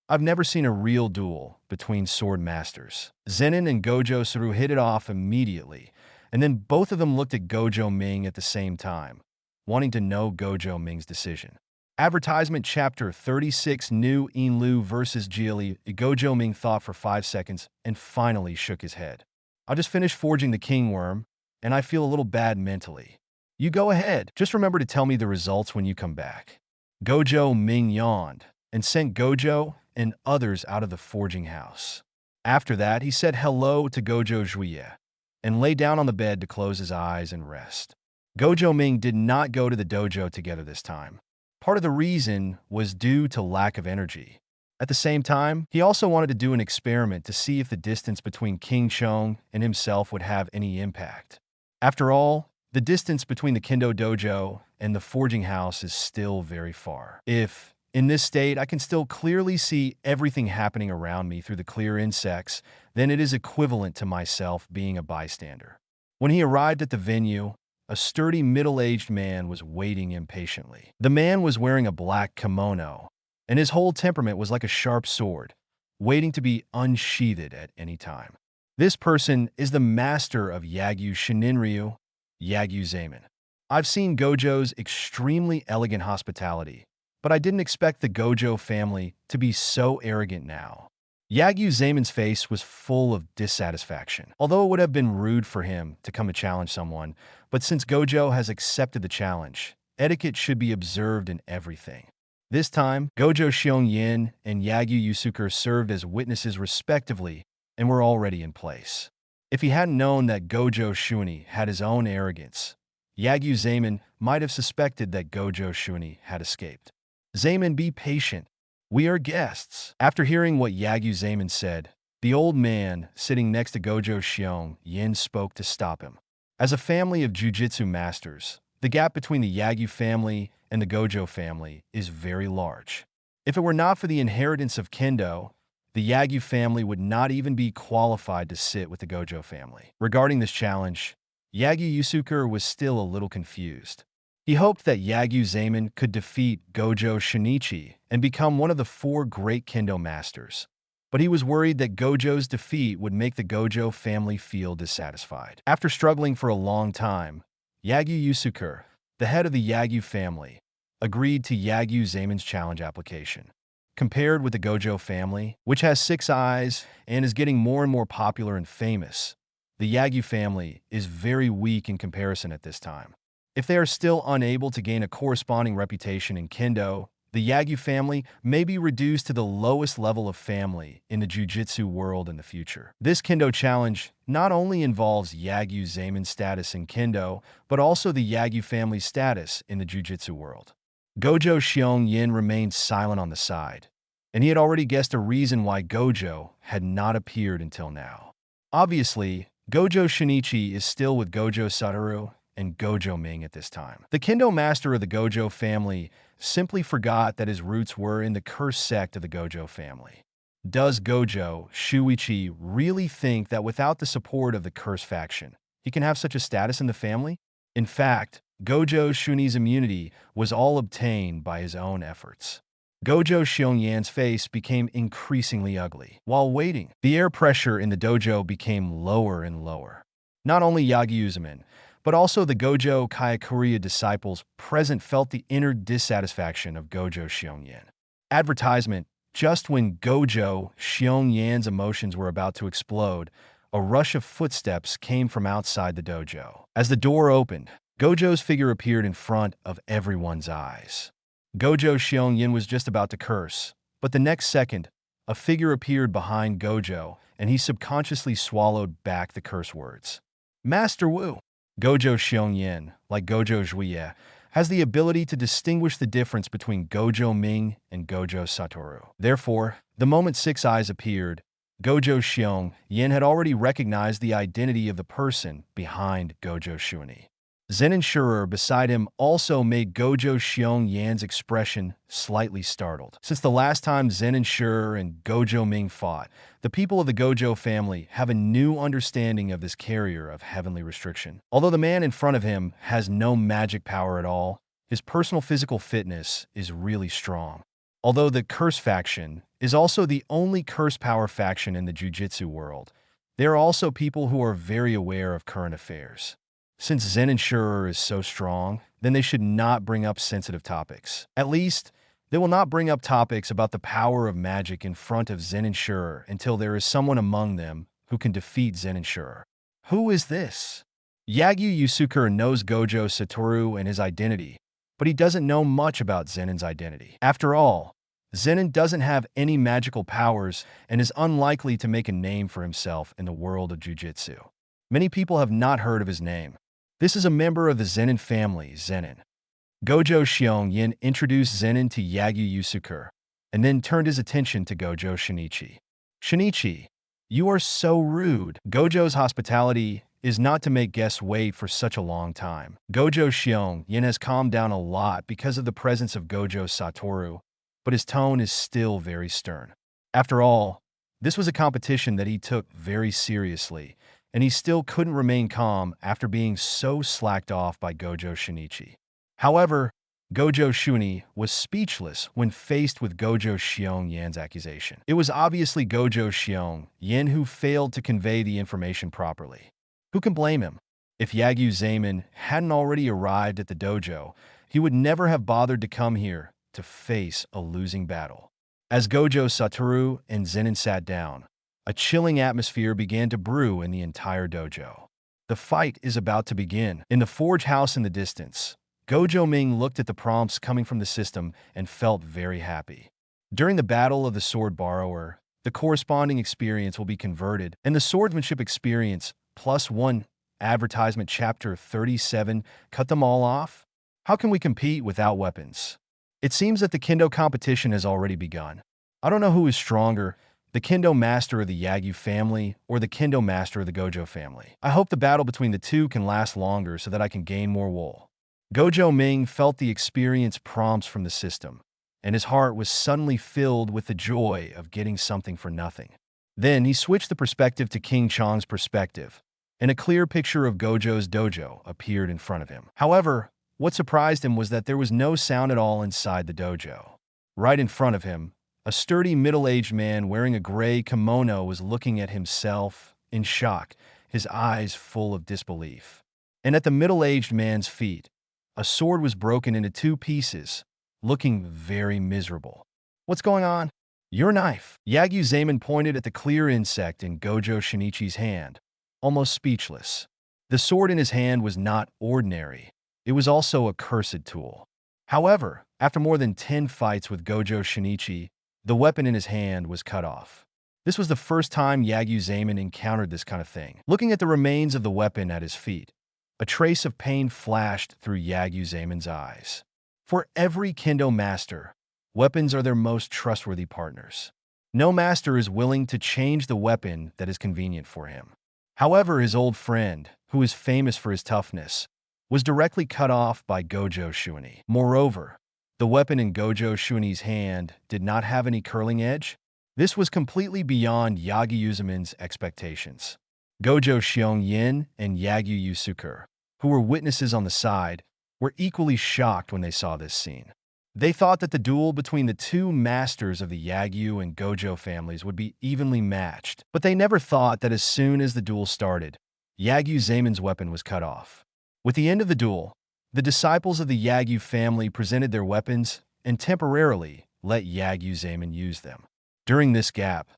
I've never seen a real duel between sword masters. Zenin and Gojo Satoru hit it off immediately, and then both of them looked at Gojo Ming at the same time, wanting to know Gojo Ming's decision. Advertisement Chapter 36 New Inlu vs. Jiali. Gojo Ming thought for 5 seconds and finally shook his head. I'll just finish forging the king worm, and I feel a little bad mentally. You go ahead. Just remember to tell me the results when you come back. Gojo Ming yawned and sent Gojo and others out of the forging house. After that, he said hello to Gojo Juye and lay down on the bed to close his eyes and rest. Gojo Ming did not go to the dojo together this time. Part of the reason was due to lack of energy. At the same time, he also wanted to do an experiment to see if the distance between King Chong and himself would have any impact. After all, the distance between the Kendo dojo and the forging house is still very far. If, in this state, I can still clearly see everything happening around me through the clear insects, then it is equivalent to myself being a bystander. When he arrived at the venue, a sturdy middle-aged man was waiting impatiently. The man was wearing a black kimono, and his whole temperament was like a sharp sword, waiting to be unsheathed at any time. This person is the master of Yagyu Shininryu, Yagyu Zaman. I've seen Gojo's extremely elegant hospitality, but I didn't expect the Gojo family to be so arrogant now. Yagyu Zaman's face was full of dissatisfaction. Although it would have been rude for him to come to challenge someone, but since Gojo has accepted the challenge, etiquette should be observed in everything. This time, Gojo Xiongyin and Yagyu Yusuke served as witnesses respectively and were already in place. If he hadn't known that Gojo Shuni had his own arrogance, Yagyu Zaman might have suspected that Gojo Shuni had escaped. Zaman, be patient. We are guests. After hearing what Yagyu Zaman said, the old man sitting next to Gojo Xiongyin spoke to stop him. As a family of jujutsu masters, the gap between the Yagyu family and the Gojo family is very large. If it were not for the inheritance of Kendo, the Yagyu family would not even be qualified to sit with the Gojo family. Regarding this challenge, Yagyu Yusuke was still a little confused. He hoped that Yagyu Zaman could defeat Gojo Shinichi and become one of the 4 great Kendo masters, but he was worried that Gojo's defeat would make the Gojo family feel dissatisfied. After struggling for a long time, Yagyu Yusuke, the head of the Yagyu family, agreed to Yagyu Zaman's challenge application. Compared with the Gojo family, which has 6 eyes and is getting more and more popular and famous, the Yagyu family is very weak in comparison at this time. If they are still unable to gain a corresponding reputation in Kendo, the Yagyu family may be reduced to the lowest level of family in the Jujutsu world in the future. This Kendo challenge not only involves Yagyu Zaman's status in Kendo, but also the Yagyu family's status in the Jujutsu world. Gojo Xiongyin remained silent on the side, and he had already guessed a reason why Gojo had not appeared until now. Obviously, Gojo Shinichi is still with Gojo Satoru and Gojo Ming at this time. The Kendo master of the Gojo family simply forgot that his roots were in the cursed sect of the Gojo family. Does Gojo Shuichi really think that without the support of the cursed faction, he can have such a status in the family? In fact, Gojo Shuni's immunity was all obtained by his own efforts. Gojo Xiongyan's face became increasingly ugly. While waiting, the air pressure in the dojo became lower and lower. Not only Yagi Uzumin, but also the Gojo Kayakuya disciples present felt the inner dissatisfaction of Gojo Xiongyan. Advertisement: just when Gojo Xiongyan's emotions were about to explode, a rush of footsteps came from outside the dojo. As the door opened, Gojo's figure appeared in front of everyone's eyes. Gojo Xiongyan was just about to curse, but the next second, a figure appeared behind Gojo, and he subconsciously swallowed back the curse words. Master Wu! Gojo Xiongyan, like Gojo Juye, has the ability to distinguish the difference between Gojo Ming and Gojo Satoru. Therefore, the moment Six Eyes appeared, Gojo Xiongyan had already recognized the identity of the person behind Gojo Shuni. Zenin Shurer beside him also made Gojo Xiongyan's expression slightly startled. Since the last time Zenin Shurer and Gojo Ming fought, the people of the Gojo family have a new understanding of this carrier of heavenly restriction. Although the man in front of him has no magic power at all, his personal physical fitness is really strong. Although the Curse faction is also the only Curse power faction in the Jujutsu world, there are also people who are very aware of current affairs. Since Zenin Shurer is so strong, then they should not bring up sensitive topics. At least, they will not bring up topics about the power of magic in front of Zenin Shurer until there is someone among them who can defeat Zenin Shurer. Who is this? Yagyu Yusuke knows Gojo Satoru and his identity, but he doesn't know much about Zenin's identity. After all, Zenin doesn't have any magical powers and is unlikely to make a name for himself in the world of Jujutsu. Many people have not heard of his name. This is a member of the Zenin family, Zenin. Gojo Xiongyan introduced Zenin to Yagyu Yusuke, and then turned his attention to Gojo Shinichi. Shinichi, you are so rude. Gojo's hospitality is not to make guests wait for such a long time. Gojo Xiongyan has calmed down a lot because of the presence of Gojo Satoru, but his tone is still very stern. After all, this was a competition that he took very seriously, and he still couldn't remain calm after being so slacked off by Gojo Shinichi. However, Gojo Shuni was speechless when faced with Gojo Xiongyan's accusation. It was obviously Gojo Xiongyan who failed to convey the information properly. Who can blame him? If Yagyu Uzumin hadn't already arrived at the dojo, he would never have bothered to come here to face a losing battle. As Gojo Satoru and Zenin sat down, a chilling atmosphere began to brew in the entire dojo. The fight is about to begin. In the forge house in the distance, Gojo Ming looked at the prompts coming from the system and felt very happy. During the Battle of the Sword Borrower, the corresponding experience will be converted, and the swordsmanship experience +1 advertisement chapter 37 cut them all off? How can we compete without weapons? It seems that the Kendo competition has already begun. I don't know who is stronger, the Kendo master of the Yagyu family or the Kendo master of the Gojo family. I hope the battle between the two can last longer so that I can gain more wool. Gojo Ming felt the experience prompts from the system, and his heart was suddenly filled with the joy of getting something for nothing. Then he switched the perspective to King Chang's perspective, and a clear picture of Gojo's dojo appeared in front of him. However, what surprised him was that there was no sound at all inside the dojo. Right in front of him, a sturdy middle-aged man wearing a gray kimono was looking at himself in shock, his eyes full of disbelief. And at the middle-aged man's feet, a sword was broken into 2 pieces, looking very miserable. What's going on? Your knife. Yagyu Uzumin pointed at the clear insect in Gojo Shinichi's hand, almost speechless. The sword in his hand was not ordinary. It was also a cursed tool. However, after more than 10 fights with Gojo Shinichi, the weapon in his hand was cut off. This was the first time Yagyu Uzumin encountered this kind of thing. Looking at the remains of the weapon at his feet, a trace of pain flashed through Yagyu Uzumin's eyes. For every Kendo master, weapons are their most trustworthy partners. No master is willing to change the weapon that is convenient for him. However, his old friend, who is famous for his toughness, was directly cut off by Gojo Shuini. Moreover, the weapon in Gojo Shuini's hand did not have any curling edge. This was completely beyond Yagyu Uzuman's expectations. Gojo Xiongyin and Yagyu Yusuke, who were witnesses on the side, were equally shocked when they saw this scene. They thought that the duel between the two masters of the Yagyu and Gojo families would be evenly matched, but they never thought that as soon as the duel started, Yagyu Zaemon's weapon was cut off. With the end of the duel, the disciples of the Yagyu family presented their weapons and temporarily let Yagyu Zaemon use them. During this gap,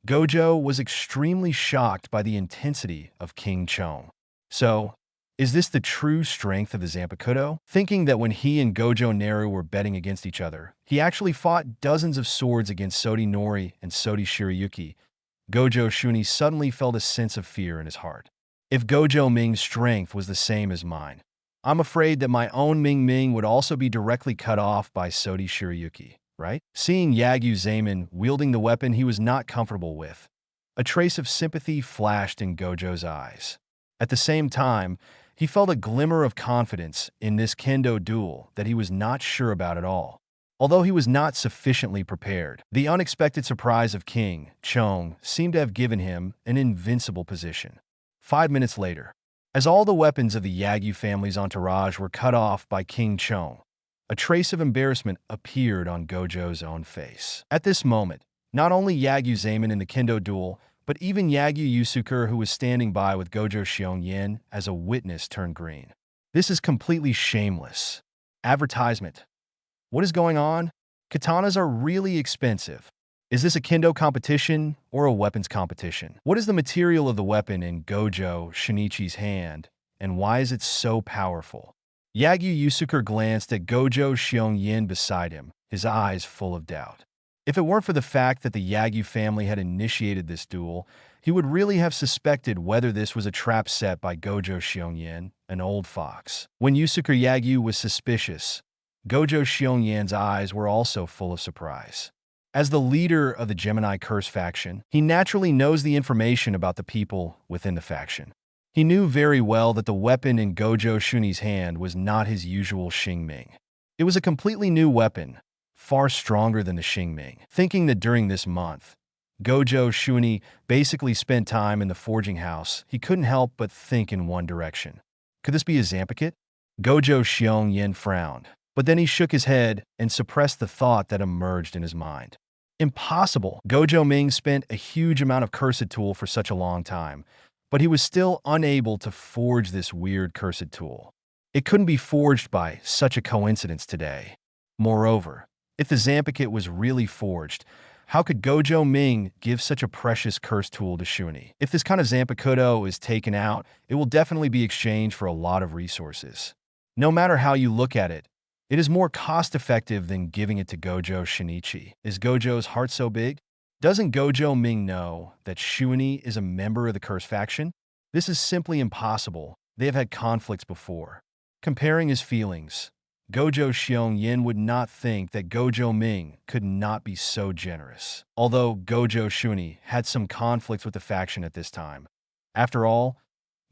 Gojo was extremely shocked by the intensity of King Chong. So, is this the true strength of the Zanpakuto? Thinking that when he and Gojo Naru were betting against each other, he actually fought dozens of swords against Sodi Nori and Sodi Shirayuki, Gojo Shuini suddenly felt a sense of fear in his heart. If Gojo Ming's strength was the same as mine, I'm afraid that my own Ming would also be directly cut off by Sodi Shirayuki, right? Seeing Yagyu Zaemon wielding the weapon he was not comfortable with, a trace of sympathy flashed in Gojo's eyes. At the same time, he felt a glimmer of confidence in this kendo duel that he was not sure about at all. Although he was not sufficiently prepared, the unexpected surprise of King Chong seemed to have given him an invincible position. 5 minutes later, as all the weapons of the Yagyu family's entourage were cut off by King Chong, a trace of embarrassment appeared on Gojo's own face. At this moment, not only Yagyu Zaemon in the kendo duel, but even Yagyu Yusuke, who was standing by with Gojo Xiongyin as a witness, turned green. This is completely shameless. Advertisement. What is going on? Katanas are really expensive. Is this a kendo competition or a weapons competition? What is the material of the weapon in Gojo Shinichi's hand, and why is it so powerful? Yagyu Yusuke glanced at Gojo Xiongyin beside him, his eyes full of doubt. If it weren't for the fact that the Yagyu family had initiated this duel, he would really have suspected whether this was a trap set by Gojo Xiongyin, an old fox. When Yusuke Yagyu was suspicious, Gojo Xiongyan's eyes were also full of surprise. As the leader of the Gemini Curse faction, he naturally knows the information about the people within the faction. He knew very well that the weapon in Gojo Shuni's hand was not his usual Xingming. It was a completely new weapon, far stronger than the Xingming. Thinking that during this month, Gojo Shuni basically spent time in the forging house, he couldn't help but think in one direction. Could this be a Zanpakuto? Gojo Xiongyin frowned, but then he shook his head and suppressed the thought that emerged in his mind. Impossible! Gojo Ming spent a huge amount of cursed tool for such a long time, but he was still unable to forge this weird cursed tool. It couldn't be forged by such a coincidence today. Moreover, if the Zanpakuto was really forged, how could Gojo Ming give such a precious cursed tool to Shuni? If this kind of Zanpakuto is taken out, it will definitely be exchanged for a lot of resources. No matter how you look at it, it is more cost-effective than giving it to Gojo Shinichi. Is Gojo's heart so big? Doesn't Gojo Ming know that Shuni is a member of the Curse faction? This is simply impossible. They have had conflicts before. Comparing his feelings, Gojo Xiongyin would not think that Gojo Ming could not be so generous. Although Gojo Shuni had some conflicts with the faction at this time. After all,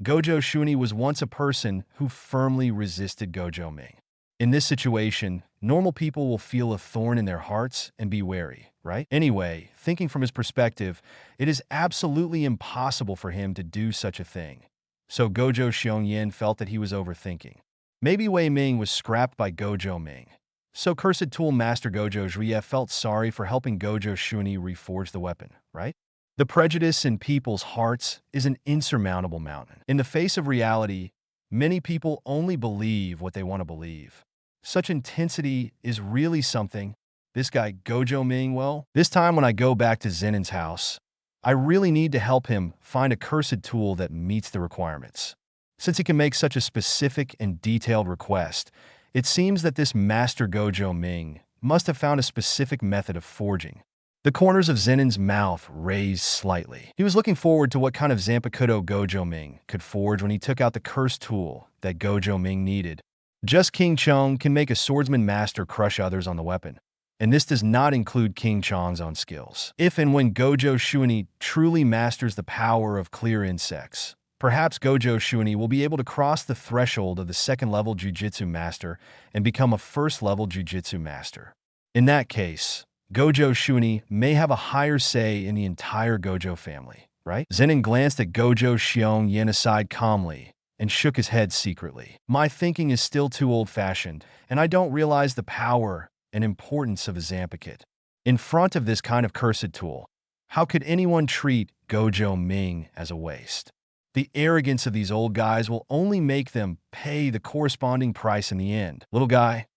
Gojo Shuni was once a person who firmly resisted Gojo Ming. In this situation, normal people will feel a thorn in their hearts and be wary, right? Anyway, thinking from his perspective, it is absolutely impossible for him to do such a thing. So Gojo Xiongyin felt that he was overthinking. Maybe Wei Ming was scrapped by Gojo Ming. So Cursed Tool Master Gojo Zhuye felt sorry for helping Gojo Shuni reforge the weapon, right? The prejudice in people's hearts is an insurmountable mountain. In the face of reality, many people only believe what they want to believe. Such intensity is really something. This guy Gojo Ming, well, this time when I go back to Zenin's house, I really need to help him find a cursed tool that meets the requirements. Since he can make such a specific and detailed request, it seems that this Master Gojo Ming must have found a specific method of forging. The corners of Zenin's mouth raised slightly. He was looking forward to what kind of Zanpakuto Gojo Ming could forge when he took out the cursed tool that Gojo Ming needed. Just King Chong can make a swordsman master crush others on the weapon, and this does not include King Chong's own skills. If and when Gojo Shuni truly masters the power of clear insects, Perhaps Gojo Shuni will be able to cross the threshold of the second-level Jujutsu Master and become a first-level Jujutsu Master. In that case, Gojo Shuni may have a higher say in the entire Gojo family, right? Zenin glanced at Gojo Xiong Yen aside calmly and shook his head secretly. My thinking is still too old-fashioned, and I don't realize the power and importance of a Zanpakuto. In front of this kind of cursed tool, how could anyone treat Gojo Ming as a waste? The arrogance of these old guys will only make them pay the corresponding price in the end. Little guy,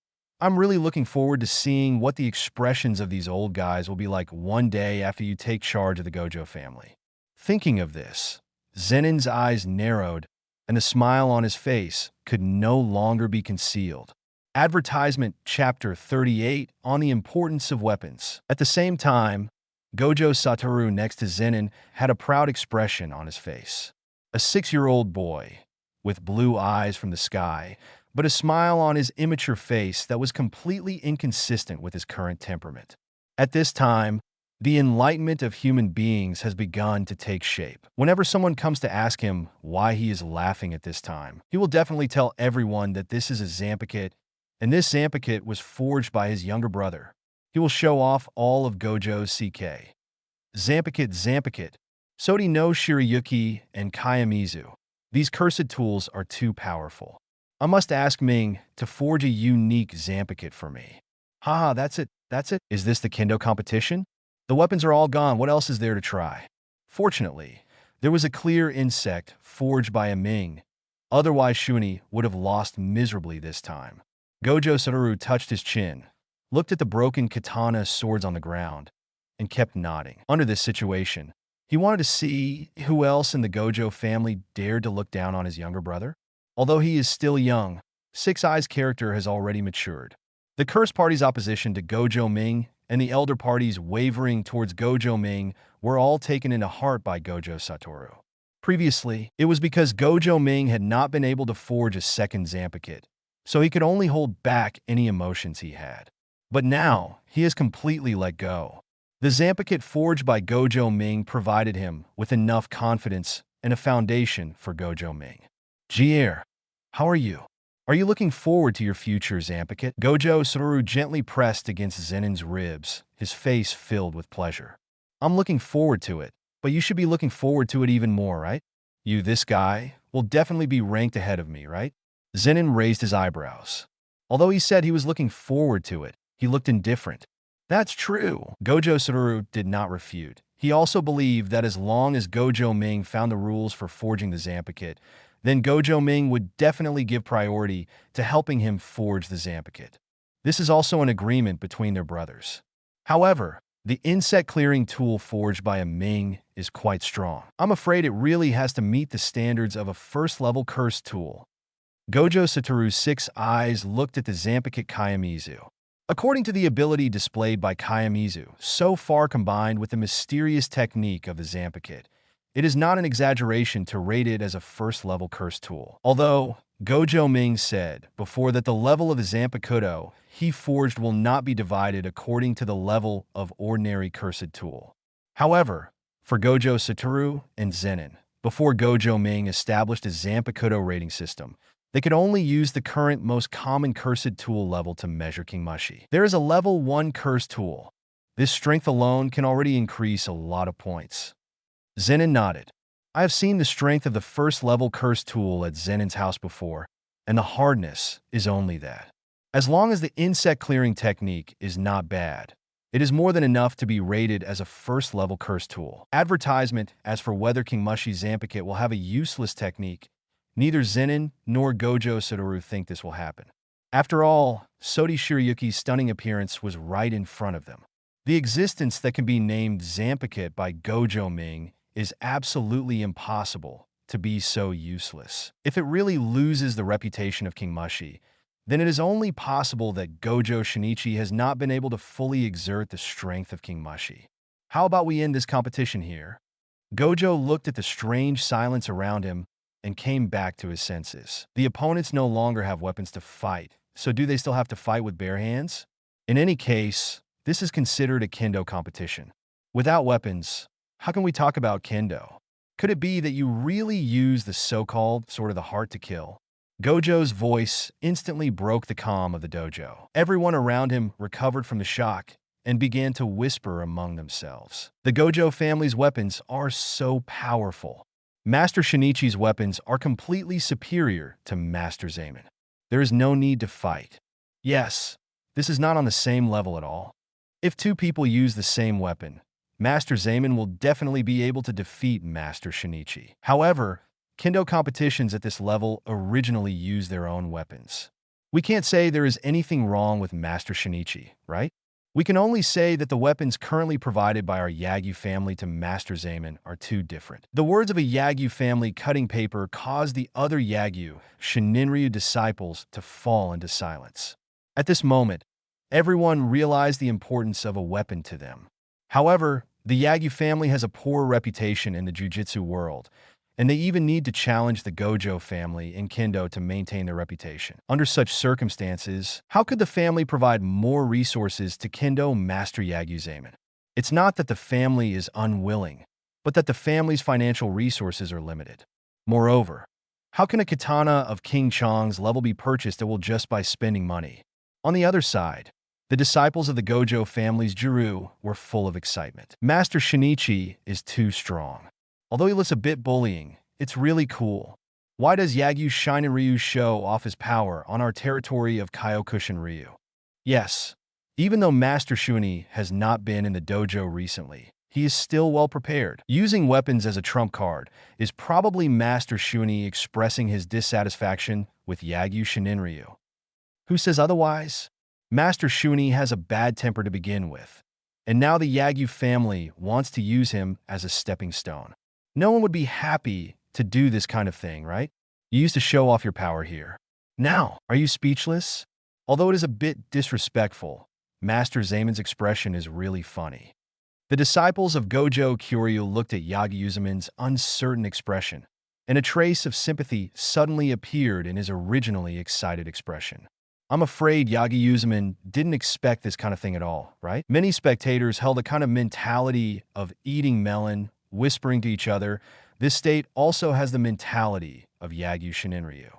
I'm really looking forward to seeing what the expressions of these old guys will be like one day after you take charge of the Gojo family. Thinking of this, Zenin's eyes narrowed, and the smile on his face could no longer be concealed. Advertisement Chapter 38 on the importance of weapons. At the same time, Gojo Satoru next to Zenin had a proud expression on his face. A 6-year-old boy, with blue eyes from the sky, but a smile on his immature face that was completely inconsistent with his current temperament. At this time, the enlightenment of human beings has begun to take shape. Whenever someone comes to ask him why he is laughing at this time, he will definitely tell everyone that this is a Zanpakuto, and this Zanpakuto was forged by his younger brother. He will show off all of Gojo's CK. Zanpakuto, Sodi no Shirayuki and Kayamizu. These cursed tools are too powerful. I must ask Ming to forge a unique Zanpakuto for me. Haha, that's it. Is this the kendo competition? The weapons are all gone. What else is there to try? Fortunately, there was a clear insect forged by a Ming. Otherwise, Shuni would have lost miserably this time. Gojo Satoru touched his chin, looked at the broken katana swords on the ground, and kept nodding. Under this situation, he wanted to see who else in the Gojo family dared to look down on his younger brother. Although he is still young, Six Eyes' character has already matured. The Cursed Party's opposition to Gojo Ming and the Elder Party's wavering towards Gojo Ming were all taken into heart by Gojo Satoru. Previously, it was because Gojo Ming had not been able to forge a second Zanpakuto, so he could only hold back any emotions he had. But now, he has completely let go. The Zanpakuto forged by Gojo Ming provided him with enough confidence and a foundation for Gojo Ming. Jier, how are you? Are you looking forward to your future Zanpakuto? Gojo Satoru gently pressed against Zenin's ribs, his face filled with pleasure. I'm looking forward to it, but you should be looking forward to it even more, right? You, this guy, will definitely be ranked ahead of me, right? Zenin raised his eyebrows. Although he said he was looking forward to it, he looked indifferent. That's true. Gojo Satoru did not refute. He also believed that as long as Gojo Ming found the rules for forging the Zanpakuto, then Gojo Ming would definitely give priority to helping him forge the Zanpakuto. This is also an agreement between their brothers. However, the insect clearing tool forged by a Ming is quite strong. I'm afraid it really has to meet the standards of a first-level cursed tool. Gojo Satoru's 6 eyes looked at the Zanpakuto Kayamizu. According to the ability displayed by Kayamizu, so far combined with the mysterious technique of the Zanpakuto, it is not an exaggeration to rate it as a first-level cursed tool. Although, Gojo Ming said before that the level of the Zanpakuto he forged will not be divided according to the level of ordinary cursed tool. However, for Gojo Satoru and Zenin, before Gojo Ming established a Zanpakuto rating system, they could only use the current most common cursed tool level to measure Kingmushi. There is a level 1 cursed tool. This strength alone can already increase a lot of points. Zenin nodded. I have seen the strength of the first-level cursed tool at Zenin's house before, and the hardness is only that. As long as the insect clearing technique is not bad, it is more than enough to be rated as a first-level cursed tool. Advertisement as for whether Kingmushi's Zanpakuto will have a useless technique, neither Zenin nor Gojo Satoru think this will happen. After all, Sodi Shirayuki's stunning appearance was right in front of them. The existence that can be named Zanpakuto by Gojo Ming is absolutely impossible to be so useless. If it really loses the reputation of Kingmushi, then it is only possible that Gojo Shinichi has not been able to fully exert the strength of Kingmushi. How about we end this competition here? Gojo looked at the strange silence around him and came back to his senses. The opponents no longer have weapons to fight, so do they still have to fight with bare hands? In any case, this is considered a kendo competition. Without weapons, how can we talk about kendo? Could it be that you really use the so-called sort of the heart to kill? Gojo's voice instantly broke the calm of the dojo. Everyone around him recovered from the shock and began to whisper among themselves. The Gojo family's weapons are so powerful. Master Shinichi's weapons are completely superior to Master Zaman. There is no need to fight. Yes, this is not on the same level at all. If two people use the same weapon, Master Zaman will definitely be able to defeat Master Shinichi. However, Kendo competitions at this level originally use their own weapons. We can't say there is anything wrong with Master Shinichi, right? We can only say that the weapons currently provided by our Yagyu family to Master Zaman are too different. The words of a Yagyu family cutting paper caused the other Yagyu, Shininryu disciples to fall into silence. At this moment, everyone realized the importance of a weapon to them. However, the Yagyu family has a poor reputation in the Jujutsu world, and they even need to challenge the Gojo family in Kendo to maintain their reputation. Under such circumstances, how could the family provide more resources to Kendo Master Yagyu Zaman? It's not that the family is unwilling, but that the family's financial resources are limited. Moreover, how can a katana of King Chong's level be purchased just by spending money? On the other side, the disciples of the Gojo family's Jiru were full of excitement. Master Shinichi is too strong. Although he looks a bit bullying, it's really cool. Why does Yagyu Shininryu show off his power on our territory of Kyokushinryu? Yes, even though Master Shuni has not been in the dojo recently, he is still well prepared. Using weapons as a trump card is probably Master Shuni expressing his dissatisfaction with Yagyu Shininryu. Who says otherwise? Master Shuni has a bad temper to begin with, and now the Yagyu family wants to use him as a stepping stone. No one would be happy to do this kind of thing, right? You used to show off your power here. Now, are you speechless? Although it is a bit disrespectful, Master Zaman's expression is really funny. The disciples of Gojo Kyoryu looked at Yagyu Zaman's uncertain expression, and a trace of sympathy suddenly appeared in his originally excited expression. I'm afraid Yagyu Zaman didn't expect this kind of thing at all, right? Many spectators held a kind of mentality of eating melon, whispering to each other. This state also has the mentality of Yagyu Shininryu.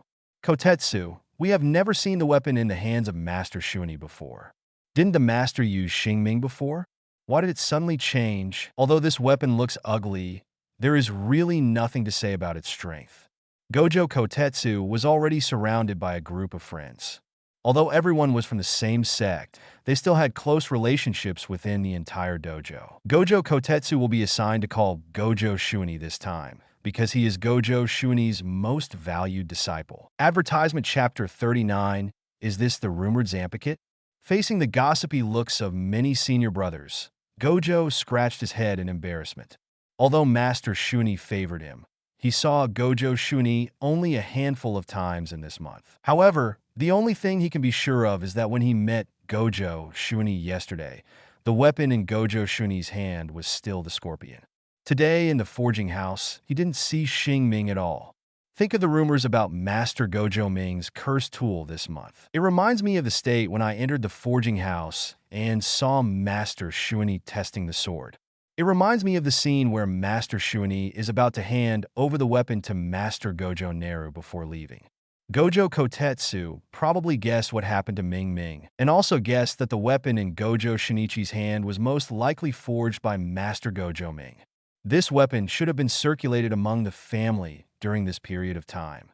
Kotetsu, we have never seen the weapon in the hands of Master Shuni before. Didn't the master use Xingming before? Why did it suddenly change? Although this weapon looks ugly, there is really nothing to say about its strength. Gojo Kotetsu was already surrounded by a group of friends. Although everyone was from the same sect, they still had close relationships within the entire dojo. Gojo Kotetsu will be assigned to call Gojo Shuni this time, because he is Gojo Shuni's most valued disciple. Advertisement Chapter 39, Is this the rumored Zampakit? Facing the gossipy looks of many senior brothers, Gojo scratched his head in embarrassment. Although Master Shuni favored him, he saw Gojo Shuni only a handful of times in this month. However, the only thing he can be sure of is that when he met Gojo Shuni yesterday, the weapon in Gojo Shuni's hand was still the scorpion. Today, in the forging house, he didn't see Xingming at all. Think of the rumors about Master Gojo Ming's cursed tool this month. It reminds me of the state when I entered the forging house and saw Master Shuni testing the sword. It reminds me of the scene where Master Shuni is about to hand over the weapon to Master Gojo Naru before leaving. Gojo Kotetsu probably guessed what happened to Ming, and also guessed that the weapon in Gojo Shinichi's hand was most likely forged by Master Gojo Ming. This weapon should have been circulated among the family during this period of time.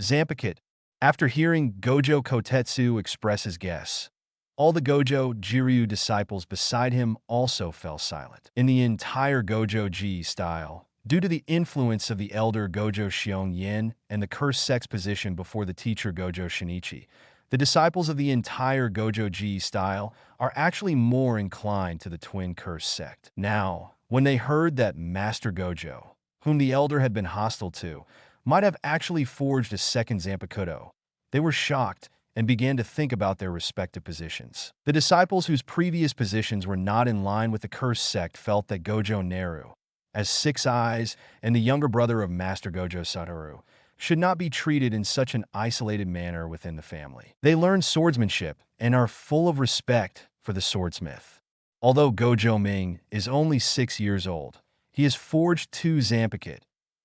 Zampakit, after hearing Gojo Kotetsu express his guess, all the Gojo Jiryu disciples beside him also fell silent. In the entire Gojo Ji style, due to the influence of the elder Gojo Xiong Yin and the cursed sex position before the teacher Gojo Shinichi, the disciples of the entire Gojo Ji style are actually more inclined to the twin curse sect. Now, when they heard that Master Gojo, whom the elder had been hostile to, might have actually forged a second Zanpakuto, they were shocked and began to think about their respective positions. The disciples whose previous positions were not in line with the cursed sect felt that Gojo Naru, as Six Eyes and the younger brother of Master Gojo Satoru, should not be treated in such an isolated manner within the family. They learn swordsmanship and are full of respect for the swordsmith. Although Gojo Ming is only 6 years old, he has forged 2 Zampakit,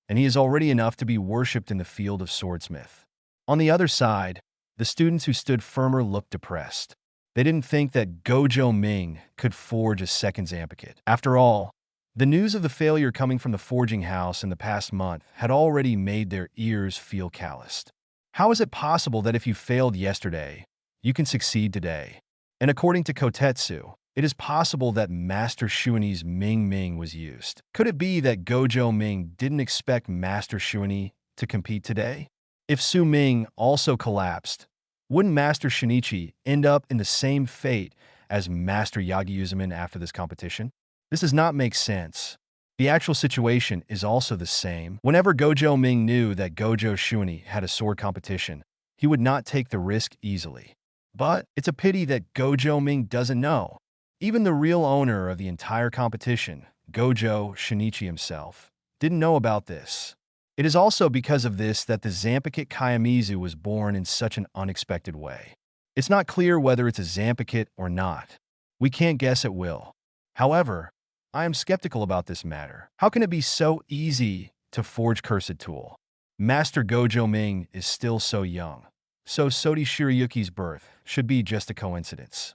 and he is already enough to be worshipped in the field of swordsmith. On the other side, the students who stood firmer looked depressed. They didn't think that Gojo Ming could forge a second Zanpakuto. After all, the news of the failure coming from the forging house in the past month had already made their ears feel calloused. How is it possible that if you failed yesterday, you can succeed today? And according to Kotetsu, it is possible that Master Shuani's Ming Ming was used. Could it be that Gojo Ming didn't expect Master Shuani to compete today? If Su Ming also collapsed, wouldn't Master Shinichi end up in the same fate as Master Yagyu after this competition? This does not make sense. The actual situation is also the same. Whenever Gojo Ming knew that Gojo Shuani had a sword competition, he would not take the risk easily. But it's a pity that Gojo Ming doesn't know. Even the real owner of the entire competition, Gojo Shinichi himself, didn't know about this. It is also because of this that the Zanpakuto Kayamizu was born in such an unexpected way. It's not clear whether it's a Zanpakuto or not. We can't guess at will. However, I am skeptical about this matter. How can it be so easy to forge Cursed Tool? Master Gojo Ming is still so young, so Sodi Shirayuki's birth should be just a coincidence.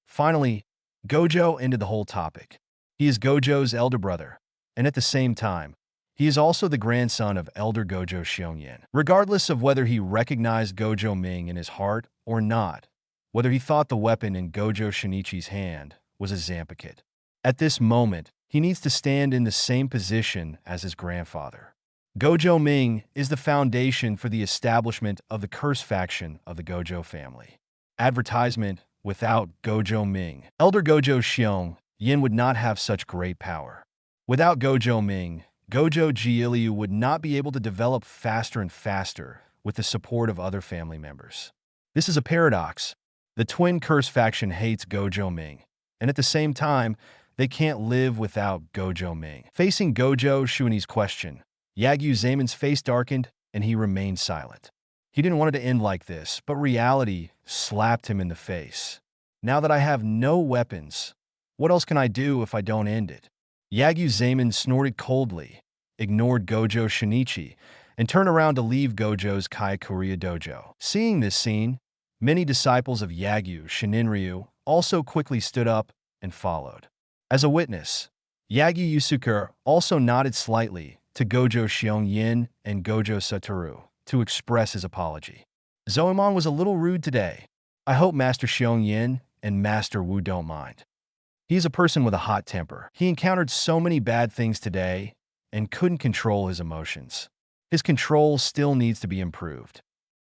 Finally, Gojo ended the whole topic. He is Gojo's elder brother, and at the same time, he is also the grandson of Elder Gojo Xiongyan. Regardless of whether he recognized Gojo Ming in his heart or not, whether he thought the weapon in Gojo Shinichi's hand was a Zanpakuto, at this moment, he needs to stand in the same position as his grandfather. Gojo Ming is the foundation for the establishment of the curse faction of the Gojo family. Advertisement: without Gojo Ming, Elder Gojo Xiongyan would not have such great power. Without Gojo Ming, Gojo Jiilyu would not be able to develop faster and faster with the support of other family members. This is a paradox. The twin curse faction hates Gojo Ming, and at the same time, they can't live without Gojo Ming. Facing Gojo Shuani's question, Yagyu Zaiman's face darkened, and he remained silent. He didn't want it to end like this, but reality slapped him in the face. Now that I have no weapons, what else can I do if I don't end it? Yagyu Zaiman snorted coldly, ignored Gojo Shinichi, and turned around to leave Gojo's Kaikuria dojo. Seeing this scene, many disciples of Yagyu Shininryu also quickly stood up and followed. As a witness, Yagyu Yusuke also nodded slightly to Gojo Xiongyan and Gojo Satoru to express his apology. Zoemon was a little rude today. I hope Master Xiongyan and Master Wu don't mind. He is a person with a hot temper. He encountered so many bad things today and couldn't control his emotions. His control still needs to be improved.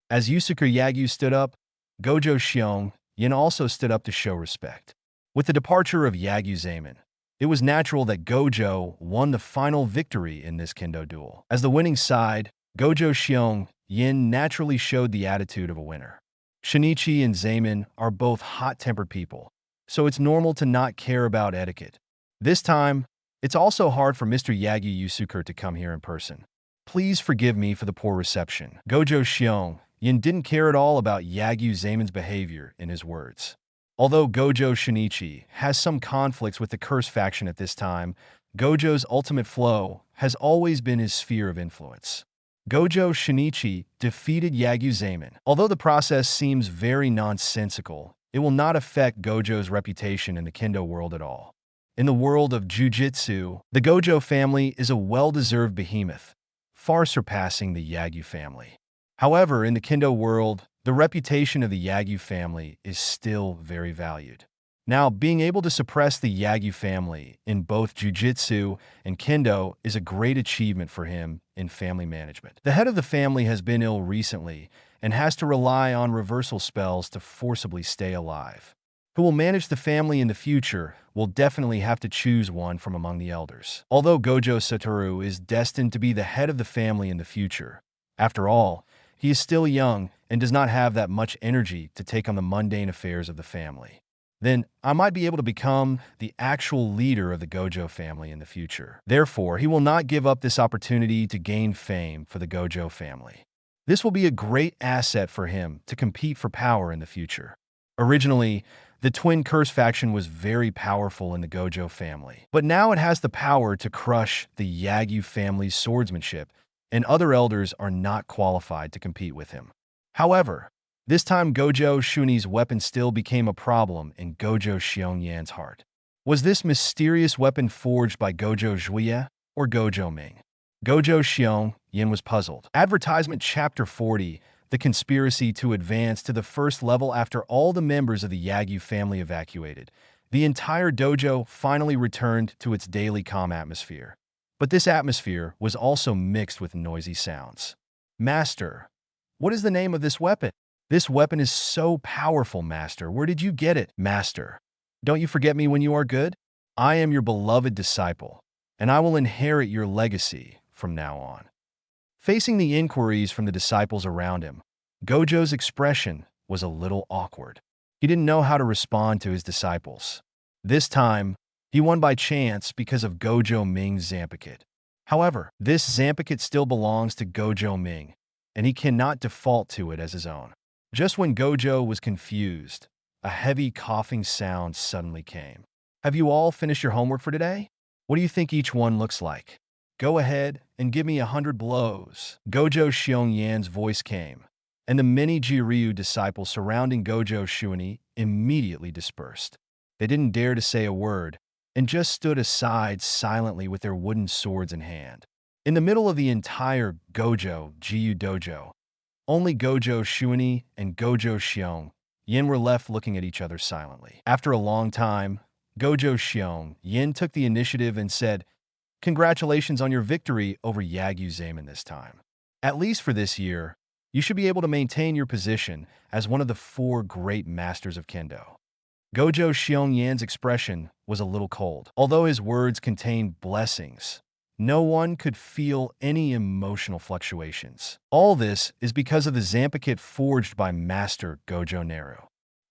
As Yusuke Yagyu stood up, Gojo Xiongyan also stood up to show respect. With the departure of Yagyu Zaiman, it was natural that Gojo won the final victory in this kendo duel. As the winning side, Gojo Xiongyan naturally showed the attitude of a winner. Shinichi and Zaiman are both hot-tempered people, so it's normal to not care about etiquette. This time, it's also hard for Mr. Yagyu Yusuke to come here in person. Please forgive me for the poor reception. Gojo Xiongyan didn't care at all about Yagyu Zaiman's behavior in his words. Although Gojo Shinichi has some conflicts with the curse faction at this time, Gojo's ultimate flow has always been his sphere of influence. Gojo Shinichi defeated Yagyu Zaiman. Although the process seems very nonsensical, it will not affect Gojo's reputation in the kendo world at all. In the world of Jujutsu, the Gojo family is a well-deserved behemoth, far surpassing the Yagyu family. However, in the kendo world, the reputation of the Yagyu family is still very valued. Now, being able to suppress the Yagyu family in both Jujutsu and Kendo is a great achievement for him in family management. The head of the family has been ill recently and has to rely on reversal spells to forcibly stay alive. Who will manage the family in the future will definitely have to choose one from among the elders. Although Gojo Satoru is destined to be the head of the family in the future, after all, he is still young and does not have that much energy to take on the mundane affairs of the family. Then I might be able to become the actual leader of the Gojo family in the future. Therefore, he will not give up this opportunity to gain fame for the Gojo family. This will be a great asset for him to compete for power in the future. Originally, the twin curse faction was very powerful in the Gojo family, but now it has the power to crush the Yagyu family's swordsmanship and other elders are not qualified to compete with him. However, this time Gojo Shuni's weapon still became a problem in Gojo Xiongyan's heart. Was this mysterious weapon forged by Gojo Juye or Gojo Ming? Gojo Xiongyan was puzzled. Advertisement Chapter 40, The Conspiracy to Advance to the First Level. After all the members of the Yagyu family evacuated, the entire dojo finally returned to its daily calm atmosphere. But this atmosphere was also mixed with noisy sounds. Master, what is the name of this weapon? This weapon is so powerful, Master. Where did you get it? Master, don't you forget me when you are good? I am your beloved disciple, and I will inherit your legacy from now on. Facing the inquiries from the disciples around him, Gojo's expression was a little awkward. He didn't know how to respond to his disciples. This time, he won by chance because of Gojo Ming's Zampakit. However, this Zampakit still belongs to Gojo Ming, and he cannot default to it as his own. Just when Gojo was confused, a heavy coughing sound suddenly came. Have you all finished your homework for today? What do you think each one looks like? Go ahead and give me 100 blows. Gojo Xiongyan's voice came, and the many Jiryu disciples surrounding Gojo Shuni immediately dispersed. They didn't dare to say a word, and just stood aside silently with their wooden swords in hand. In the middle of the entire Gojo Jiyu dojo, only Gojo Shuni and Gojo Xiongyan were left looking at each other silently. After a long time, Gojo Xiongyan took the initiative and said, "Congratulations on your victory over Yagyu Zaman this time. At least for this year, you should be able to maintain your position as one of the 4 great masters of Kendo." Gojo Xiongyan's expression was a little cold. Although his words contained blessings, no one could feel any emotional fluctuations. All this is because of the Zampakit forged by Master Gojo Naru.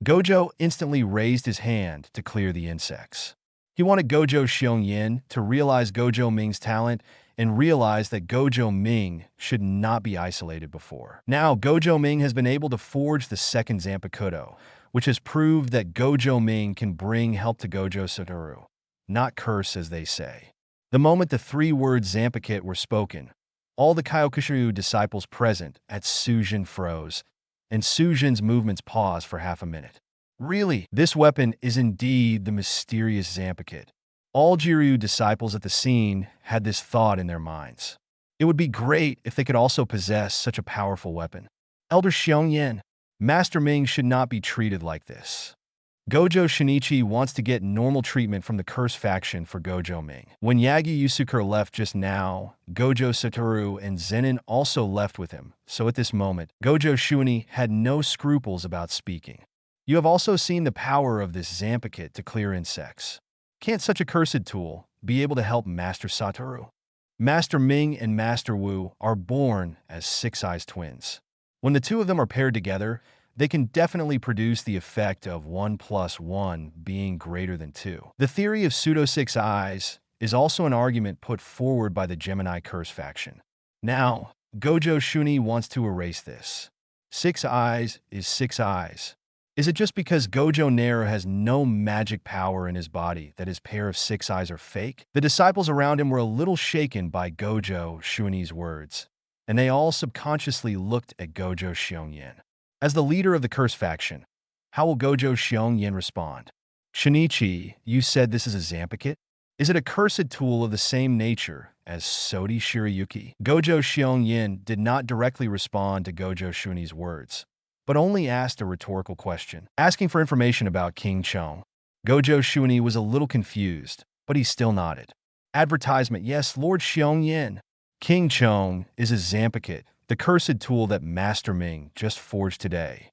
Gojo instantly raised his hand to clear the insects. He wanted Gojo Xiongyan to realize Gojo Ming's talent and realize that Gojo Ming should not be isolated before. Now, Gojo Ming has been able to forge the second Zanpakuto, which has proved that Gojo Ming can bring help to Gojo Satoru, not curse as they say. The moment the 3 words Zampakit were spoken, all the Kyokushinryu disciples present at Sujin froze, and Sujin's movements paused for half a minute. Really, this weapon is indeed the mysterious Zampakit. All Jiryu disciples at the scene had this thought in their minds. It would be great if they could also possess such a powerful weapon. Elder Xiongyan, Master Ming should not be treated like this. Gojo Shinichi wants to get normal treatment from the curse faction for Gojo Ming. When Yagi Yusuker left just now, Gojo Satoru and Zenin also left with him, so at this moment, Gojo Shuni had no scruples about speaking. You have also seen the power of this Zampakit to clear insects. Can't such a cursed tool be able to help Master Satoru? Master Ming and Master Wu are born as 6-eyes twins. When the 2 of them are paired together, they can definitely produce the effect of 1 + 1 being greater than 2. The theory of pseudo 6 eyes is also an argument put forward by the Gemini Curse faction. Now, Gojo Shuni wants to erase this. 6 eyes is 6 eyes. Is it just because Gojo Naru has no magic power in his body that his pair of 6 eyes are fake? The disciples around him were a little shaken by Gojo Shuni's words, and they all subconsciously looked at Gojo Xiongyan. As the leader of the curse faction, how will Gojo Xiongyan respond? Shinichi, you said this is a Zampakit? Is it a cursed tool of the same nature as Sodi Shirayuki? Gojo Xiongyan did not directly respond to Gojo Shuni's words, but only asked a rhetorical question. Asking for information about King Chong, Gojo Shuni was a little confused, but he still nodded. Advertisement, yes, Lord Xiongyan. King Chong is a Zampakit, the cursed tool that Master Ming just forged today.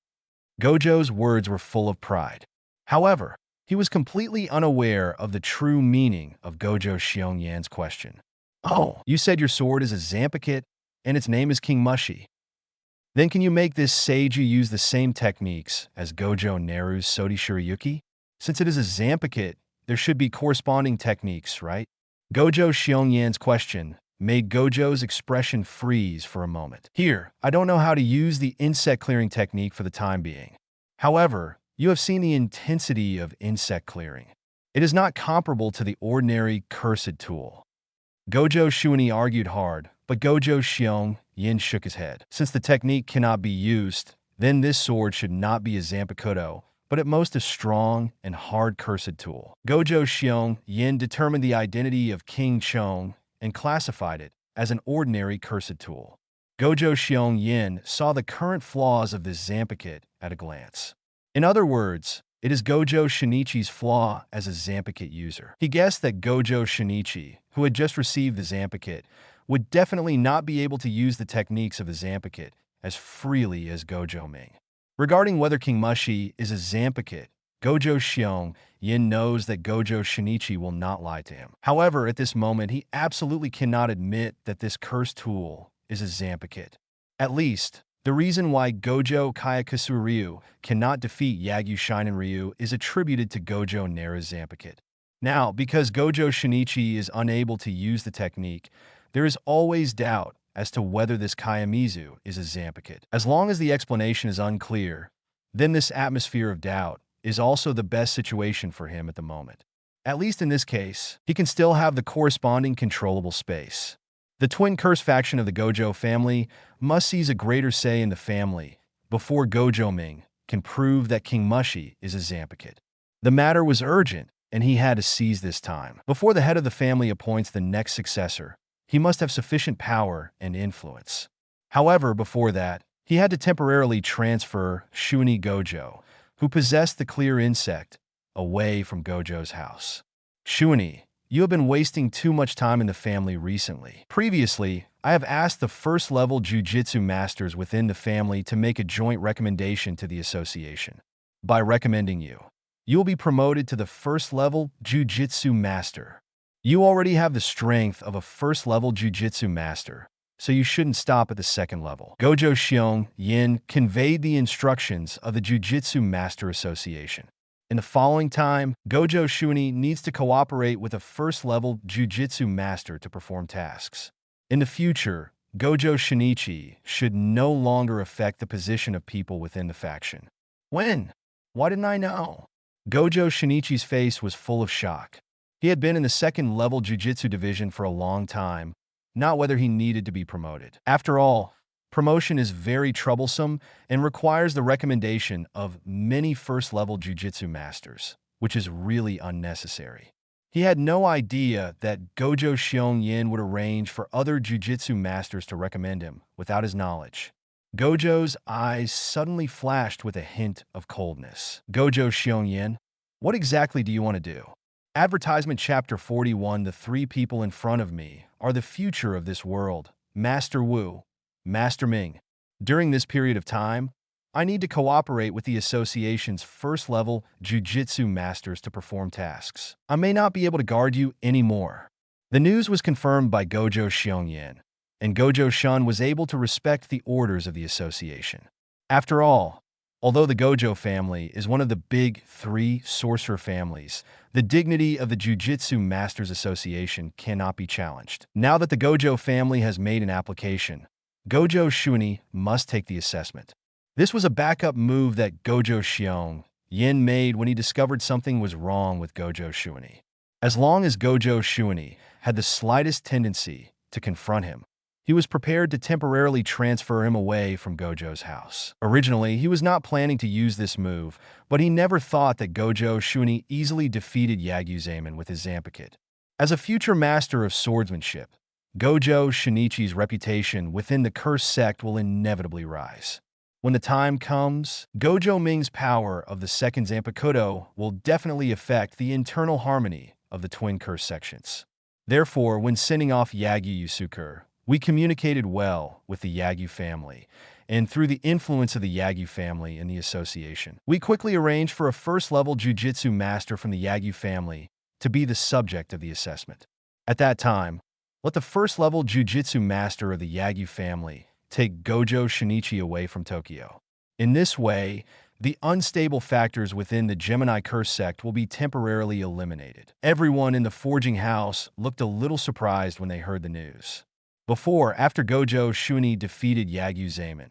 Gojo's words were full of pride. However, he was completely unaware of the true meaning of Gojo Xiongyan's question. Oh, you said your sword is a Zampakit, and its name is King Mushi. Then can you make this Seiju use the same techniques as Gojo Naru's Sodi Shirayuki? Since it is a Zampakit, there should be corresponding techniques, right? Gojo Xiongyan's question made Gojo's expression freeze for a moment. Here, I don't know how to use the insect clearing technique for the time being. However, you have seen the intensity of insect clearing. It is not comparable to the ordinary cursed tool. Gojo Shuni argued hard, But Gojo Xiong Yin shook his head. Since the technique cannot be used, then this sword should not be a Zanpakuto, but at most a strong and hard cursed tool. Gojo Xiong Yin determined the identity of King Chong and classified it as an ordinary cursed tool. Gojo Xiong Yin saw the current flaws of this Zanpakuto at a glance. In other words, it is Gojo Shinichi's flaw as a Zanpakuto user. He guessed that Gojo Shinichi, who had just received the Zanpakuto, would definitely not be able to use the techniques of the Zanpakuto as freely as Gojo Ming. Regarding whether King Mushi is a Zanpakuto, Gojo Xiong Yin knows that Gojo Shinichi will not lie to him. However, at this moment, he absolutely cannot admit that this cursed tool is a Zanpakuto. At least, the reason why Gojo Kyakusu Ryu cannot defeat Yagyu Shinin Ryu is attributed to Gojo Naru's Zanpakuto. Now, because Gojo Shinichi is unable to use the technique, there is always doubt as to whether this Kayamizu is a Zanpakuto. As long as the explanation is unclear, then this atmosphere of doubt is also the best situation for him at the moment. At least in this case, he can still have the corresponding controllable space. The twin curse faction of the Gojo family must seize a greater say in the family before Gojo Ming can prove that King Mushi is a Zanpakuto. The matter was urgent, and he had to seize this time. Before the head of the family appoints the next successor, he must have sufficient power and influence. However, before that, he had to temporarily transfer Shuni Gojo, who possessed the clear insect, away from Gojo's house. Shuni, you have been wasting too much time in the family recently. Previously, I have asked the first-level Jujutsu masters within the family to make a joint recommendation to the association. By recommending you, you will be promoted to the first-level Jujutsu master. You already have the strength of a first-level Jujutsu master, so you shouldn't stop at the second level. Gojo Xiong Yin conveyed the instructions of the Jujutsu Master Association. In the following time, Gojo Shuni needs to cooperate with a first-level Jujutsu Master to perform tasks. In the future, Gojo Shinichi should no longer affect the position of people within the faction. When? Why didn't I know? Gojo Shinichi's face was full of shock. He had been in the second-level Jujutsu division for a long time, not whether he needed to be promoted. After all, promotion is very troublesome and requires the recommendation of many first-level Jujutsu masters, which is really unnecessary. He had no idea that Gojo Xiong Yin would arrange for other Jujutsu masters to recommend him without his knowledge. Gojo's eyes suddenly flashed with a hint of coldness. Gojo Xiong Yin, what exactly do you want to do? Advertisement Chapter 41. The three people in front of me are the future of this world: Master Wu, Master Ming. During this period of time, I need to cooperate with the association's first-level Jujutsu masters to perform tasks. I may not be able to guard you anymore. The news was confirmed by Gojo Xiong Yin, and Gojo Shun was able to respect the orders of the association. After all, although the Gojo family is one of the big three sorcerer families, the dignity of the Jujutsu Masters Association cannot be challenged. Now that the Gojo family has made an application, Gojo Shuni must take the assessment. This was a backup move that Gojo Xiong Yin made when he discovered something was wrong with Gojo Shuni. As long as Gojo Shuni had the slightest tendency to confront him, he was prepared to temporarily transfer him away from Gojo's house. Originally, he was not planning to use this move, but he never thought that Gojo Shuni easily defeated Yagyu Zaemon with his Zanpakuto. As a future master of swordsmanship, Gojo Shinichi's reputation within the cursed sect will inevitably rise. When the time comes, Gojo Ming's power of the second Zanpakuto will definitely affect the internal harmony of the twin curse sections. Therefore, when sending off Yagyu Yusuke, we communicated well with the Yagyu family, and through the influence of the Yagyu family and the association, we quickly arranged for a first-level Jujutsu master from the Yagyu family to be the subject of the assessment. At that time, let the first-level Jujutsu master of the Yagyu family take Gojo Shinichi away from Tokyo. In this way, the unstable factors within the Gemini curse sect will be temporarily eliminated. Everyone in the forging house looked a little surprised when they heard the news. After Gojo Shuni defeated Yagyu Zaemon,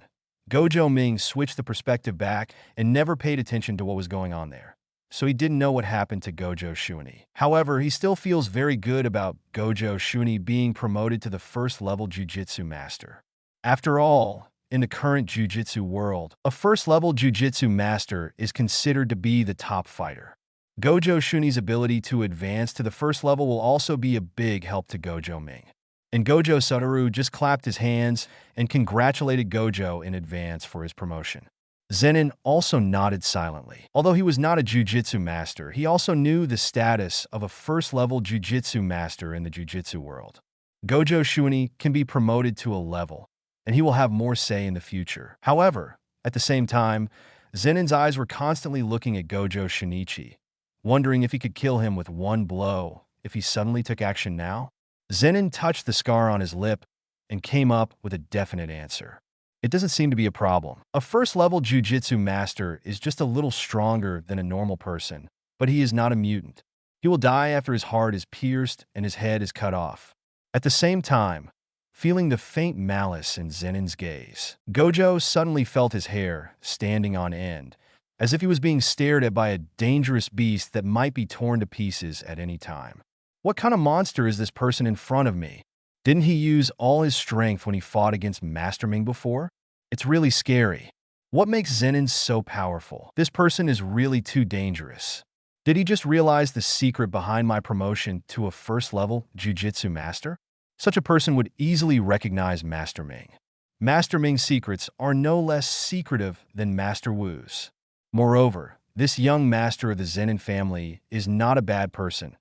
Gojo Ming switched the perspective back and never paid attention to what was going on there. so he didn't know what happened to Gojo Shuny. However, he still feels very good about Gojo Shuny being promoted to the first-level Jujutsu Master. After all, in the current Jujutsu world, a first-level Jujutsu Master is considered to be the top fighter. Gojo Shuny's ability to advance to the first level will also be a big help to Gojo Ming. And Gojo Satoru just clapped his hands and congratulated Gojo in advance for his promotion. Zenin also nodded silently. Although he was not a Jujutsu Master, he also knew the status of a first-level Jujutsu Master in the Jujutsu world. Gojo Shuny can be promoted to a level, and he will have more say in the future. However, at the same time, Zenin's eyes were constantly looking at Gojo Shinichi, wondering if he could kill him with one blow if he suddenly took action now. Zenin touched the scar on his lip and came up with a definite answer. It doesn't seem to be a problem. A first-level Jujutsu Master is just a little stronger than a normal person, but he is not a mutant. He will die after his heart is pierced and his head is cut off. At the same time, feeling the faint malice in Zenin's gaze, Gojo suddenly felt his hair standing on end, as if he was being stared at by a dangerous beast that might be torn to pieces at any time. What kind of monster is this person in front of me? Didn't he use all his strength when he fought against Master Ming before? It's really scary. What makes Zenin so powerful? This person is really too dangerous. Did he just realize the secret behind my promotion to a first-level Jujutsu Master? Such a person would easily recognize Master Ming. Master Ming's secrets are no less secretive than Master Wu's. Moreover, this young master of the Zenin family is not a bad person.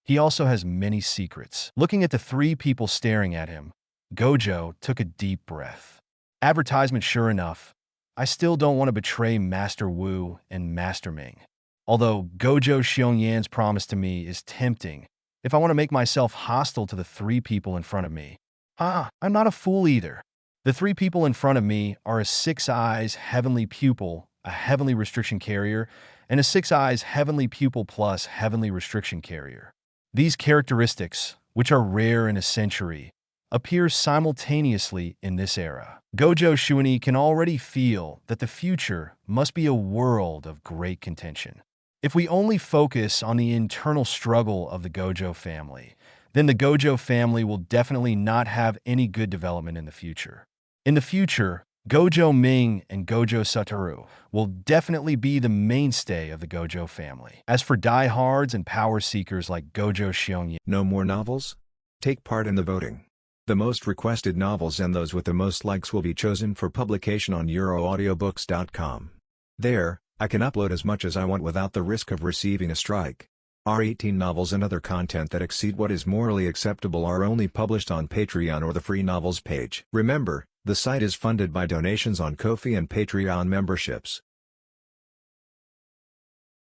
He also has many secrets. Looking at the three people staring at him, Gojo took a deep breath. Advertisement, sure enough. I still don't want to betray Master Wu and Master Ming. Although Gojo Xiongyan's promise to me is tempting, if I want to make myself hostile to the three people in front of me. I'm not a fool either. The three people in front of me are a 6 Eyes Heavenly Pupil, a Heavenly Restriction Carrier, and a 6 Eyes Heavenly Pupil plus Heavenly Restriction Carrier. These characteristics, which are rare in a century, appear simultaneously in this era. Gojo Shuny can already feel that the future must be a world of great contention. If we only focus on the internal struggle of the Gojo family, then the Gojo family will definitely not have any good development in the future. In the future, Gojo Ming and Gojo Satoru will definitely be the mainstay of the Gojo family. As for diehards and power seekers like Gojo Xiongyan, No more novels? Take part in the voting. The most requested novels and those with the most likes will be chosen for publication on euroaudiobooks.com. There, I can upload as much as I want without the risk of receiving a strike. Our 18 novels and other content that exceed what is morally acceptable are only published on Patreon or the free novels page. Remember, the site is funded by donations on Ko-fi and Patreon memberships.